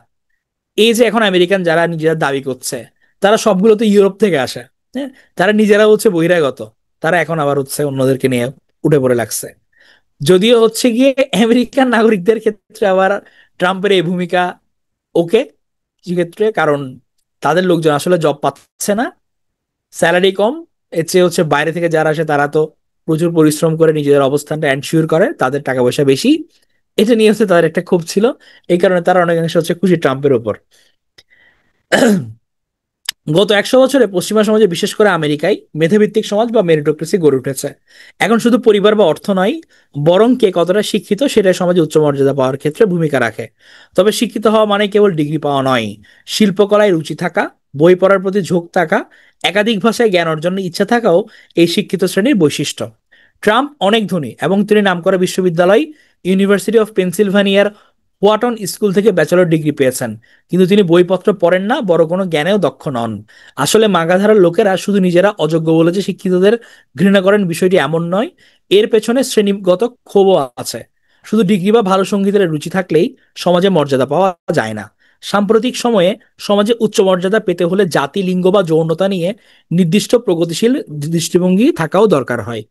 এই যে এখন আমেরিকান যারা নিজেরা দাবি করছে, তারা সবগুলো তো ইউরোপ থেকে আসা। হ্যাঁ, তারা নিজেরা হচ্ছে বহিরাগত। তারা এখন আবার হচ্ছে অন্যদেরকে নিয়ে উঠে পড়ে লাগছে। যদিও হচ্ছে গিয়ে আমেরিকান নাগরিকদের ক্ষেত্রে আবার ট্রাম্পের এই ভূমিকা ওকে ক্ষেত্রে, কারণ তাদের লোকজন আসলে জব পাচ্ছে না, স্যালারি কম। এর চেয়ে হচ্ছে বাইরে থেকে যারা আসে তারা তো প্রচুর পরিশ্রম করে নিজেদের অবস্থানটা এনশিওর করে, তাদের টাকা পয়সা বেশি। এটা নিয়ে হচ্ছে তাদের একটা ক্ষোভ ছিল। এই কারণে তারা অনেকাংশে হচ্ছে খুশি ট্রাম্পের উপর। গত 100 বছরে পশ্চিমা সমাজে, বিশেষ করে আমেরিকায়, মেধাভিত্তিক সমাজ বা মেরিটোক্রেসি গড়ে উঠেছে। এখন শুধু পরিবার বা অর্থ নয়, বরং কে কতটা শিক্ষিত সেটাই সমাজে উচ্চ মর্যাদা পাওয়ার ক্ষেত্রে ভূমিকা রাখে। তবে শিক্ষিত হওয়া মানে কেবল ডিগ্রি পাওয়া নয়। শিল্পকলায় রুচি থাকা, বই পড়ার প্রতি ঝোঁক থাকা, একাধিক ভাষায় জ্ঞান অর্জনের ইচ্ছা থাকাও এই শিক্ষিত শ্রেণীর বৈশিষ্ট্য। ট্রাম্প অনেক ধনী এবং তিনি নামকরা বিশ্ববিদ্যালয়, ইউনিভার্সিটি অফ পেনসিলভানিয়ার হোয়াটন স্কুল থেকে ব্যাচেলর ডিগ্রি পেয়েছেন, কিন্তু তিনি বইপত্র পড়েন না, বড় কোনো জ্ঞানেও দক্ষ নন। আসলে মাগাধারার লোকেরা শুধু নিজেরা অযোগ্য বলে যে শিক্ষিতদের ঘৃণা করেন বিষয়টি এমন নয়, এর পেছনে শ্রেণীগত ক্ষোভও আছে। শুধু ডিগ্রি বা ভালো সঙ্গীতের রুচি থাকলেই সমাজে মর্যাদা পাওয়া যায় না। সাম্প্রতিক সময়ে সমাজে উচ্চ মর্যাদা পেতে হলে জাতি, লিঙ্গ বা যৌনতা নিয়ে নির্দিষ্ট প্রগতিশীল দৃষ্টিভঙ্গি থাকাও দরকার হয়।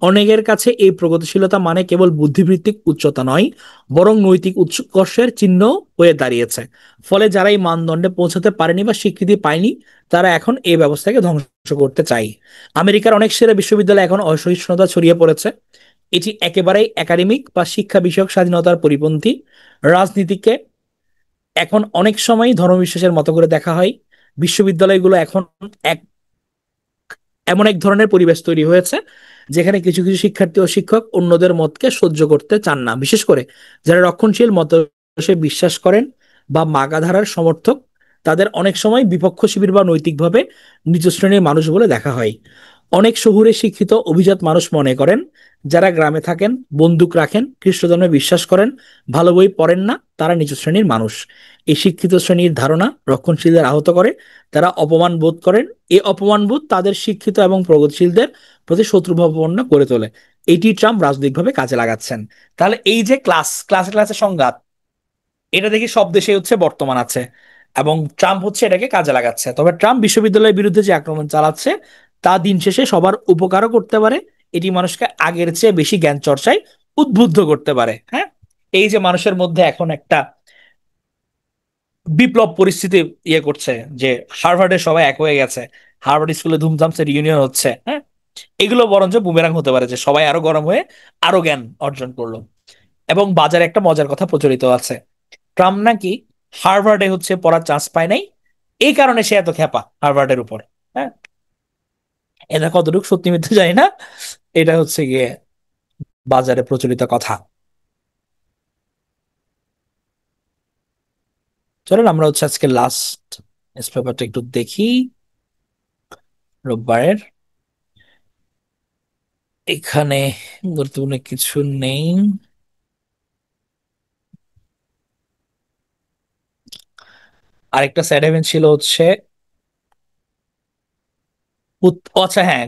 অনেকের কাছে এই প্রগতিশীলতা মানে কেবল বুদ্ধিবৃত্তিক উচ্চতা নয়, বরং নৈতিক উৎকর্ষের চিহ্ন হয়ে দাঁড়িয়েছে। ফলে যারা এই মানদণ্ডে পৌঁছাতে পারেনি বা স্বীকৃতি পায়নি, তারা এখন এই ব্যবস্থাকে ধ্বংস করতে চায়। আমেরিকার অনেক সেরা বিশ্ববিদ্যালয়ে এখন অসহিষ্ণুতা ছড়িয়ে পড়েছে। এটি একেবারেই একাডেমিক বা শিক্ষা বিষয়ক স্বাধীনতার পরিপন্থী। রাজনীতিকে এখন অনেক সময় ধর্মবিশ্বাসের মতো করে দেখা হয়। বিশ্ববিদ্যালয়গুলো এখন এক এমন এক ধরনের পরিবেশ তৈরি হয়েছে যেখানে কিছু কিছু শিক্ষার্থী ও শিক্ষক অন্যদের মতকে সহ্য করতে চান না, বিশেষ করে যারা রক্ষণশীল মতাদর্শে বিশ্বাস করেন বা মাগাধারার সমর্থক। তাদের অনেক সময় বিপক্ষ শিবির বা নৈতিকভাবে নিচু শ্রেণীর মানুষ বলে দেখা হয়। অনেক শহুরে শিক্ষিত অভিজাত মানুষ মনে করেন, যারা গ্রামে থাকেন, বন্দুক রাখেন, খ্রিস্ট ধর্মে বিশ্বাস করেন, ভালো বই পড়েন না, তারা নিচু শ্রেণীর মানুষ। এই শিক্ষিত শ্রেণীর ধারণা রক্ষণশীলদের আহত করে। তারা অপমান বোধ করেন। এই অপমানবোধ তাদের শিক্ষিত এবং প্রগতিশীলদের প্রতি শত্রুভাবাপন্ন করে তোলে। এটি ট্রাম্প রাজনৈতিকভাবে কাজে লাগাচ্ছেন। তাহলে এই যে ক্লাসে ক্লাসে সংঘাত, এটা দেখি সব দেশে হচ্ছে বর্তমান আছে, এবং ট্রাম্প হচ্ছে এটাকে কাজে লাগাচ্ছে। তবে ট্রাম্প বিশ্ববিদ্যালয়ের বিরুদ্ধে যে আক্রমণ চালাচ্ছে, তা দিন শেষে সবার উপকারও করতে পারে। এটি মানুষকে আগের চেয়ে বেশি জ্ঞান চর্চায় উদ্বুদ্ধ করতে পারে। হ্যাঁ, এই যে মানুষের মধ্যে এখন একটা বিপ্লব পরিস্থিতি করছে, যে হার্ভার্ডের সবাই এক হয়ে গেছে, হার্ভার্ড স্কুলে ধুমধামসে রিউনিয়ন হচ্ছে। হ্যাঁ, এগুলো বরঞ্চ বুমেরাং হতে পারে, যে সবাই আরো গরম হয়ে আরো জ্ঞান অর্জন করলো। এবং বাজারে একটা মজার কথা প্রচলিত আছে, ট্রাম্প নাকি হার্ভার্ডে হচ্ছে পড়ার চান্স পায় নাই, এই কারণে সে এত খ্যাপা হার্ভার্ডের উপর। হ্যাঁ, এটা কতটুকু সত্যি মিথ্যে জানি না, এটা হচ্ছে গিয়ে বাজারে প্রচলিত কথা। চলেন আমরা হচ্ছে আজকে লাস্ট নিউজ পেপারটা একটু দেখি, রোববারের। এখানে গুরুত্বপূর্ণ কিছু নেই। আরেকটা স্যাড ইভেন্ট ছিল হচ্ছে, আচ্ছা হ্যাঁ,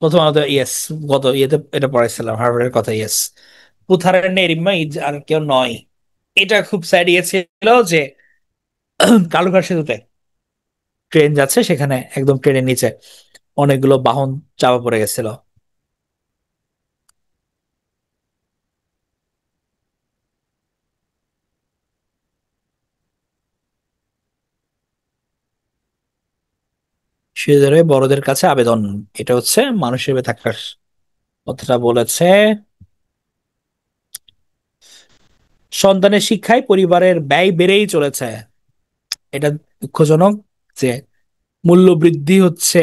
প্রথম আলোতে, ইয়েস, গত ইয়েতে এটা পড়াইছিলাম হার্ভার্ডের কথা, ইয়েস। পুথারের নেরিম্মা আর কেউ নয়। এটা খুব স্যাড ইয়ে ছিল যে কালুঘাট সেতুতে ট্রেন যাচ্ছে, সেখানে একদম ট্রেনের নিচে অনেকগুলো বাহন চাপা পড়ে গেছিল। শিশুদের বড়দের কাছে আবেদন, এটা হচ্ছে মানুষ হিসেবে থাকার কথাটা বলেছে। সন্তানের শিক্ষায় পরিবারের ব্যয় বেড়েই চলেছে, এটা দুঃখজনক যে মূল্য বৃদ্ধি হচ্ছে,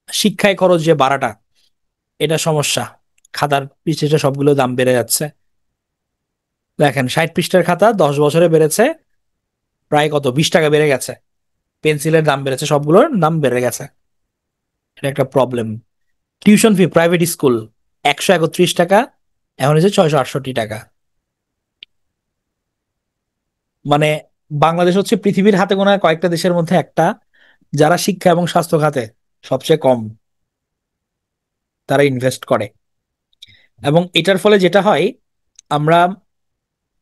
শিক্ষায় খরচ যে বাড়াটা, এটা সমস্যা। খাতার পিছিয়ে সবগুলো দাম বেড়ে যাচ্ছে। দেখেন, 60 পৃষ্ঠার খাতা 10 বছরে বেড়েছে প্রায় কত, 20 টাকা বেড়ে গেছে। পেন্সিলের দাম বেড়েছে, সবগুলোর দাম বেড়ে গেছে। এটা একটা problem. Tuition fee private school 131 টাকা, এখন হচ্ছে 668 টাকা। মানে বাংলাদেশ হচ্ছে পৃথিবীর হাতে গোনা কয়েকটা দেশের মধ্যে একটা, যারা শিক্ষা এবং স্বাস্থ্য খাতে সবচেয়ে কম তারা ইনভেস্ট করে। এবং এটার ফলে যেটা হয়, আমরা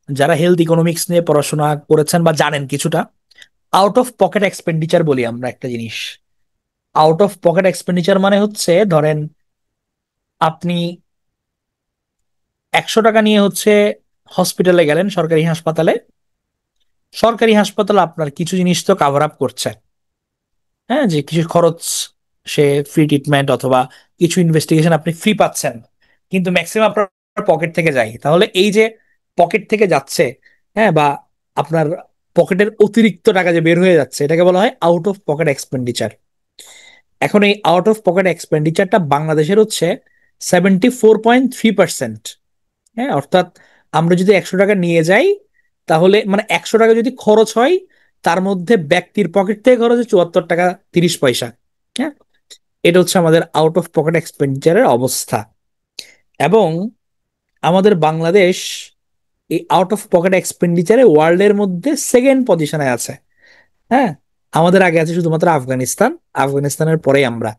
যারা হেলথ ইকোনমিক্স নিয়ে পড়াশোনা করেছেন বা জানেন কিছুটা, আউট অফ পকেট এক্সপেন্ডিচার বলি আমরা একটা জিনিস। আউট অফ পকেট এক্সপেন্ডিচার মানে হচ্ছে, ধরেন আপনি 100 টাকা নিয়ে হচ্ছে হসপিটালে গেলেন, সরকারি হাসপাতালে। সরকারি হাসপাতাল আপনার কিছু জিনিস তো কাভার আপ করছে, হ্যাঁ, যে কিছু খরচ, সে ফ্রি ট্রিটমেন্ট অথবা কিছু ইনভেস্টিগেশন আপনি ফ্রি পাচ্ছেন। কিন্তু ম্যাক্সিমাম আপনার পকেট থেকে যায়, তাহলে এই যে পকেট থেকে যাচ্ছে, হ্যাঁ, বা আপনার পকেটের অতিরিক্ত টাকা যে বের হয়ে যাচ্ছে, এটাকে বলা হয় আউট অফ পকেট এক্সপেন্ডিচার। এখন এই আউট অফ পকেট এক্সপেন্ডিচারটা বাংলাদেশের হচ্ছে 74.3%। হ্যাঁ, অর্থাৎ আমরা যদি 100 টাকা নিয়ে যাই, তাহলে মানে 100 টাকা যদি খরচ হয়, তার মধ্যে ব্যক্তির পকেট থেকে খরচ হয় 74 টাকা 30 পয়সা। হ্যাঁ, এটা হচ্ছে আমাদের আউট অফ পকেট এক্সপেন্ডিচারের অবস্থা। এবং আমাদের বাংলাদেশ এই আউট অফ পকেট এক্সপেন্ডিচারে ওয়ার্ল্ডের মধ্যে সেকেন্ড পজিশনে আছে। হ্যাঁ, আমাদের আগে আছে শুধুমাত্র আফগানিস্তান। আফগানিস্তানের পরেই আমরা।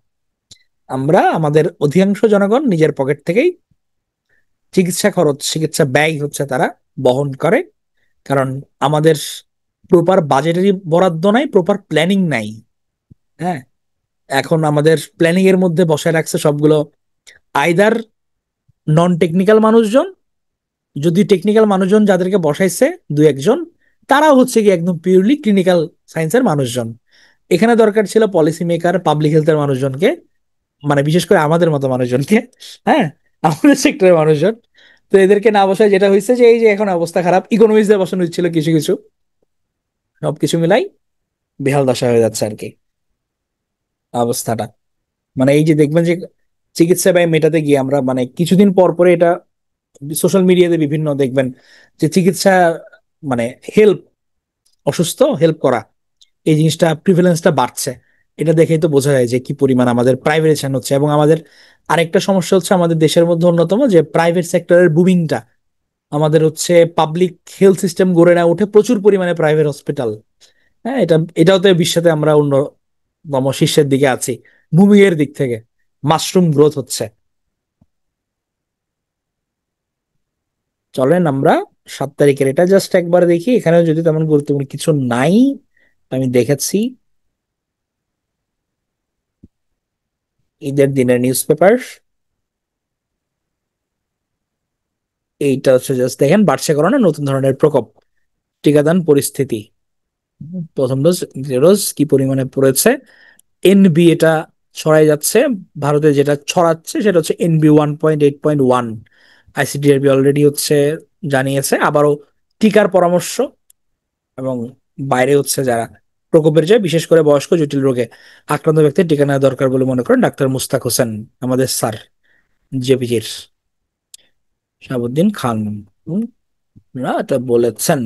আমরা আমাদের অধিকাংশ জনগণ নিজের পকেট থেকেই চিকিৎসা খরচ, চিকিৎসা ব্যয় হচ্ছে তারা বহন করে। কারণ আমাদের প্রপার বাজেটারি বরাদ্দ নাই, প্রপার প্ল্যানিং নাই। হ্যাঁ, এখন আমাদের প্ল্যানিং এর মধ্যে বসায় রাখছে সবগুলো আইদার নন টেকনিক্যাল মানুষজন, যদি টেকনিক্যাল মানুষজন যাদেরকে বসাইছে দু একজন, তারাও হচ্ছে কি একদম পিওরলি ক্লিনিক্যাল সায়েন্সের মানুষজন। এখানে দরকার ছিল পলিসি মেকার, পাবলিক হেলথের মানুষজনকে, মানে বিশেষ করে আমাদের মতো মানুষজনকে। হ্যাঁ, আমাদের সেক্টরের মানুষজন। তো এদেরকে না বসায় যেটা হয়েছে যে এই যে এখন অবস্থা খারাপ, ইকোনমিক্সে বসানো হচ্ছিল কিছু কিছু, সবকিছু মিলাই বেহাল দশা হয়ে যাচ্ছে আর কি অবস্থাটা। মানে এই যে দেখবেন যে চিকিৎসা ব্যয় মেটাতে গিয়ে আমরা মানে কিছুদিন পর পরে এটা সোশ্যাল মিডিয়াতে বিভিন্ন দেখবেন যে চিকিৎসা মানে হেল্প, অসুস্থ হেল্প করা, এই জিনিসটা প্রিভিলেন্সটা বাড়ছে। এটা দেখেই তো বোঝা যায় যে কি পরিমাণ আমাদের প্রাইভেটাইজেশন হচ্ছে। এবং আমাদের আরেকটা সমস্যা হচ্ছে আমাদের দেশের মধ্যে অন্যতম, যে প্রাইভেট সেক্টরের বুমিংটা। আমাদের হচ্ছে পাবলিক হেলথ সিস্টেম গড়ে না উঠে প্রচুর পরিমাণে প্রাইভেট হসপিটাল। হ্যাঁ, এটাও তো বিশ্বেতে আমরা অন্যতম শীর্ষের দিকে আছি বুমিং এর দিক থেকে। মাশরুম গ্রোথ হচ্ছে। চলেন আমরা 7 তারিখের এটা জাস্ট একবার দেখি, এখানে যদি তেমন গুরুত্বপূর্ণ কিছু নাই। আমি দেখেছি ঈদের দিনের নিউজ পেপার, এইটা হচ্ছে জাস্ট দেখেন, বাড়ছে করোনা, নতুন ধরনের প্রকোপ, টিকাদান পরিস্থিতি। প্রথম ডোজ, দ্বিতীয় ডোজ কি পরিমাণে পড়েছে। এনবি এটা ছড়াই যাচ্ছে, ভারতে যেটা ছড়াচ্ছে সেটা হচ্ছে NB 1.8.1। ICDRB অলরেডি হচ্ছে জানিয়েছে আবারও টিকার পরামর্শ। এবং বাইরে হচ্ছে যারা প্রকোপের যায়, বিশেষ করে বয়স্ক জটিল রোগে আক্রান্ত ব্যক্তির টিকা নেওয়া দরকার বলে মনে করেন ডাক্তার মুস্তাক হোসেন, আমাদের স্যার, জেপিজির শাহাবুদ্দিন খান। হুম, না এটা বলেছেন।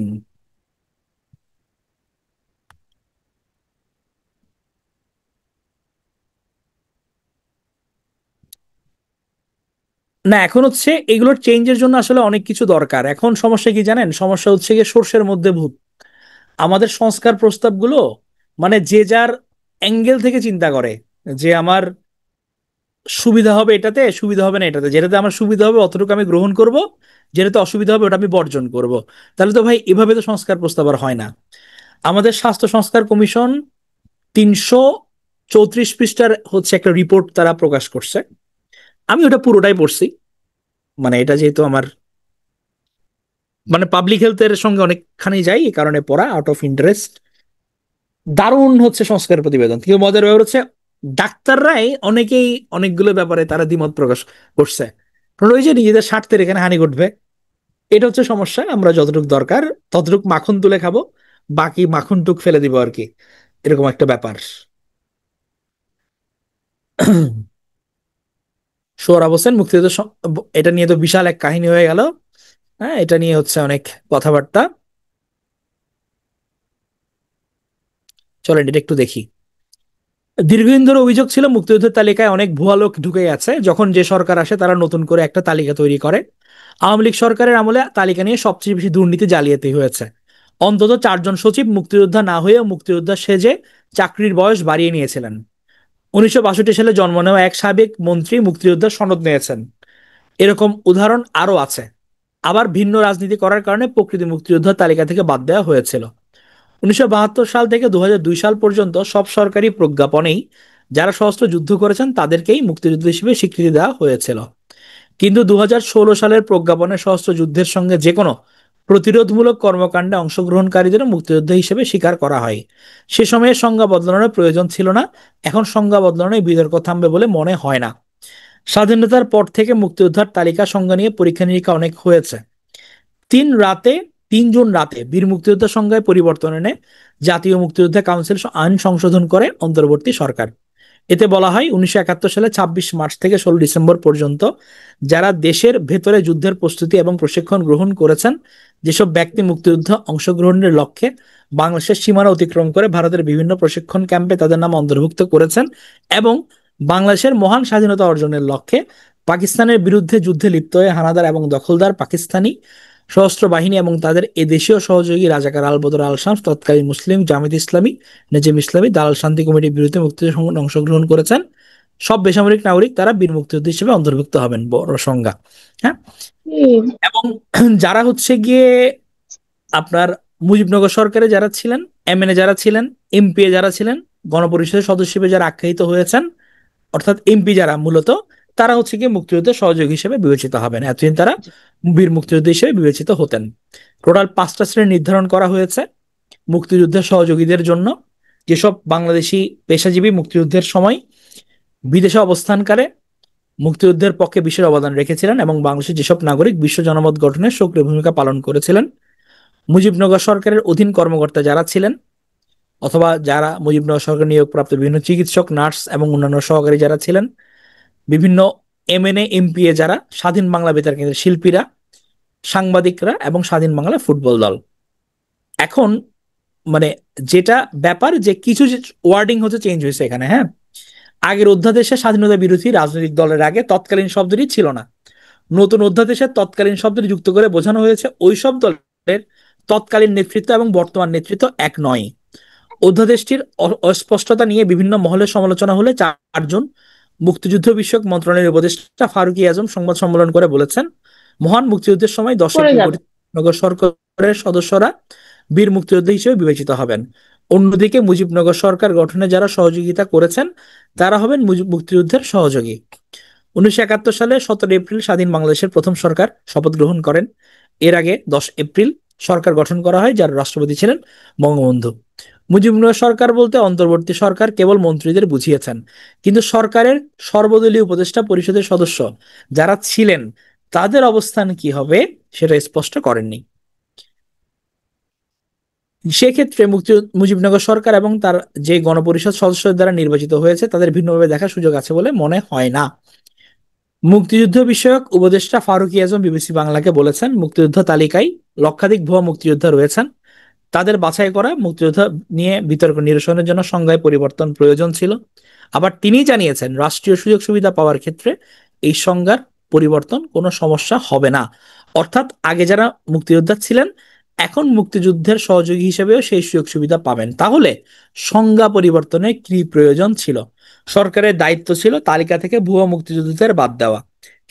না, এখন হচ্ছে এগুলোর চেঞ্জের জন্য আসলে অনেক কিছু দরকার। এখন সমস্যা কি জানেন, সমস্যা হচ্ছে গিয়ে সর্ষের মধ্যে ভূত। আমাদের সংস্কার প্রস্তাবগুলো মানে যে যার অ্যাঙ্গেল থেকে চিন্তা করে, যে আমার সুবিধা হবে এটাতে, সুবিধা হবে না এটাতে, যেটাতে আমার সুবিধা হবে অতটুকু আমি গ্রহণ করব, যেটাতে অসুবিধা হবে ওটা আমি বর্জন করব। তাহলে তো ভাই এভাবে তো সংস্কার প্রস্তাব আর হয় না। আমাদের স্বাস্থ্য সংস্কার কমিশন 334 পৃষ্ঠার হচ্ছে একটা রিপোর্ট তারা প্রকাশ করছে। আমি ওটা পুরোটাই পড়ছি, মানে এটা যেহেতু আমার মানে পাবলিক হেলথের সঙ্গে অনেকখানি যাই, এই কারণে পড়া আউট অফ ইন্টারেস্ট। দারুণ হচ্ছে সংস্কার প্রতিবেদন, কিন্তু মজার ব্যাপার হচ্ছে ডাক্তাররাই অনেকেই অনেকগুলো ব্যাপারে তারা দ্বিমত প্রকাশ করছে, কারণ ওই যে নিজেদের স্বার্থের এখানে হানি ঘটবে। এটা হচ্ছে সমস্যা, আমরা যতটুকু দরকার ততটুকু মাখন তুলে খাবো, বাকি মাখনটুক ফেলে দিব আর কি, এরকম একটা ব্যাপার। সোহরাব হোসেন মুক্তিযুদ্ধ এটা নিয়ে তো বিশাল এক কাহিনী হয়ে গেল। হ্যাঁ, এটা নিয়ে হচ্ছে অনেক কথাবার্তা। চলেন এটা একটু দেখি। দীর্ঘদিন ধরে অভিযোগ ছিল মুক্তিযুদ্ধের তালিকায় অনেক ভুয়া লোক ঢুকে আছে, যখন যে সরকার আসে তারা নতুন করে একটা তালিকা তৈরি করে। আওয়ামী লীগ সরকারের আমলে তালিকা নিয়ে সবচেয়ে বেশি দুর্নীতি জালিয়াতি হয়েছে। অন্তত 4 জন সচিব মুক্তিযোদ্ধা না হয়েও মুক্তিযোদ্ধা সেজে চাকরির বয়স বাড়িয়ে নিয়েছিলেন। 1962 সালে জন্ম নেওয়া এক সাবেক মন্ত্রী মুক্তিযোদ্ধার সনদ নিয়েছেন। এরকম উদাহরণ আরো আছে। আবার ভিন্ন রাজনীতি করার কারণে প্রকৃতি মুক্তিযোদ্ধার তালিকা থেকে বাদ দেওয়া হয়েছিল। 1972 সাল থেকে 2002 সাল পর্যন্ত সব সরকারি প্রজ্ঞাপনেই যারা সশস্ত্র যুদ্ধ করেছেন তাদেরকেই মুক্তিযুদ্ধ হিসেবে স্বীকৃতি দেওয়া হয়েছিল। কিন্তু 2016 সালের প্রজ্ঞাপনে সশস্ত্র যুদ্ধের সঙ্গে যে কোনো প্রতিরোধমূলক কর্মকাণ্ডে অংশগ্রহণকারীদের মুক্তিযোদ্ধা হিসেবে স্বীকার করা হয়। সে সময়ে সংজ্ঞা বদলানোর প্রয়োজন ছিল না, এখন সংজ্ঞা বদলানোয় বিতর্ক থামবে বলে মনে হয় না। স্বাধীনতার পর থেকে মুক্তিযোদ্ধার তালিকা সংজ্ঞা নিয়ে পরীক্ষা নিরীক্ষা অনেক হয়েছে। 3 রাতে 3 জুন রাতে বীর মুক্তিযোদ্ধা সংজ্ঞায় পরিবর্তন এনে জাতীয় মুক্তিযোদ্ধা কাউন্সিল আইন সংশোধন করে অন্তর্বর্তী সরকার। এতে বলা হয় 1971 সালে 26 মার্চ থেকে 16 ডিসেম্বর পর্যন্ত যারা দেশের ভেতরে যুদ্ধের প্রস্তুতি এবং প্রশিক্ষণ গ্রহণ করেছেন, যেসব ব্যক্তি মুক্তিযুদ্ধ অংশগ্রহণের লক্ষ্যে বাংলাদেশের সীমানা অতিক্রম করে ভারতের বিভিন্ন প্রশিক্ষণ ক্যাম্পে তাদের নাম অন্তর্ভুক্ত করেছেন এবং বাংলাদেশের মহান স্বাধীনতা অর্জনের লক্ষ্যে পাকিস্তানের বিরুদ্ধে যুদ্ধে লিপ্ত হয়ে হানাদার এবং দখলদার পাকিস্তানি সশস্ত্র বাহিনী এবং তাদের এদেশীয় সহযোগী রাজাকার আল বদর আল শামস, তৎকালীন মুসলিম জামায়াত ইসলামী, নেজাম ইসলামী, দালাল শান্তি কমিটির বিরুদ্ধে মুক্তিযুদ্ধ সংগ্রামে অংশগ্রহণ করেছেন, সব বেসামরিক নাগরিক তারা বীর মুক্তিযোদ্ধা হিসেবে অন্তর্ভুক্ত হবেন, বড় সংজ্ঞা। হ্যাঁ, হুম। এবং যারা হচ্ছে গিয়ে আপনার মুজিবনগর সরকারে যারা ছিলেন, এমএনএ যারা ছিলেন, এমপি যারা ছিলেন, গণপরিষদের সদস্য হিসেবে যারা আখ্যায়িত হয়েছেন, অর্থাৎ এমপি যারা মূলত, তারা হচ্ছে গিয়ে মুক্তিযুদ্ধের সহযোগী হিসেবে বিবেচিত হবেন, এতদিন তারা বীর মুক্তিযোদ্ধা হিসেবে বিবেচিত হতেন। টোটাল 5টা শ্রেণী নির্ধারণ করা হয়েছে মুক্তিযুদ্ধের সহযোগীদের জন্য। যেসব বাংলাদেশি পেশাজীবী মুক্তিযুদ্ধের সময় বিদেশে অবস্থানকালে মুক্তিযুদ্ধের পক্ষে বিশেষ অবদান রেখেছিলেন এবং বাংলাদেশের যেসব নাগরিক বিশ্ব জনমত গঠনে সক্রিয় ভূমিকা পালন করেছিলেন, মুজিবনগর সরকারের অধীন কর্মকর্তা যারা ছিলেন অথবা যারা মুজিবনগর সরকার নিয়োগপ্রাপ্ত বিভিন্ন চিকিৎসক, নার্স এবং অন্যান্য সহকারী যারা ছিলেন, বিভিন্ন এমএনএ এমপিএ যারা, স্বাধীন বাংলা বেতার কেন্দ্রের শিল্পীরা, সাংবাদিকরা এবং স্বাধীন বাংলা ফুটবল দল। এখন মানে যেটা ব্যাপার যে কিছু ওয়ার্ডিং হচ্ছে চেঞ্জ হয়েছে এখানে। হ্যাঁ, আগের অধ্যাদেশে স্বাধীনতা বিরোধী রাজনৈতিক দলের আগে তৎকালীন শব্দটি ছিল না। নতুন অধ্যাদেশে তৎকালীন শব্দটি যুক্ত করে বোঝানো হয়েছে ওই সব দলের তৎকালীন নেতৃত্ব এবং বর্তমান নেতৃত্ব এক নয়। অধ্যাদেশটির অস্পষ্টতা নিয়ে বিভিন্ন মহলে সমালোচনা হলে 4 জন মুক্তিযুদ্ধ বিষয়ক মন্ত্রণালয়ের উপদেষ্টা ফারুকী আজম সংবাদ সম্মেলন করে বলেছেন, মহান মুক্তিযুদ্ধের সময় 10 পড়ে এপ্রিল যাবে। গঠিত নগর সরকারের সদস্যরা বীর মুক্তিযোদ্ধা হিসেবে বিবেচিত হবেন। অন্যদিকে মুজিবনগর সরকার গঠনে যারা সহযোগিতা করেছেন তারা হবেন মুক্তিযুদ্ধের সহযোগী। 1971 সালে 17 এপ্রিল স্বাধীন বাংলাদেশের প্রথম সরকার শপথ গ্রহণ করেন। এর আগে 10 এপ্রিল সরকার গঠন করা হয়, যার রাষ্ট্রপতি ছিলেন বঙ্গবন্ধু। মুজিবনগর সরকার বলতে অন্তর্বর্তী সরকার কেবল মন্ত্রীদের বুঝিয়েছেন, কিন্তু সরকারের সর্বদলীয় উপদেষ্টা পরিষদের সদস্য যারা ছিলেন তাদের অবস্থান কি হবে সেটা স্পষ্ট করেননি। সেক্ষেত্রে মুজিবনগর সরকার এবং তার যে গণপরিষদ সদস্যদের দ্বারা নির্বাচিত হয়েছে তাদের ভিন্নভাবে দেখার সুযোগ আছে বলে মনে হয় না। মুক্তিযুদ্ধ বিষয়ক উপদেষ্টা ফারুকী আজম বিবিসি বাংলাকে বলেছেন, মুক্তিযুদ্ধ তালিকায় লক্ষাধিক ভুয়া মুক্তিযোদ্ধা রয়েছেন, তাদের বাছাই করা মুক্তিযোদ্ধা নিয়ে বিতর্ক নিরসনের জন্য সংজ্ঞায় পরিবর্তন প্রয়োজন ছিল। আবার তিনি জানিয়েছেন, রাষ্ট্রীয় সুযোগ সুবিধা পাওয়ার ক্ষেত্রে এই সংজ্ঞার পরিবর্তন কোনো সমস্যা হবে না। অর্থাৎ আগে যারা মুক্তিযোদ্ধা ছিলেন এখন মুক্তিযুদ্ধের সহযোগী হিসেবেও সেই সুযোগ সুবিধা পাবেন। তাহলে সংজ্ঞা পরিবর্তনের কি প্রয়োজন ছিল? সরকারের দায়িত্ব ছিল তালিকা থেকে ভুয়া মুক্তিযোদ্ধাদের বাদ দেওয়া।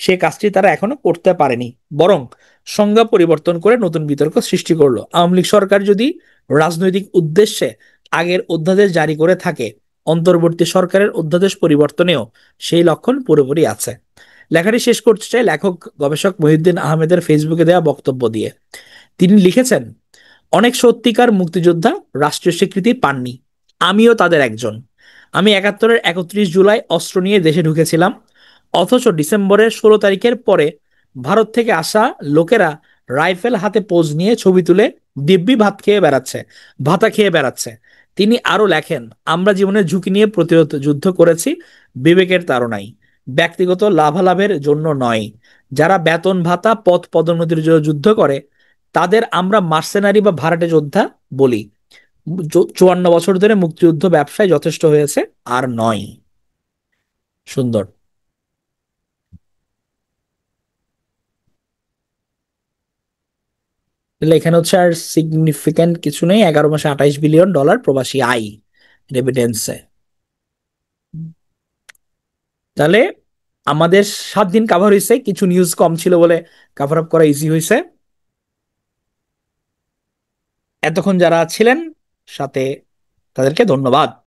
সে কাজটি তারা এখনো করতে পারেনি, বরং সংজ্ঞা পরিবর্তন করে নতুন বিতর্ক সৃষ্টি করলো। আওয়ামী লীগ সরকার যদি রাজনৈতিক উদ্দেশ্যে আগের অধ্যাদেশ জারি করে থাকে, অন্তর্বর্তী সরকারের অধ্যাদেশ পরিবর্তনেও সেই লক্ষণ পুরোপুরি আছে। লেখাটি শেষ করতে চাই লেখক গবেষক মহিউদ্দিন আহমেদের ফেসবুকে দেওয়া বক্তব্য দিয়ে। তিনি লিখেছেন, অনেক সত্যিকার মুক্তিযোদ্ধা রাষ্ট্রীয় স্বীকৃতি পাননি, আমিও তাদের একজন। আমি 71-এর 31 জুলাই অস্ত্র নিয়ে দেশে ঢুকেছিলাম, অথচ ডিসেম্বরের 16 তারিখের পরে ভারত থেকে আসা লোকেরা রাইফেল হাতে পোজ নিয়ে ছবি তুলে দিব্যি ভাতা খেয়ে বেড়াচ্ছে। তিনি আরো লেখেন, আমরা জীবনের ঝুঁকি নিয়ে প্রতিরোধ যুদ্ধ করেছি বিবেকের তাড়নায়, ব্যক্তিগত লাভালাভের জন্য নয়। যারা বেতন ভাতা পদ পদোন্নতির জন্য যুদ্ধ করে তাদের আমরা মার্সেনারি বা ভাড়াটে যোদ্ধা বলি। 54 বছর ধরে মুক্তিযুদ্ধ ব্যবসায় যথেষ্ট হয়েছে, আর নয়। সুন্দর। তাহলে এখানে হচ্ছে আর সিগনিফিক্যান্ট কিছু নেই, 11 মাসে 28 বিলিয়ন ডলার প্রবাসী আয় রেমিটেন্সে। তাহলে আমাদের 7 দিন কাভার হয়েছে, কিছু নিউজ কম ছিল বলে কাভার আপ করা ইজি হয়েছে। এতক্ষণ যারা ছিলেন সাথে, তাদেরকে ধন্যবাদ।